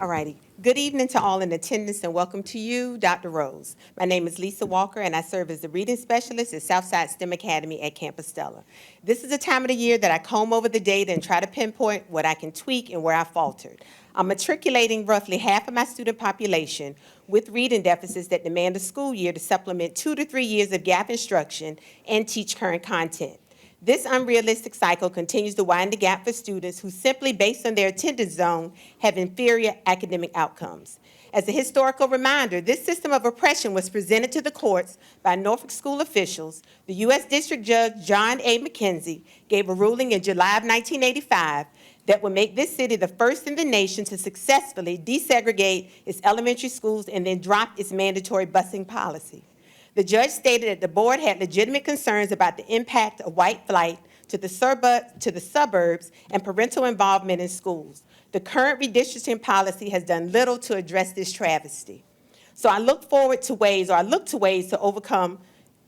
Speaker 6: All righty. Good evening to all in attendance and welcome to you, Dr. Rose. My name is Lisa Walker and I serve as the reading specialist at Southside STEM Academy at Campus Stella. This is the time of the year that I comb over the data and try to pinpoint what I can tweak and where I faltered. I'm matriculating roughly half of my student population with reading deficits that demand a school year to supplement 2 to 3 years of gap instruction and teach current content. This unrealistic cycle continues to widen the gap for students who simply, based on their attendance zone, have inferior academic outcomes. As a historical reminder, this system of oppression was presented to the courts by Norfolk school officials. The U.S. District Judge John A. McKenzie gave a ruling in July of 1985 that would make this city the first in the nation to successfully desegregate its elementary schools and then drop its mandatory busing policy. The judge stated that the board had legitimate concerns about the impact of white flight to the suburbs and parental involvement in schools. The current redistricting policy has done little to address this travesty. So I look to ways to overcome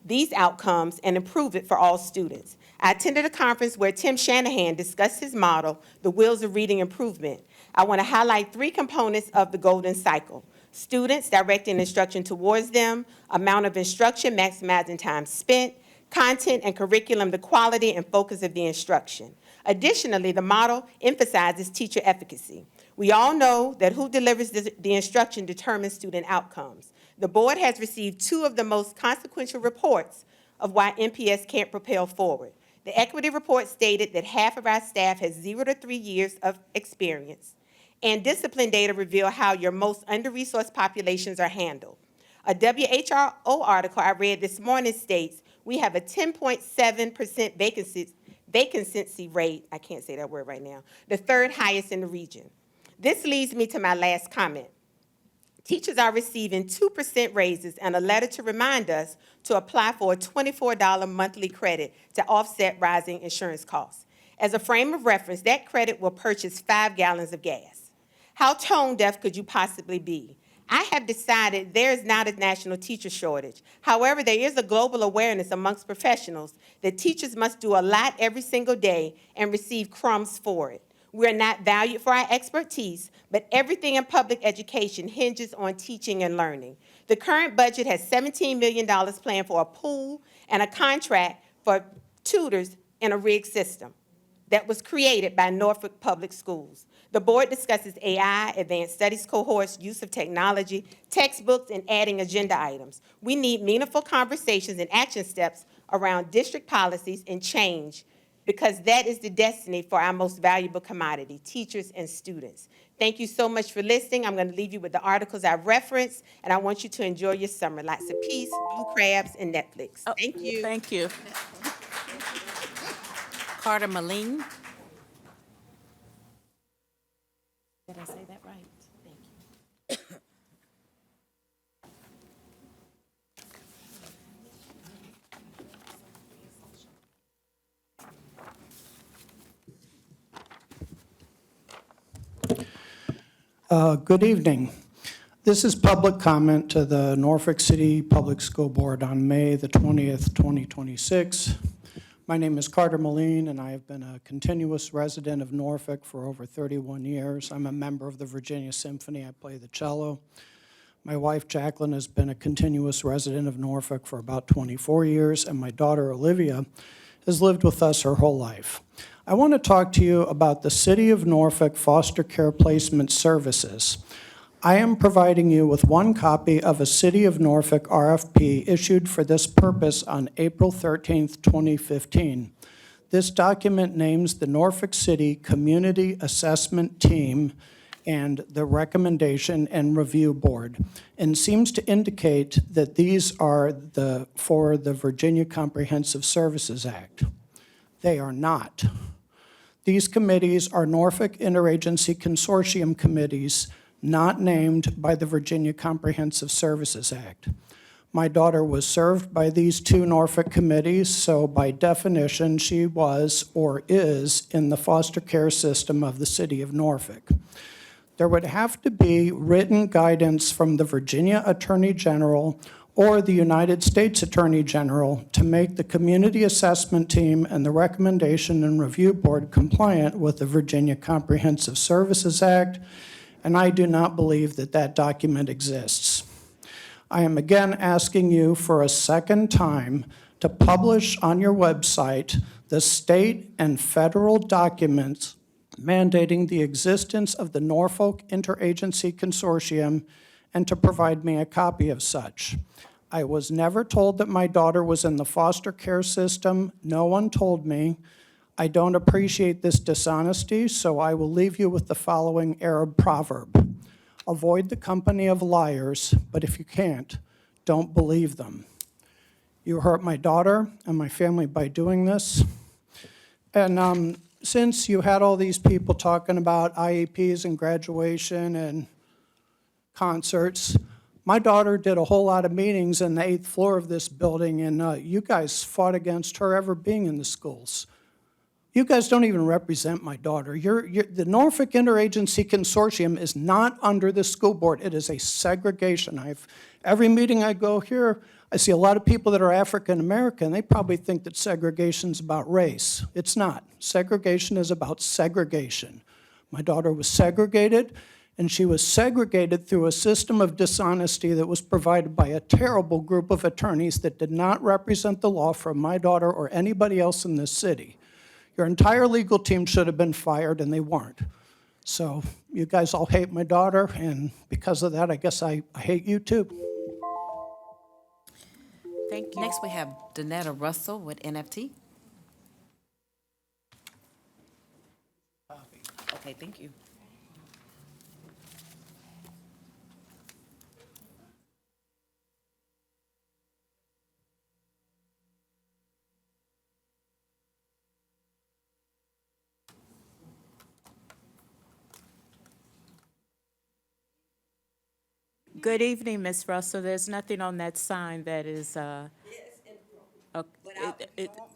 Speaker 6: these outcomes and improve it for all students. I attended a conference where Tim Shanahan discussed his model, the Wheels of Reading Improvement. I want to highlight 3 components of the golden cycle: students directing instruction towards them, amount of instruction maximizing time spent, content and curriculum, the quality and focus of the instruction. Additionally, the model emphasizes teacher efficacy. We all know that who delivers the instruction determines student outcomes. The board has received 2 of the most consequential reports of why NPS can't propel forward. The equity report stated that half of our staff has 0 to 3 years of experience, and discipline data reveal how your most under-resourced populations are handled. A WHO article I read this morning states we have a 10.7% vacancy rate, I can't say that word right now, the 3rd highest in the region. This leads me to my last comment. Teachers are receiving 2% raises and a letter to remind us to apply for a $24 monthly credit to offset rising insurance costs. As a frame of reference, that credit will purchase 5 gallons of gas. How tone deaf could you possibly be? I have decided there is not a national teacher shortage. However, there is a global awareness amongst professionals that teachers must do a lot every single day and receive crumbs for it. We are not valued for our expertise, but everything in public education hinges on teaching and learning. The current budget has $17 million planned for a pool and a contract for tutors in a rigged system that was created by Norfolk Public Schools. The board discusses AI, advanced studies cohorts, use of technology, textbooks, and adding agenda items. We need meaningful conversations and action steps around district policies and change, because that is the destiny for our most valuable commodity, teachers and students. Thank you so much for listening. I'm going to leave you with the articles I referenced, and I want you to enjoy your summer. Lots of peace, blue crabs, and Netflix. Thank you.
Speaker 8: Thank you. Carter Maline.
Speaker 2: Did I say that right? Thank you.
Speaker 11: Good evening. This is public comment to the Norfolk City Public School Board on May the 20th, 2026. My name is Carter Moline, and I have been a continuous resident of Norfolk for over 31 years. I'm a member of the Virginia Symphony. I play the cello. My wife, Jacqueline, has been a continuous resident of Norfolk for about 24 years, and my daughter, Olivia, has lived with us her whole life. I want to talk to you about the City of Norfolk Foster Care Placement Services. I am providing you with one copy of a City of Norfolk RFP issued for this purpose on April 13th, 2015. This document names the Norfolk City Community Assessment Team and the Recommendation and Review Board, and seems to indicate that these are for the Virginia Comprehensive Services Act. They are not. These committees are Norfolk Interagency Consortium committees not named by the Virginia Comprehensive Services Act. My daughter was served by these two Norfolk committees, so by definition, she was or is in the foster care system of the City of Norfolk. There would have to be written guidance from the Virginia Attorney General or the United States Attorney General to make the Community Assessment Team and the Recommendation and Review Board compliant with the Virginia Comprehensive Services Act, and I do not believe that that document exists. I am again asking you for a second time to publish on your website the state and federal documents mandating the existence of the Norfolk Interagency Consortium and to provide me a copy of such. I was never told that my daughter was in the foster care system. No one told me. I don't appreciate this dishonesty, so I will leave you with the following Arab proverb. Avoid the company of liars, but if you can't, don't believe them. You hurt my daughter and my family by doing this. And since you had all these people talking about IEPs and graduation and concerts, my daughter did a whole lot of meetings in the 8th floor of this building, and you guys fought against her ever being in the schools. You guys don't even represent my daughter. The Norfolk Interagency Consortium is not under the school board. It is a segregation. Every meeting I go here, I see a lot of people that are African American. They probably think that segregation is about race. It's not. Segregation is about segregation. My daughter was segregated, and she was segregated through a system of dishonesty that was provided by a terrible group of attorneys that did not represent the law for my daughter or anybody else in this city. Your entire legal team should have been fired, and they weren't. So you guys all hate my daughter, and because of that, I guess I hate you too.
Speaker 2: Thank you. Next, we have Donetta Russell with NFT. Okay, thank you.
Speaker 1: Good evening, Ms. Russell. There's nothing on that sign that is,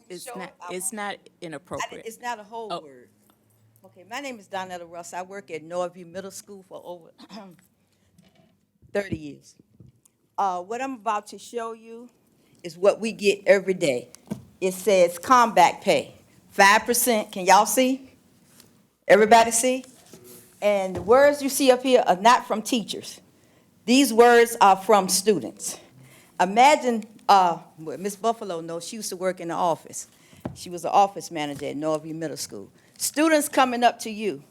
Speaker 1: it's not inappropriate.
Speaker 14: It's not a whole
Speaker 1: Oh.
Speaker 14: word. Okay, my name is Donetta Russ. I work at Norview Middle School for over 30 years. What I'm about to show you is what we get every day. It says combat pay, 5%. Can y'all see? Everybody see? And the words you see up here are not from teachers. These words are from students. Imagine, Miss Buffalo knows she used to work in the office. She was an office manager at Norview Middle School. Students coming up to you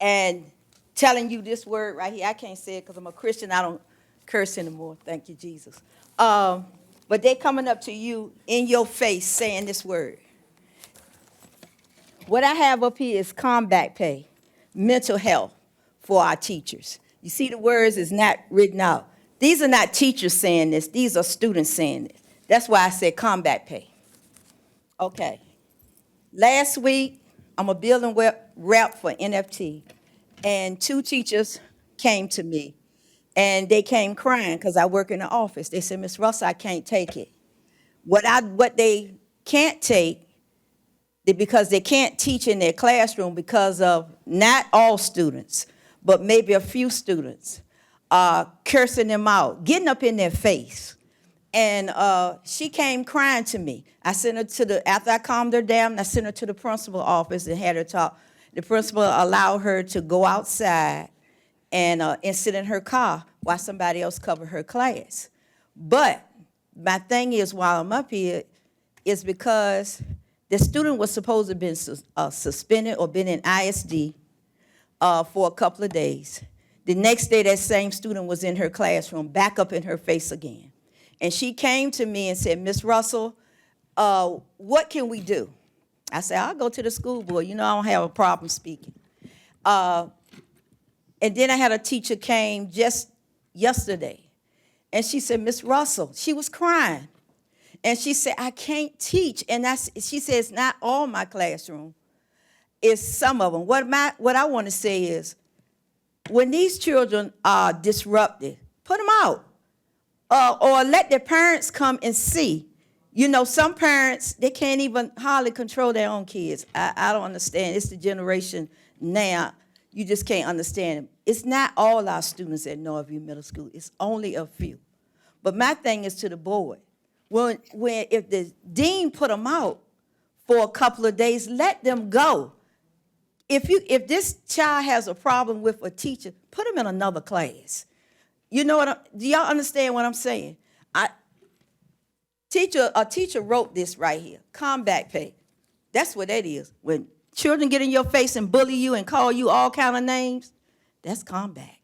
Speaker 14: and telling you this word right here. I can't say it because I'm a Christian. I don't curse anymore. Thank you, Jesus. But they coming up to you in your face saying this word. What I have up here is combat pay, mental health, for our teachers. You see the words is not written out. These are not teachers saying this, these are students saying this. That's why I said combat pay. Okay. Last week, I'm a building rep for NFT, and 2 teachers came to me, and they came crying because I work in the office. They said, Ms. Russell, I can't take it. What they can't take, because they can't teach in their classroom because of not all students, but maybe a few students cursing them out, getting up in their face. And she came crying to me. I sent her after I calmed her down, I sent her to the principal's office and had her talk. The principal allowed her to go outside and sit in her car while somebody else covered her class. But my thing is, while I'm up here, is because the student was supposed to have been suspended or been in ISD for a couple of days. The next day, that same student was in her classroom, back up in her face again. And she came to me and said, Ms. Russell, what can we do? I said, I'll go to the school board. You know, I don't have a problem speaking. And then I had a teacher came just yesterday. And she said, Ms. Russell, she was crying. And she said, I can't teach. And she said, it's not all my classroom. It's some of them. What I want to say is, when these children are disrupted, put them out. Or let their parents come and see. You know, some parents, they can't even hardly control their own kids. I don't understand. It's the generation now. You just can't understand it. It's not all our students at Northview Middle School. It's only a few. But my thing is to the board. If the dean put them out for a couple of days, let them go. If this child has a problem with a teacher, put them in another class. You know do y'all understand what I'm saying? A teacher wrote this right here, combat pay. That's what that is. When children get in your face and bully you and call you all kind of names, that's combat.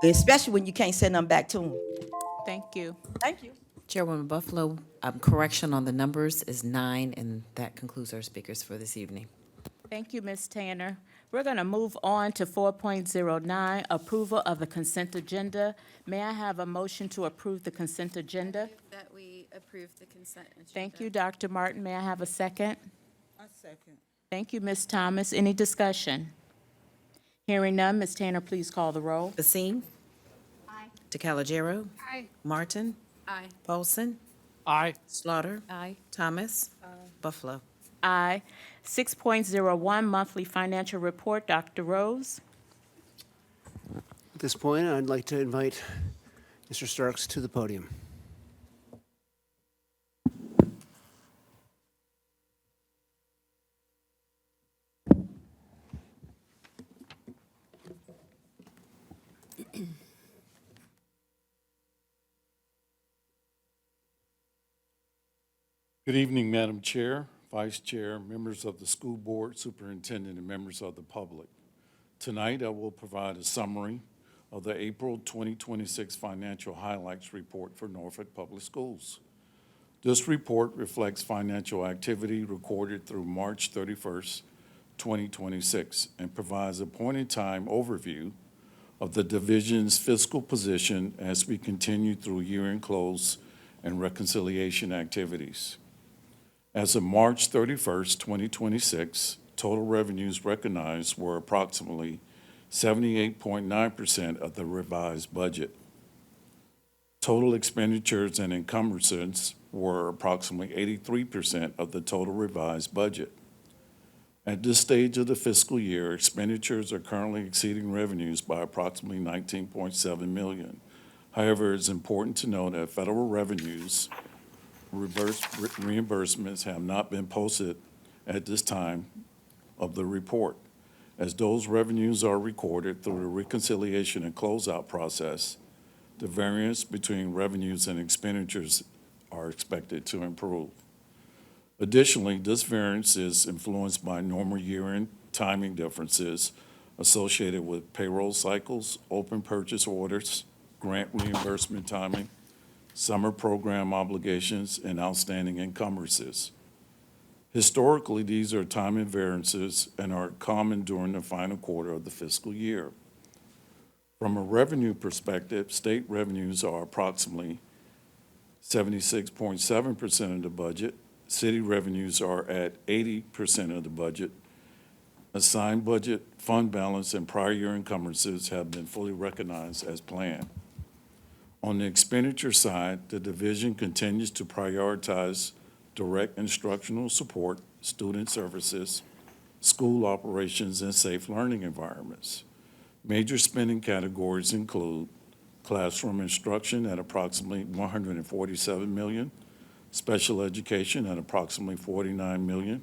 Speaker 14: Especially when you can't send them back to them.
Speaker 1: Thank you.
Speaker 14: Thank you.
Speaker 2: Chairwoman Buffalo, correction on the numbers is 9, and that concludes our speakers for this evening.
Speaker 1: Thank you, Ms. Tanner. We're going to move on to 4.09, approval of the consent agenda. May I have a motion to approve the consent agenda?
Speaker 10: That we approve the consent agenda.
Speaker 1: Thank you, Dr. Martin. May I have a second?
Speaker 14: A second.
Speaker 1: Thank you, Ms. Thomas. Any discussion? Hearing none, Ms. Tanner, please call the roll.
Speaker 2: Basine?
Speaker 10: Aye.
Speaker 2: DeCalagero?
Speaker 10: Aye.
Speaker 2: Martin?
Speaker 10: Aye.
Speaker 2: Paulson?
Speaker 19: Aye.
Speaker 2: Slaughter?
Speaker 10: Aye.
Speaker 2: Thomas? Buffalo.
Speaker 1: Aye. 6.01, monthly financial report. Dr. Rose?
Speaker 5: At this point, I'd like to invite Mr. Starks to the podium.
Speaker 12: Good evening, Madam Chair, Vice Chair, members of the school board, superintendent, and members of the public. Tonight, I will provide a summary of the April 2026 financial highlights report for Norfolk Public Schools. This report reflects financial activity recorded through March 31st, 2026, and provides a point-in-time overview of the division's fiscal position as we continue through year-end close and reconciliation activities. As of March 31st, 2026, total revenues recognized were approximately 78.9% of the revised budget. Total expenditures and encumbrances were approximately 83% of the total revised budget. At this stage of the fiscal year, expenditures are currently exceeding revenues by approximately $19.7 million. However, it's important to note that federal revenues reimbursements have not been posted at this time of the report. As those revenues are recorded through the reconciliation and closeout process, the variance between revenues and expenditures are expected to improve. Additionally, this variance is influenced by normal year-end timing differences associated with payroll cycles, open purchase orders, grant reimbursement timing, summer program obligations, and outstanding encumbrances. Historically, these are timing variances and are common during the final quarter of the fiscal year. From a revenue perspective, state revenues are approximately 76.7% of the budget. City revenues are at 80% of the budget. Assigned budget, fund balance, and prior year encumbrances have been fully recognized as planned. On the expenditure side, the division continues to prioritize direct instructional support, student services, school operations, and safe learning environments. Major spending categories include classroom instruction at approximately $147 million, special education at approximately $49 million,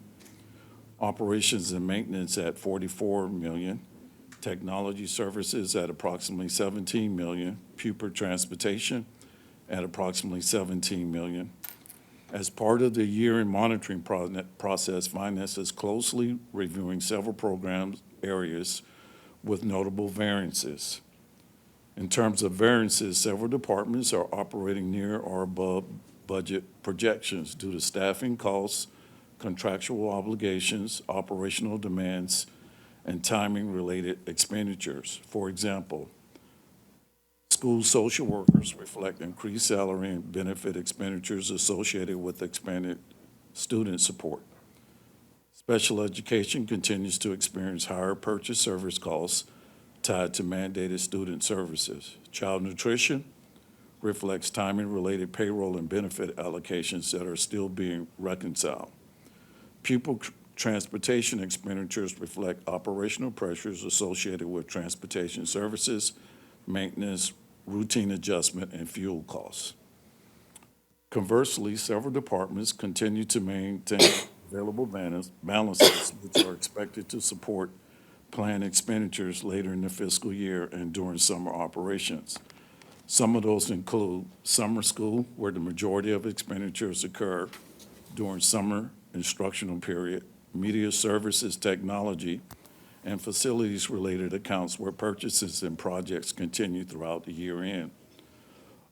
Speaker 12: operations and maintenance at $44 million, technology services at approximately $17 million, pupil transportation at approximately $17 million. As part of the year-end monitoring process, Finance is closely reviewing several programs areas with notable variances. In terms of variances, several departments are operating near or above budget projections due to staffing costs, contractual obligations, operational demands, and timing-related expenditures. For example, school social workers reflect increased salary and benefit expenditures associated with expanded student support. Special education continues to experience higher purchase service costs tied to mandated student services. Child nutrition reflects timing-related payroll and benefit allocations that are still being reconciled. Pupil transportation expenditures reflect operational pressures associated with transportation services, maintenance, routine adjustment, and fuel costs. Conversely, several departments continue to maintain available balances, which are expected to support planned expenditures later in the fiscal year and during summer operations. Some of those include summer school, where the majority of expenditures occur during summer instructional period, media services, technology, and facilities-related accounts where purchases and projects continue throughout the year end.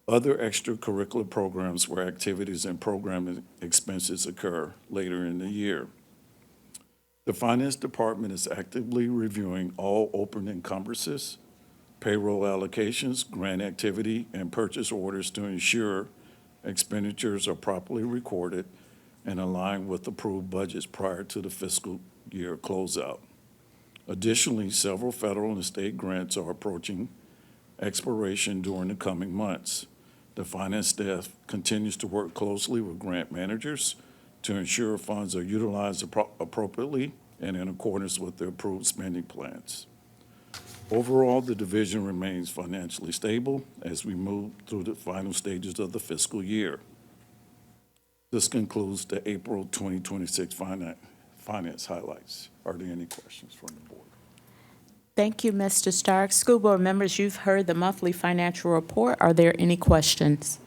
Speaker 12: Other extracurricular programs where activities and program expenses occur later in the year. The Finance Department is actively reviewing all open encumbrances, payroll allocations, grant activity, and purchase orders to ensure expenditures are properly recorded and aligned with approved budgets prior to the fiscal year closeout. Additionally, several federal and state grants are approaching expiration during the coming months. The finance staff continues to work closely with grant managers to ensure funds are utilized appropriately and in accordance with the approved spending plans. Overall, the division remains financially stable as we move through the final stages of the fiscal year. This concludes the April 2026 finance highlights. Are there any questions from the board?
Speaker 1: Thank you, Mr. Stark. School board members, you've heard the monthly financial report. Are there any questions?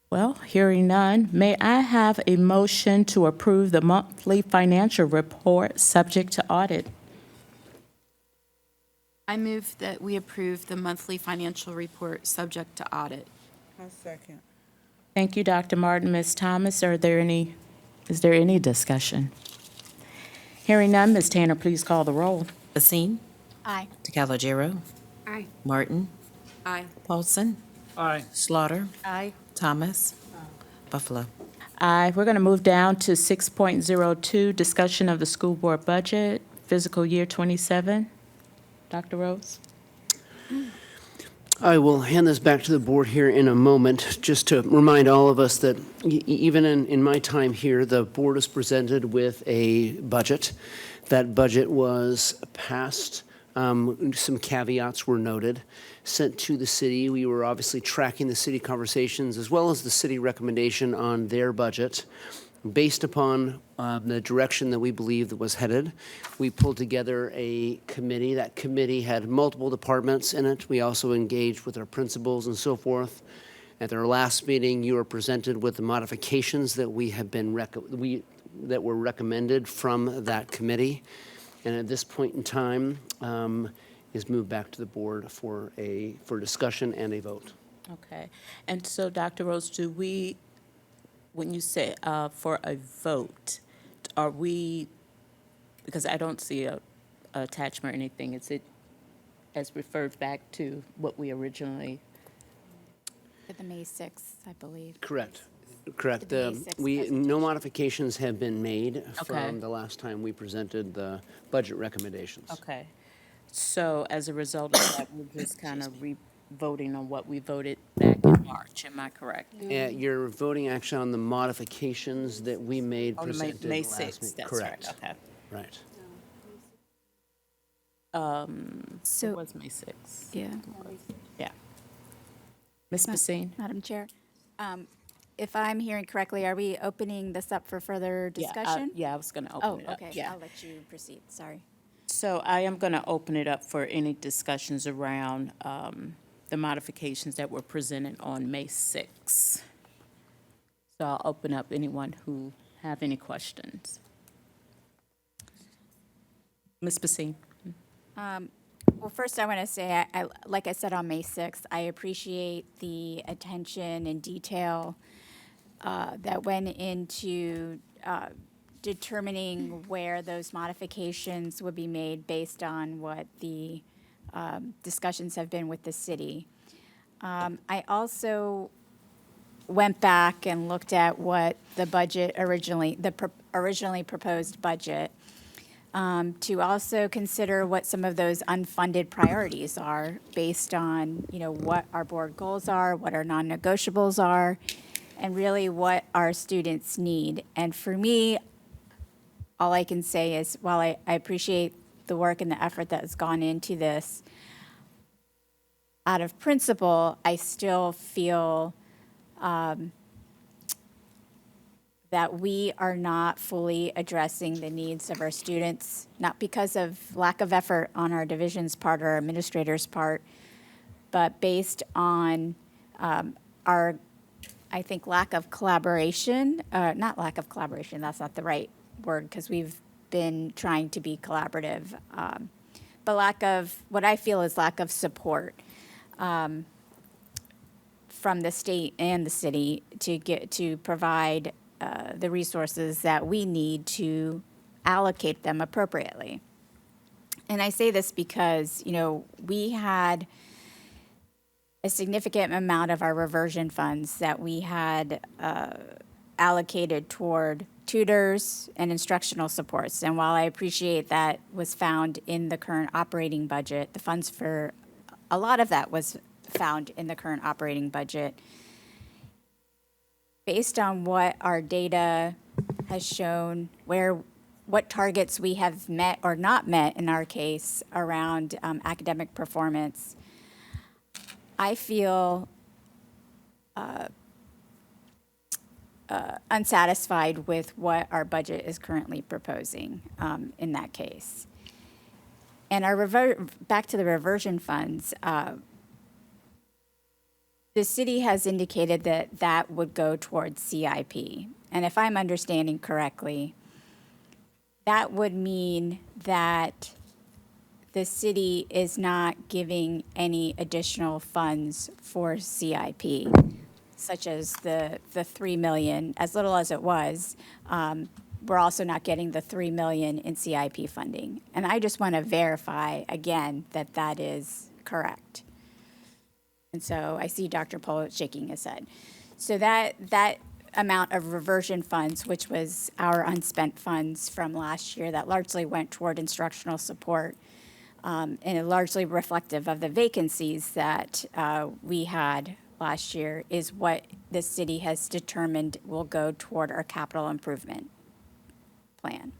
Speaker 1: Well, hearing none, may I have a motion to approve the monthly financial report subject to audit?
Speaker 10: I move that we approve the monthly financial report subject to audit.
Speaker 2: second.
Speaker 1: Thank you, Dr. Martin. Ms. Thomas, is there any discussion? Hearing none, Ms. Tanner, please call the roll.
Speaker 8: Basine?
Speaker 13: Aye.
Speaker 8: DeCalagero?
Speaker 10: Aye.
Speaker 8: Martin?
Speaker 10: Aye.
Speaker 8: Paulson?
Speaker 12: Aye.
Speaker 8: Slaughter?
Speaker 10: Aye.
Speaker 8: Thomas? Buffalo?
Speaker 1: Aye. We're going to move down to 6.02, discussion of the school board budget, fiscal year 27. Dr. Rose?
Speaker 5: I will hand this back to the board here in a moment, just to remind all of us that even in my time here, the board is presented with a budget. That budget was passed. Some caveats were noted, sent to the city. We were obviously tracking the city conversations as well as the city recommendation on their budget. Based upon the direction that we believe that was headed, we pulled together a committee. That committee had multiple departments in it. We also engaged with our principals and so forth. At their last meeting, you were presented with the modifications that that were recommended from that committee. And at this point in time, is moved back to the board for discussion and a vote.
Speaker 1: Okay. And so, Dr. Rose, when you say for a vote, are we Because I don't see a attachment or anything. Is it as referred back to what we originally?
Speaker 13: For the May 6th, I believe.
Speaker 5: Correct. Correct.
Speaker 13: The May 6th
Speaker 5: No
Speaker 13: presentation.
Speaker 5: modifications have been made
Speaker 1: Okay.
Speaker 5: from the last time we presented the budget recommendations.
Speaker 1: Okay. So as a result of that, we're just kind of voting on what we voted back in March. Am I correct?
Speaker 5: You're voting actually on the modifications that we made
Speaker 1: On the
Speaker 5: presented
Speaker 1: May
Speaker 5: last
Speaker 1: 6th,
Speaker 5: meeting.
Speaker 1: that's
Speaker 5: Correct.
Speaker 1: right, okay.
Speaker 5: Right.
Speaker 13: So-
Speaker 1: It was May 6th.
Speaker 13: Yeah.
Speaker 1: Yeah. Ms. Basine?
Speaker 13: Madam Chair, if I'm hearing correctly, are we opening this up for further discussion?
Speaker 1: Yeah, I was going to
Speaker 13: Oh,
Speaker 1: open it up.
Speaker 13: okay,
Speaker 1: Yeah.
Speaker 13: I'll let you proceed, sorry.
Speaker 1: So I am going to open it up for any discussions around the modifications that were presented on May 6th. So I'll open up anyone who have any questions. Ms. Basine?
Speaker 13: Well, first I want to say, like I said on May 6th, I appreciate the attention and detail that went into determining where those modifications would be made based on what the discussions have been with the city. I also went back and looked at what the budget originally proposed budget, to also consider what some of those unfunded priorities are based on, what our board goals are, what our non-negotiables are, and really what our students need. And for me, all I can say is, while I appreciate the work and the effort that has gone into this, out of principle, I still feel that we are not fully addressing the needs of our students, not because of lack of effort on our division's part or our administrators' part, but based on our, I think, lack of collaboration, not lack of collaboration, that's not the right word, because we've been trying to be collaborative, but what I feel is lack of support from the state and the city to provide the resources that we need to allocate them appropriately. And I say this because, we had a significant amount of our reversion funds that we had allocated toward tutors and instructional supports. And while I appreciate that was found in the current operating budget, the funds for a lot of that was found in the current operating budget. Based on what our data has shown, what targets we have met or not met in our case around academic performance, I feel unsatisfied with what our budget is currently proposing in that case. And back to the reversion funds, the city has indicated that that would go towards CIP. And if I'm understanding correctly, that would mean that the city is not giving any additional funds for CIP, such as the 3 million, as little as it was. We're also not getting the 3 million in CIP funding. And I just want to verify again that that is correct. And so I see Dr. Pohl shaking his head. So that amount of reversion funds, which was our unspent funds from last year that largely went toward instructional support, and largely reflective of the vacancies that we had last year, is what the city has determined will go toward our capital improvement plan.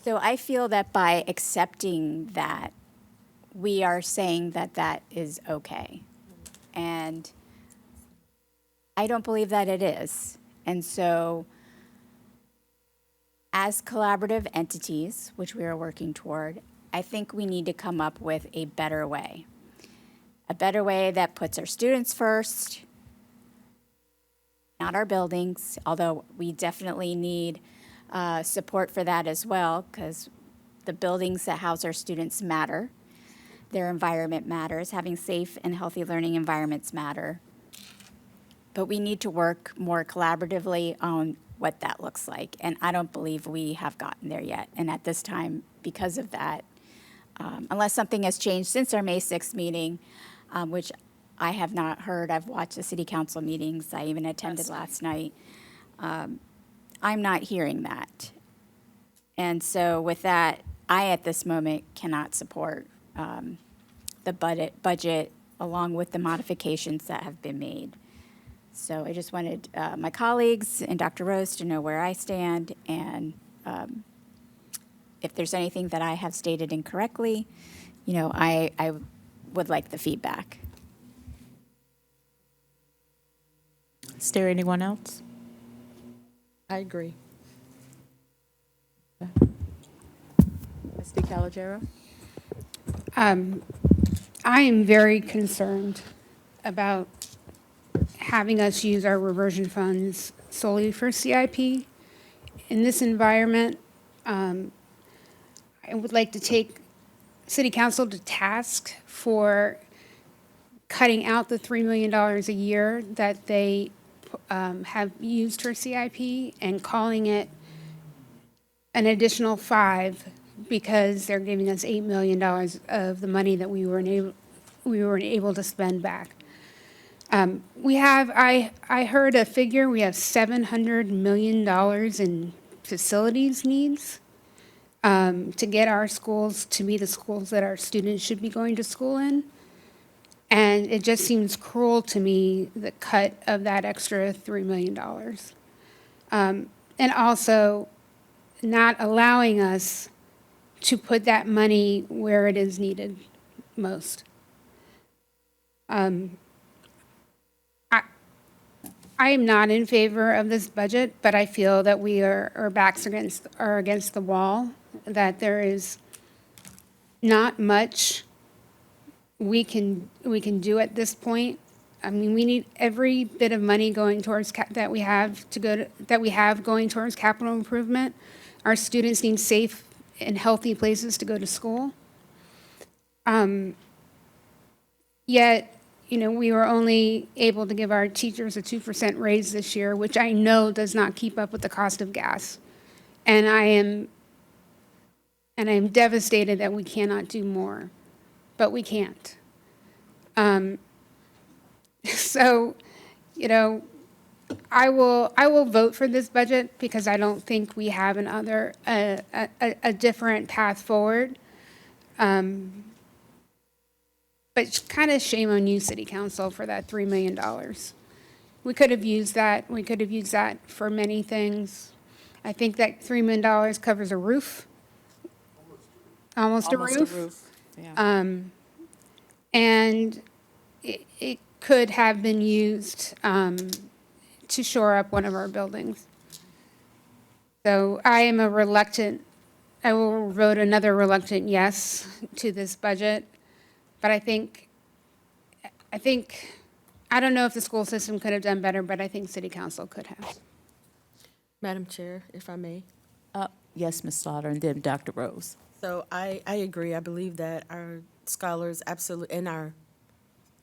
Speaker 13: So I feel that by accepting that, we are saying that that is okay. And I don't believe that it is. And so as collaborative entities, which we are working toward, I think we need to come up with a better way. A better way that puts our students first, not our buildings, although we definitely need support for that as well, because the buildings that house our students matter. Their environment matters. Having safe and healthy learning environments matter. But we need to work more collaboratively on what that looks like. And I don't believe we have gotten there yet. And at this time, because of that, unless something has changed since our May 6th meeting, which I have not heard. I've watched the city council meetings. I even attended last night. I'm not hearing that. And so with that, I at this moment cannot support the budget along with the modifications that have been made. So I just wanted my colleagues and Dr. Rose to know where I stand, and if there's anything that I have stated incorrectly, I would like the feedback.
Speaker 8: Is there anyone else? I agree.
Speaker 1: Trustee Calogero?
Speaker 16: I am very concerned about having us use our reversion funds solely for CIP. In this environment, I would like to take City Council to task for cutting out the $3 million a year that they have used for CIP and calling it an additional $5 million because they're giving us $8 million of the money that we weren't able to spend back. I heard a figure, we have $700 million in facilities needs to get our schools to be the schools that our students should be going to school in. And it just seems cruel to me, the cut of that extra $3 million. And also not allowing us to put that money where it is needed most. I am not in favor of this budget, but I feel that our backs are against the wall, that there is not much we can do at this point. I mean, we need every bit of money going towards that we have going towards capital improvement. Our students need safe and healthy places to go to school. Yet, we were only able to give our teachers a 2% raise this year, which I know does not keep up with the cost of gas. And I am devastated that we cannot do more, but we can't. So, I will vote for this budget because I don't think we have a different path forward. But kind of shame on you, City Council, for that $3 million. We could have used that. We could have used that for many things. I think that $3 million covers a roof. Almost a roof.
Speaker 1: Yeah.
Speaker 16: And it could have been used to shore up one of our buildings. So I will vote another reluctant yes to this budget. But I don't know if the school system could have done better, but I think City Council could have.
Speaker 8: Madam Chair, if I may.
Speaker 1: Yes, Ms. Slaughter, and then Dr. Rose.
Speaker 8: So I agree. I believe that our scholars absolutely, and our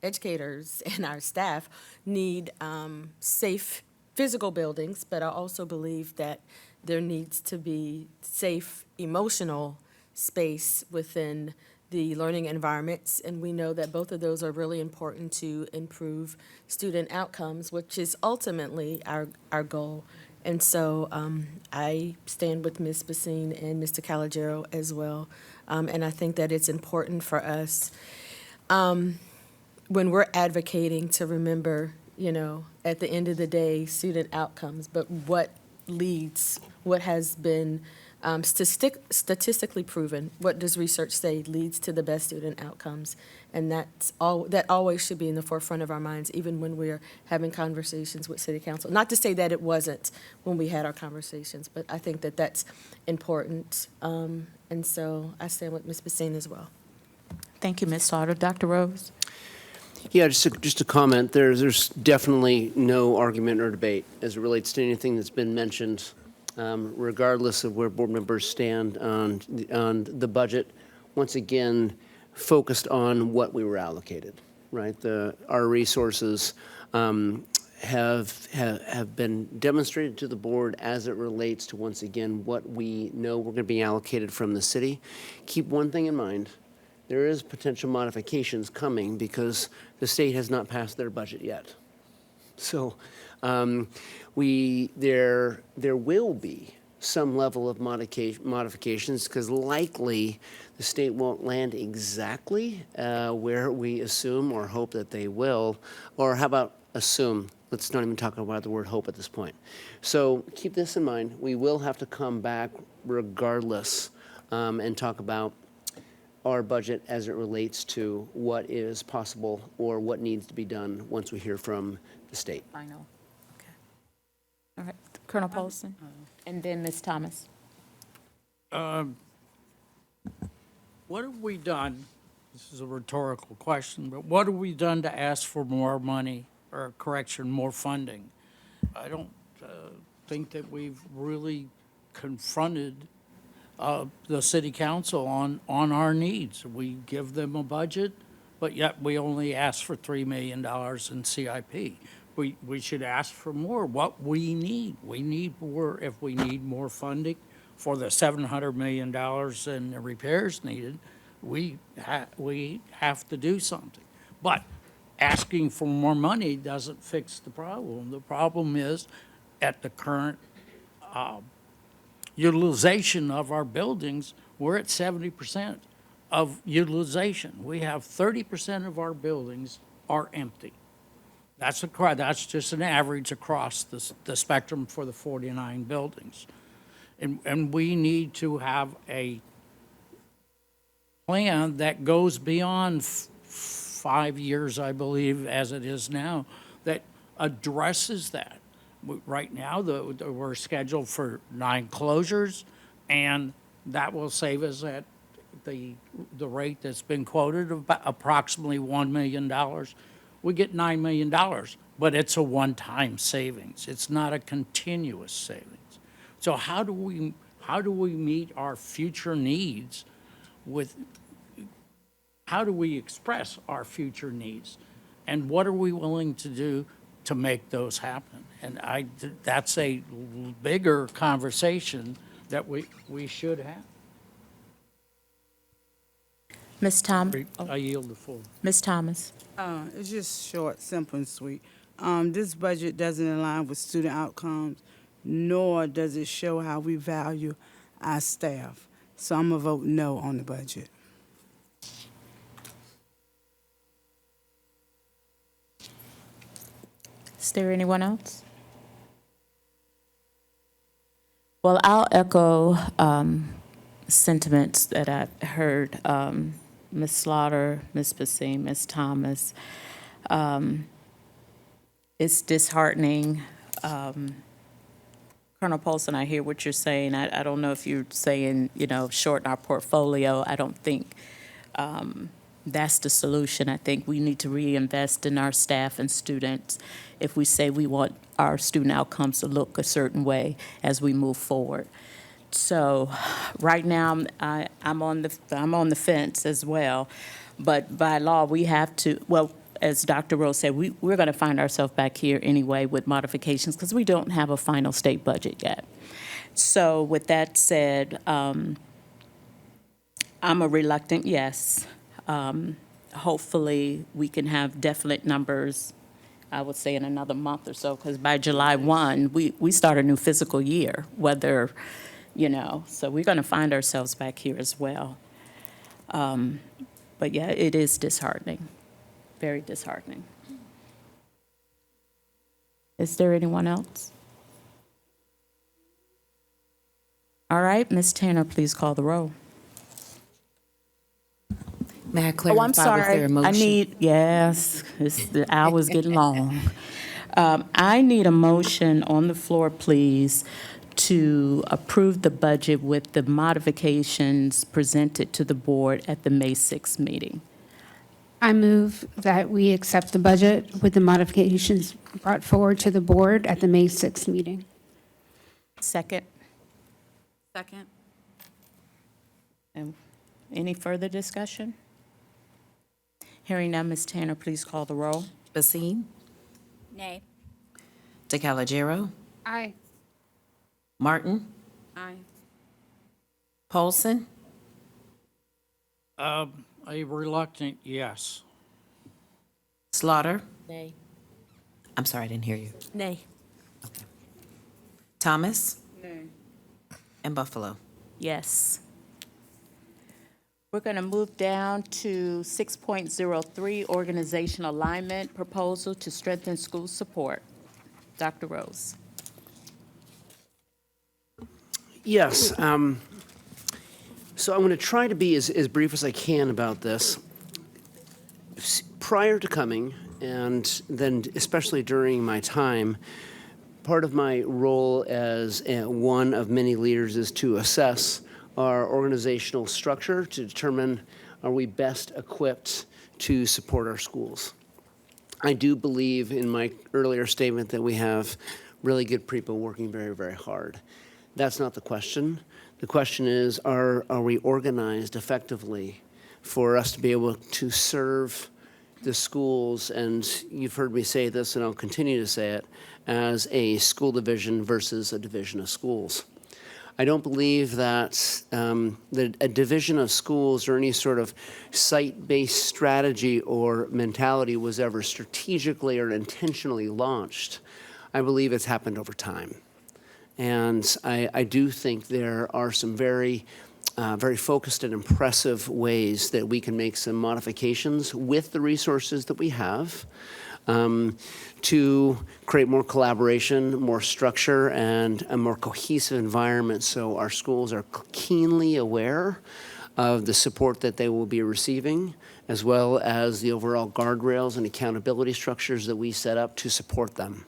Speaker 8: educators and our staff need safe physical buildings, but I also believe that there needs to be safe emotional space within the learning environments, and we know that both of those are really important to improve student outcomes, which is ultimately our goal. And so I stand with Ms. Basine and Mr. Calogero as well, and I think that it's important for us when we're advocating to remember, at the end of the day, student outcomes, but what has been statistically proven, what does research say leads to the best student outcomes? And that always should be in the forefront of our minds, even when we're having conversations with City Council. Not to say that it wasn't when we had our conversations, but I think that that's important. And so I stand with Ms. Basine as well.
Speaker 1: Thank you, Ms. Slaughter. Dr. Rose?
Speaker 5: Yeah, just a comment. There's definitely no argument or debate as it relates to anything that's been mentioned, regardless of where board members stand on the budget. Once again, focused on what we were allocated, right? Our resources have been demonstrated to the board as it relates to, once again, what we know we're going to be allocated from the city. Keep one thing in mind. There is potential modifications coming because the state has not passed their budget yet. So there will be some level of modifications because likely the state won't land exactly where we assume or hope that they will. Or how about assume? Let's not even talk about the word hope at this point. So keep this in mind. We will have to come back regardless and talk about our budget as it relates to what is possible or what needs to be done once we hear from the state.
Speaker 1: Final. Okay. All right, Colonel Paulson, and then Ms. Thomas.
Speaker 15: What have we done? This is a rhetorical question, but what have we done to ask for more money, or correction, more funding? I don't think that we've really confronted the city council on our needs. We give them a budget, but yet we only ask for $3 million in CIP. We should ask for more. What we need more. If we need more funding for the $700 million in the repairs needed, we have to do something. But asking for more money doesn't fix the problem. The problem is at the current utilization of our buildings, we're at 70% of utilization. We have 30% of our buildings are empty. That's just an average across the spectrum for the 49 buildings. And we need to have a plan that goes beyond 5 years, I believe, as it is now, that addresses that. Right now, we're scheduled for 9 closures, and that will save us at the rate that's been quoted of about approximately $1 million. We get $9 million, but it's a one-time savings. It's not a continuous savings. So how do we meet our future needs with, how do we express our future needs? And what are we willing to do to make those happen? And that's a bigger conversation that we should have.
Speaker 1: Ms. Thomas.
Speaker 15: I yield the floor.
Speaker 1: Ms. Thomas.
Speaker 17: It's just short, simple, and sweet. This budget doesn't align with student outcomes, nor does it show how we value our staff. So I'm going to vote no on the budget.
Speaker 1: Is there anyone else? Well, I'll echo sentiments that I heard, Ms. Slaughter, Ms. Bassim, Ms. Thomas. It's disheartening. Colonel Paulson, I hear what you're saying. I don't know if you're saying, shorten our portfolio. I don't think that's the solution. I think we need to reinvest in our staff and students if we say we want our student outcomes to look a certain way as we move forward. So right now, I'm on the fence as well. But by law, we have to, well, as Dr. Rose said, we're going to find ourselves back here anyway with modifications because we don't have a final state budget yet. So with that said, I'm a reluctant yes. Hopefully, we can have definite numbers, I would say in another month or so, because by July 1, we start a new fiscal year, whether, so we're going to find ourselves back here as well. But yeah, it is disheartening, very disheartening. Is there anyone else? All right, Ms. Tanner, please call the roll.
Speaker 2: May I clarify?
Speaker 1: Oh, I'm sorry.
Speaker 2: Was there a motion?
Speaker 1: Yes, the hour's getting long. I need a motion on the floor, please, to approve the budget with the modifications presented to the board at the May 6th meeting.
Speaker 16: I move that we accept the budget with the modifications brought forward to the board at the May 6th meeting.
Speaker 1: Second.
Speaker 10: Second.
Speaker 1: And any further discussion? Hearing none, Ms. Tanner, please call the roll.
Speaker 2: Bassim?
Speaker 13: Nay.
Speaker 2: DeCalagero,
Speaker 16: Aye.
Speaker 2: Martin,
Speaker 1: Aye.
Speaker 2: Paulson,
Speaker 15: A reluctant yes.
Speaker 2: Slaughter.
Speaker 14: Nay.
Speaker 2: I'm sorry, I didn't hear you.
Speaker 14: Nay.
Speaker 2: Thomas
Speaker 1: Nay.
Speaker 2: and Buffalo.
Speaker 1: Yes. We're going to move down to 6.03, Organization Alignment Proposal to Strengthen School Support. Dr. Rose.
Speaker 5: Yes. So I'm going to try to be as brief as I can about this. Prior to coming, and then especially during my time, part of my role as one of many leaders is to assess our organizational structure to determine are we best equipped to support our schools. I do believe in my earlier statement that we have really good people working very, very hard. That's not the question. The question is, are we organized effectively for us to be able to serve the schools, and you've heard me say this and I'll continue to say it, as a school division versus a division of schools. I don't believe that a division of schools or any sort of site-based strategy or mentality was ever strategically or intentionally launched. I believe it's happened over time. And I do think there are some very focused and impressive ways that we can make some modifications with the resources that we have to create more collaboration, more structure, and a more cohesive environment so our schools are keenly aware of the support that they will be receiving, as well as the overall guardrails and accountability structures that we set up to support them.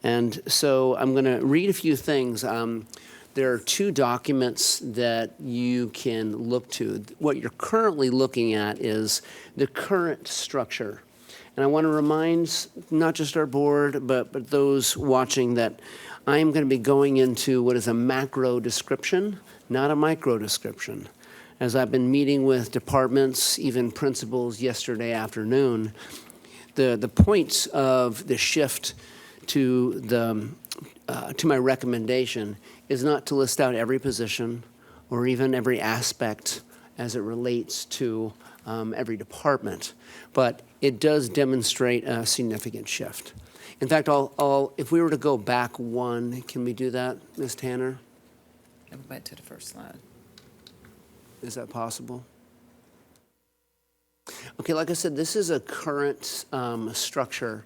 Speaker 5: And so I'm going to read a few things. There are two documents that you can look to. What you're currently looking at is the current structure. And I want to remind not just our board, but those watching that I am going to be going into what is a macro description, not a micro description. As I've been meeting with departments, even principals yesterday afternoon, the points of the shift to my recommendation is not to list out every position or even every aspect as it relates to every department, but it does demonstrate a significant shift. In fact, if we were to go back one, can we do that, Ms. Tanner?
Speaker 2: Go back to the first slide.
Speaker 5: Is that possible? Okay, like I said, this is a current structure.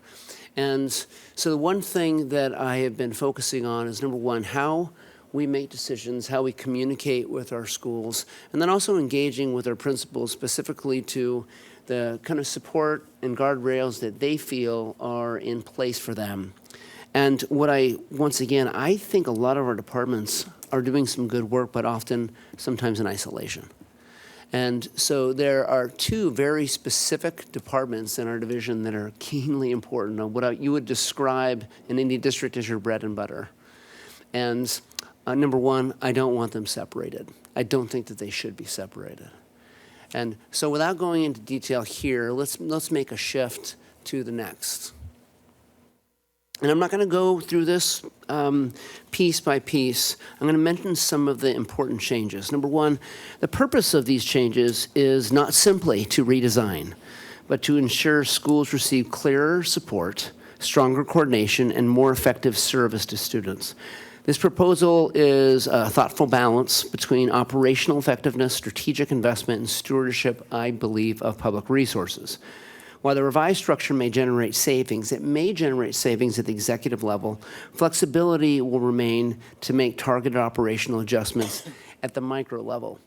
Speaker 5: And so the one thing that I have been focusing on is, number one, how we make decisions, how we communicate with our schools, and then also engaging with our principals specifically to the kind of support and guardrails that they feel are in place for them. And once again, I think a lot of our departments are doing some good work, but often, sometimes in isolation. And so there are two very specific departments in our division that are keenly important on what you would describe in any district as your bread and butter. And number one, I don't want them separated. I don't think that they should be separated. And so without going into detail here, let's make a shift to the next. And I'm not going to go through this piece by piece. I'm going to mention some of the important changes. Number one, the purpose of these changes is not simply to redesign, but to ensure schools receive clearer support, stronger coordination, and more effective service to students. This proposal is a thoughtful balance between operational effectiveness, strategic investment, and stewardship, I believe, of public resources. While the revised structure may generate savings, it may generate savings at the executive level. Flexibility will remain to make targeted operational adjustments at the micro level.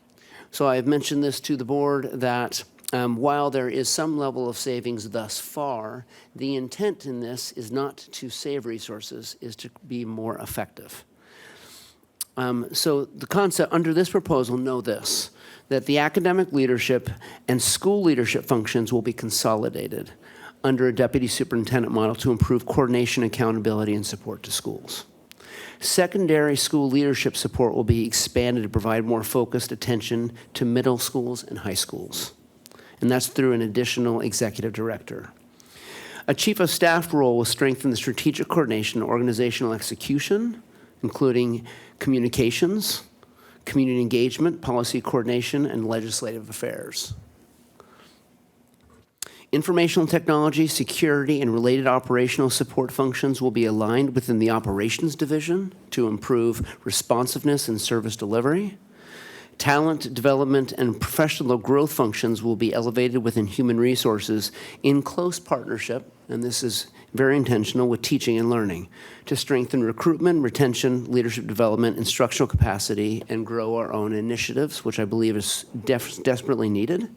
Speaker 5: So I've mentioned this to the board that while there is some level of savings thus far, the intent in this is not to save resources, is to be more effective. So the concept under this proposal, know this, that the academic leadership and school leadership functions will be consolidated under a deputy superintendent model to improve coordination, accountability, and support to schools. Secondary school leadership support will be expanded to provide more focused attention to middle schools and high schools. And that's through an additional executive director. A chief of staff role will strengthen the strategic coordination and organizational execution, including communications, community engagement, policy coordination, and legislative affairs. Informational technology, security, and related operational support functions will be aligned within the operations division to improve responsiveness and service delivery. Talent development and professional growth functions will be elevated within human resources in close partnership, and this is very intentional, with teaching and learning to strengthen recruitment, retention, leadership development, instructional capacity, and grow our own initiatives, which I believe is desperately needed.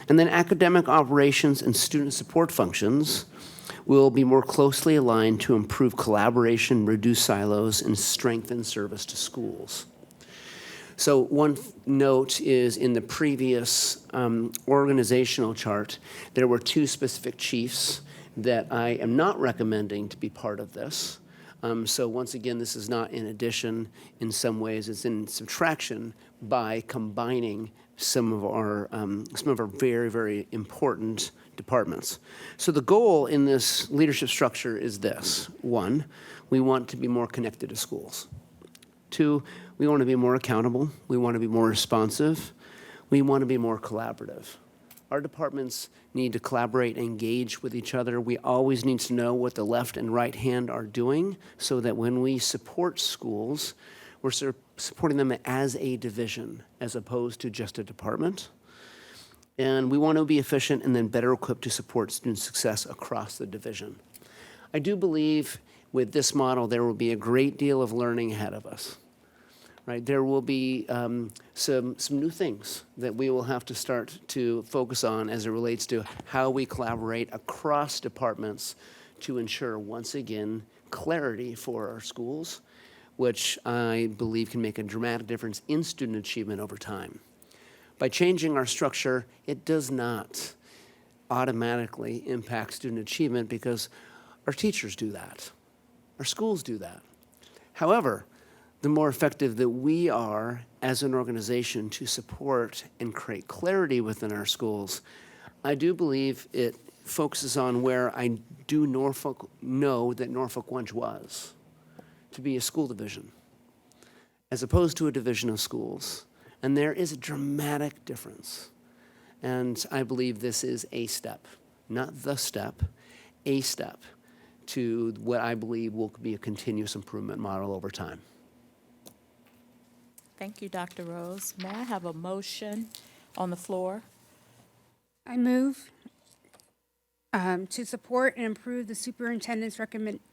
Speaker 5: And then academic operations and student support functions will be more closely aligned to improve collaboration, reduce silos, and strengthen service to schools. So one note is in the previous organizational chart, there were two specific chiefs that I am not recommending to be part of this. So once again, this is not in addition. In some ways, it's in subtraction by combining some of our very, very important departments. So the goal in this leadership structure is this. One, we want to be more connected to schools. Two, we want to be more accountable. We want to be more responsive. We want to be more collaborative. Our departments need to collaborate and engage with each other. We always need to know what the left and right hand are doing so that when we support schools, we're supporting them as a division as opposed to just a department. And we want to be efficient and then better equipped to support student success across the division. I do believe with this model, there will be a great deal of learning ahead of us. Right? There will be some new things that we will have to start to focus on as it relates to how we collaborate across departments to ensure, once again, clarity for our schools, which I believe can make a dramatic difference in student achievement over time. By changing our structure, it does not automatically impact student achievement because our teachers do that. Our schools do that. However, the more effective that we are as an organization to support and create clarity within our schools, I do believe it focuses on where I do know that Norfolk once was, to be a school division, as opposed to a division of schools. And there is a dramatic difference. And I believe this is a step, not the step, a step to what I believe will be a continuous improvement model over time.
Speaker 22: Thank you, Dr. Rose. May I have a motion on the floor?
Speaker 16: I move to support and improve the superintendent's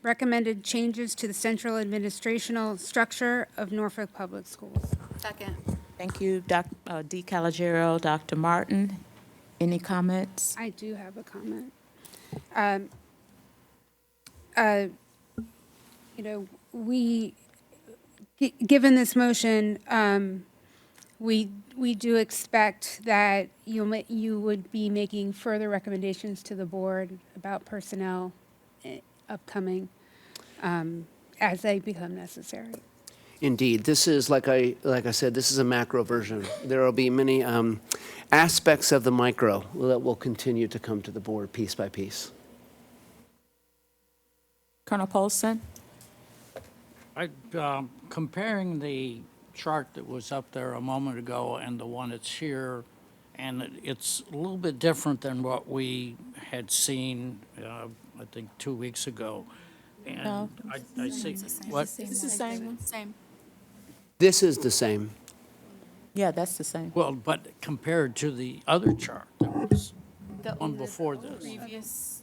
Speaker 16: recommended changes to the central administrational structure of Norfolk Public Schools.
Speaker 10: Second.
Speaker 22: Thank you, Dr. D. Calogero, Dr. Martin. Any comments?
Speaker 16: I do have a comment. Given this motion, we do expect that you would be making further recommendations to the board about personnel upcoming as they become necessary.
Speaker 5: Indeed, this is, like I said, this is a macro version. There will be many aspects of the micro that will continue to come to the board piece by piece.
Speaker 22: Colonel Polson?
Speaker 15: Comparing the chart that was up there a moment ago and the one that's here, and it's a little bit different than what we had seen, I think, 2 weeks ago. And
Speaker 22: No,
Speaker 15: I see, what?
Speaker 22: It's the same one.
Speaker 10: Same.
Speaker 5: This is the same.
Speaker 22: Yeah, that's the same.
Speaker 15: Well, but compared to the other chart that was
Speaker 10: The
Speaker 15: one before this.
Speaker 10: previous,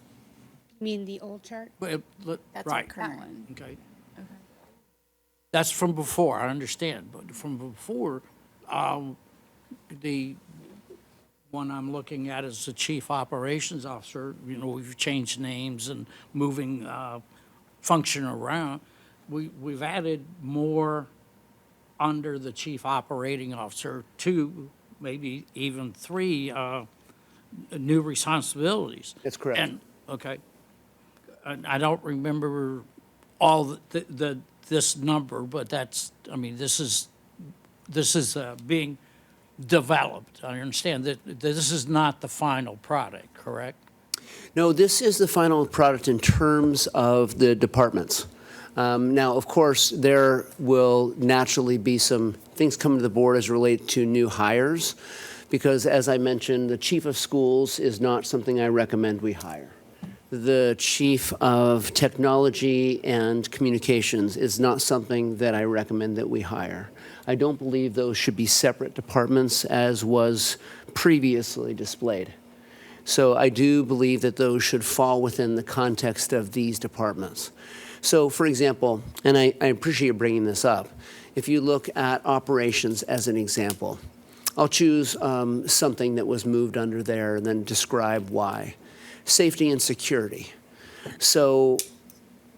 Speaker 16: You mean the old chart?
Speaker 15: Well,
Speaker 10: that's
Speaker 15: right.
Speaker 10: that one.
Speaker 15: Okay. That's from before, I understand, but from before, the one I'm looking at is the chief operations officer. You know, we've changed names and moving function around. We've added more under the chief operating officer, 2, maybe even 3 new responsibilities.
Speaker 5: That's correct.
Speaker 15: And, okay. And I don't remember all this number, but that's, I mean, this is being developed. I understand that this is not the final product, correct?
Speaker 5: No, this is the final product in terms of the departments. Now, of course, there will naturally be some things coming to the board as relate to new hires, because as I mentioned, the chief of schools is not something I recommend we hire. The chief of technology and communications is not something that I recommend that we hire. I don't believe those should be separate departments as was previously displayed. So I do believe that those should fall within the context of these departments. So for example, and I appreciate you bringing this up, if you look at operations as an example, I'll choose something that was moved under there and then describe why. Safety and security. So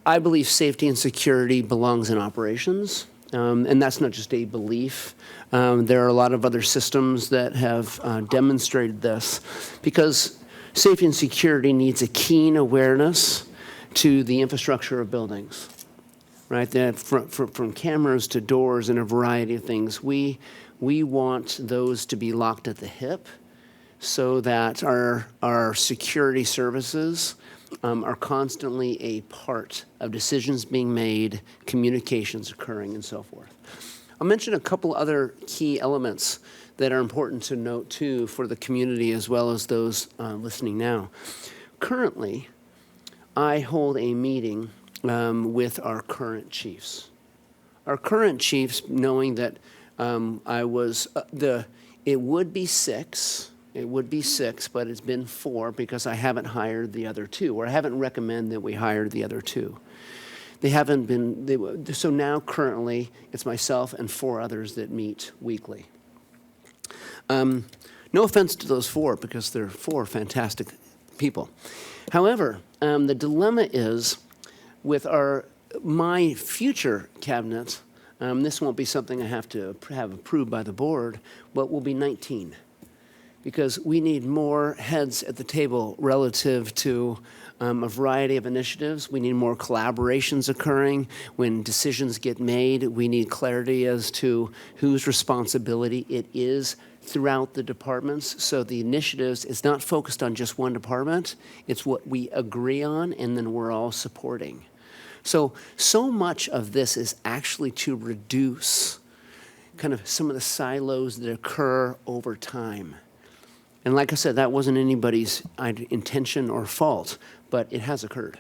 Speaker 5: I believe safety and security belongs in operations, and that's not just a belief. There are a lot of other systems that have demonstrated this, because safety and security needs a keen awareness to the infrastructure of buildings, right? That from cameras to doors and a variety of things, we want those to be locked at the hip so that our security services are constantly a part of decisions being made, communications occurring, and so forth. I'll mention a couple other key elements that are important to note, too, for the community as well as those listening now. Currently, I hold a meeting with our current chiefs. Our current chiefs, knowing that it would be six, but it's been 4 because I haven't hired the other 2, or I haven't recommended that we hire the other 2. They haven't been, so now currently it's myself and 4 others that meet weekly. No offense to those 4, because they're 4 fantastic people. However, the dilemma is with my future cabinet, this won't be something I have to have approved by the board, but will be 19. Because we need more heads at the table relative to a variety of initiatives. We need more collaborations occurring. When decisions get made, we need clarity as to whose responsibility it is throughout the departments. So the initiatives, it's not focused on just one department. It's what we agree on, and then we're all supporting. So much of this is actually to reduce kind of some of the silos that occur over time. And like I said, that wasn't anybody's intention or fault, but it has occurred.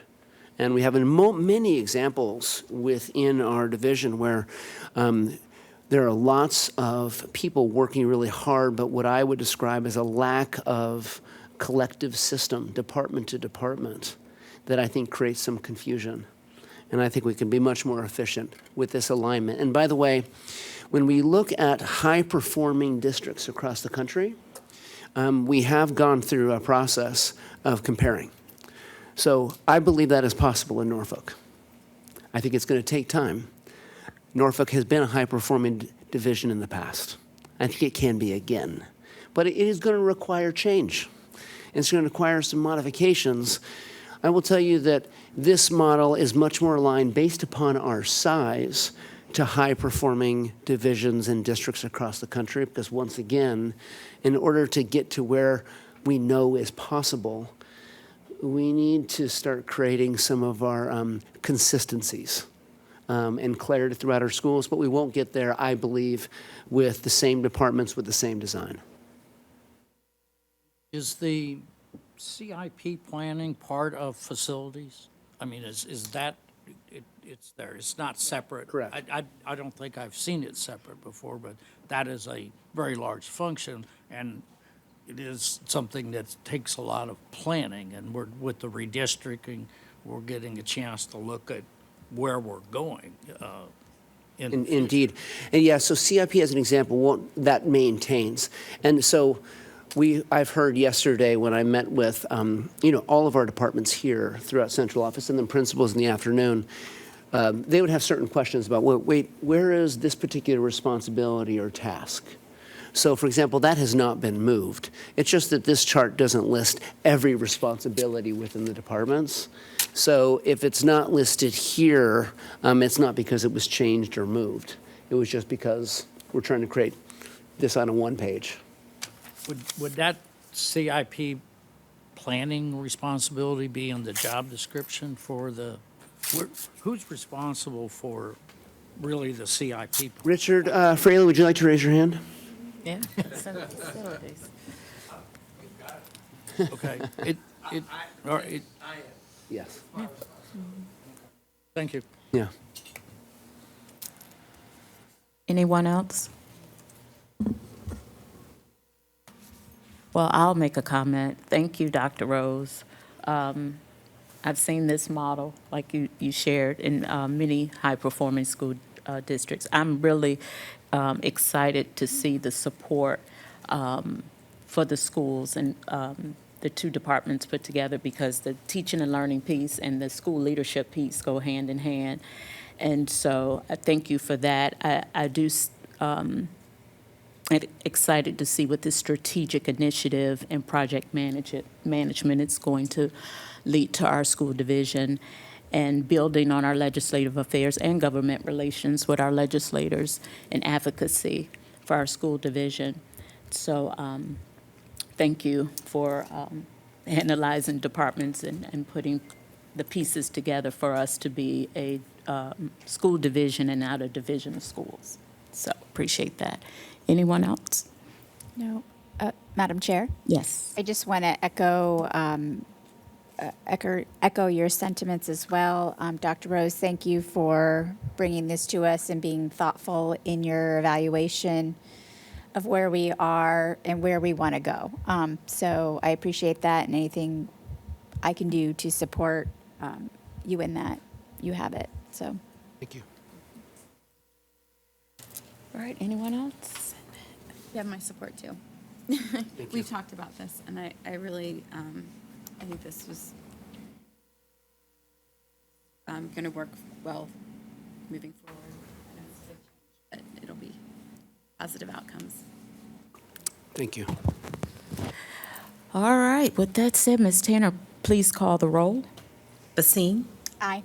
Speaker 5: And we have many examples within our division where there are lots of people working really hard, but what I would describe as a lack of collective system, department to department, that I think creates some confusion. And I think we can be much more efficient with this alignment. And by the way, when we look at high-performing districts across the country, we have gone through a process of comparing. So I believe that is possible in Norfolk. I think it's going to take time. Norfolk has been a high-performing division in the past. I think it can be again. But it is going to require change. It's going to require some modifications. I will tell you that this model is much more aligned based upon our size to high-performing divisions and districts across the country, because once again, in order to get to where we know is possible, we need to start creating some of our consistencies and clarity throughout our schools, but we won't get there, I believe, with the same departments with the same design.
Speaker 15: Is the CIP planning part of facilities? I mean, is that, it's there, it's not separate?
Speaker 5: Correct.
Speaker 15: I don't think I've seen it separate before, but that is a very large function, and it is something that takes a lot of planning, and with the redistricting, we're getting a chance to look at where we're going.
Speaker 5: Indeed. And yeah, so CIP as an example, that maintains. And so I've heard yesterday when I met with all of our departments here throughout central office and then principals in the afternoon, they would have certain questions about, wait, where is this particular responsibility or task? So, for example, that has not been moved. It's just that this chart doesn't list every responsibility within the departments. So if it's not listed here, it's not because it was changed or moved. It was just because we're trying to create this on a one page.
Speaker 15: Would that CIP planning responsibility be in the job description for who's responsible for really the CIP?
Speaker 5: Richard Fraley, would you like to raise your hand?
Speaker 1: Yeah. Facilities.
Speaker 15: Okay, or it,
Speaker 5: Yes.
Speaker 15: thank you.
Speaker 5: Yeah.
Speaker 1: Anyone else? Well, I'll make a comment. Thank you, Dr. Rose. I've seen this model, like you shared, in many high-performing school districts. I'm really excited to see the support for the schools and the two departments put together, because the teaching and learning piece and the school leadership piece go hand in hand. And so I thank you for that. I do excited to see what this strategic initiative and project management is going to lead to our school division, and building on our legislative affairs and government relations with our legislators and advocacy for our school division. So thank you for analyzing departments and putting the pieces together for us to be a school division and not a division of schools. So appreciate that. Anyone else?
Speaker 13: No. Madam Chair?
Speaker 1: Yes.
Speaker 13: I just want to echo your sentiments as well. Dr. Rose, thank you for bringing this to us and being thoughtful in your evaluation of where we are and where we want to go. So I appreciate that, and anything I can do to support you in that, you have it. So.
Speaker 5: Thank you.
Speaker 1: All right, anyone else?
Speaker 10: You have my support too. We've talked about this, and I really, I think this was going to work well moving forward. But it'll be positive outcomes.
Speaker 5: Thank you.
Speaker 1: All right, with that said, Ms. Tanner, please call the roll.
Speaker 2: Basine,
Speaker 13: Aye.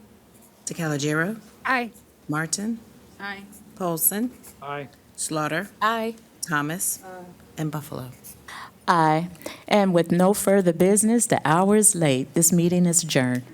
Speaker 2: DeCalagero,
Speaker 16: Aye.
Speaker 2: Martin,
Speaker 10: Aye.
Speaker 2: Polson,
Speaker 15: Aye.
Speaker 2: Slaughter,
Speaker 1: Aye.
Speaker 2: Thomas, and Buffalo.
Speaker 1: Aye. And with no further business, the hour is late. This meeting is adjourned.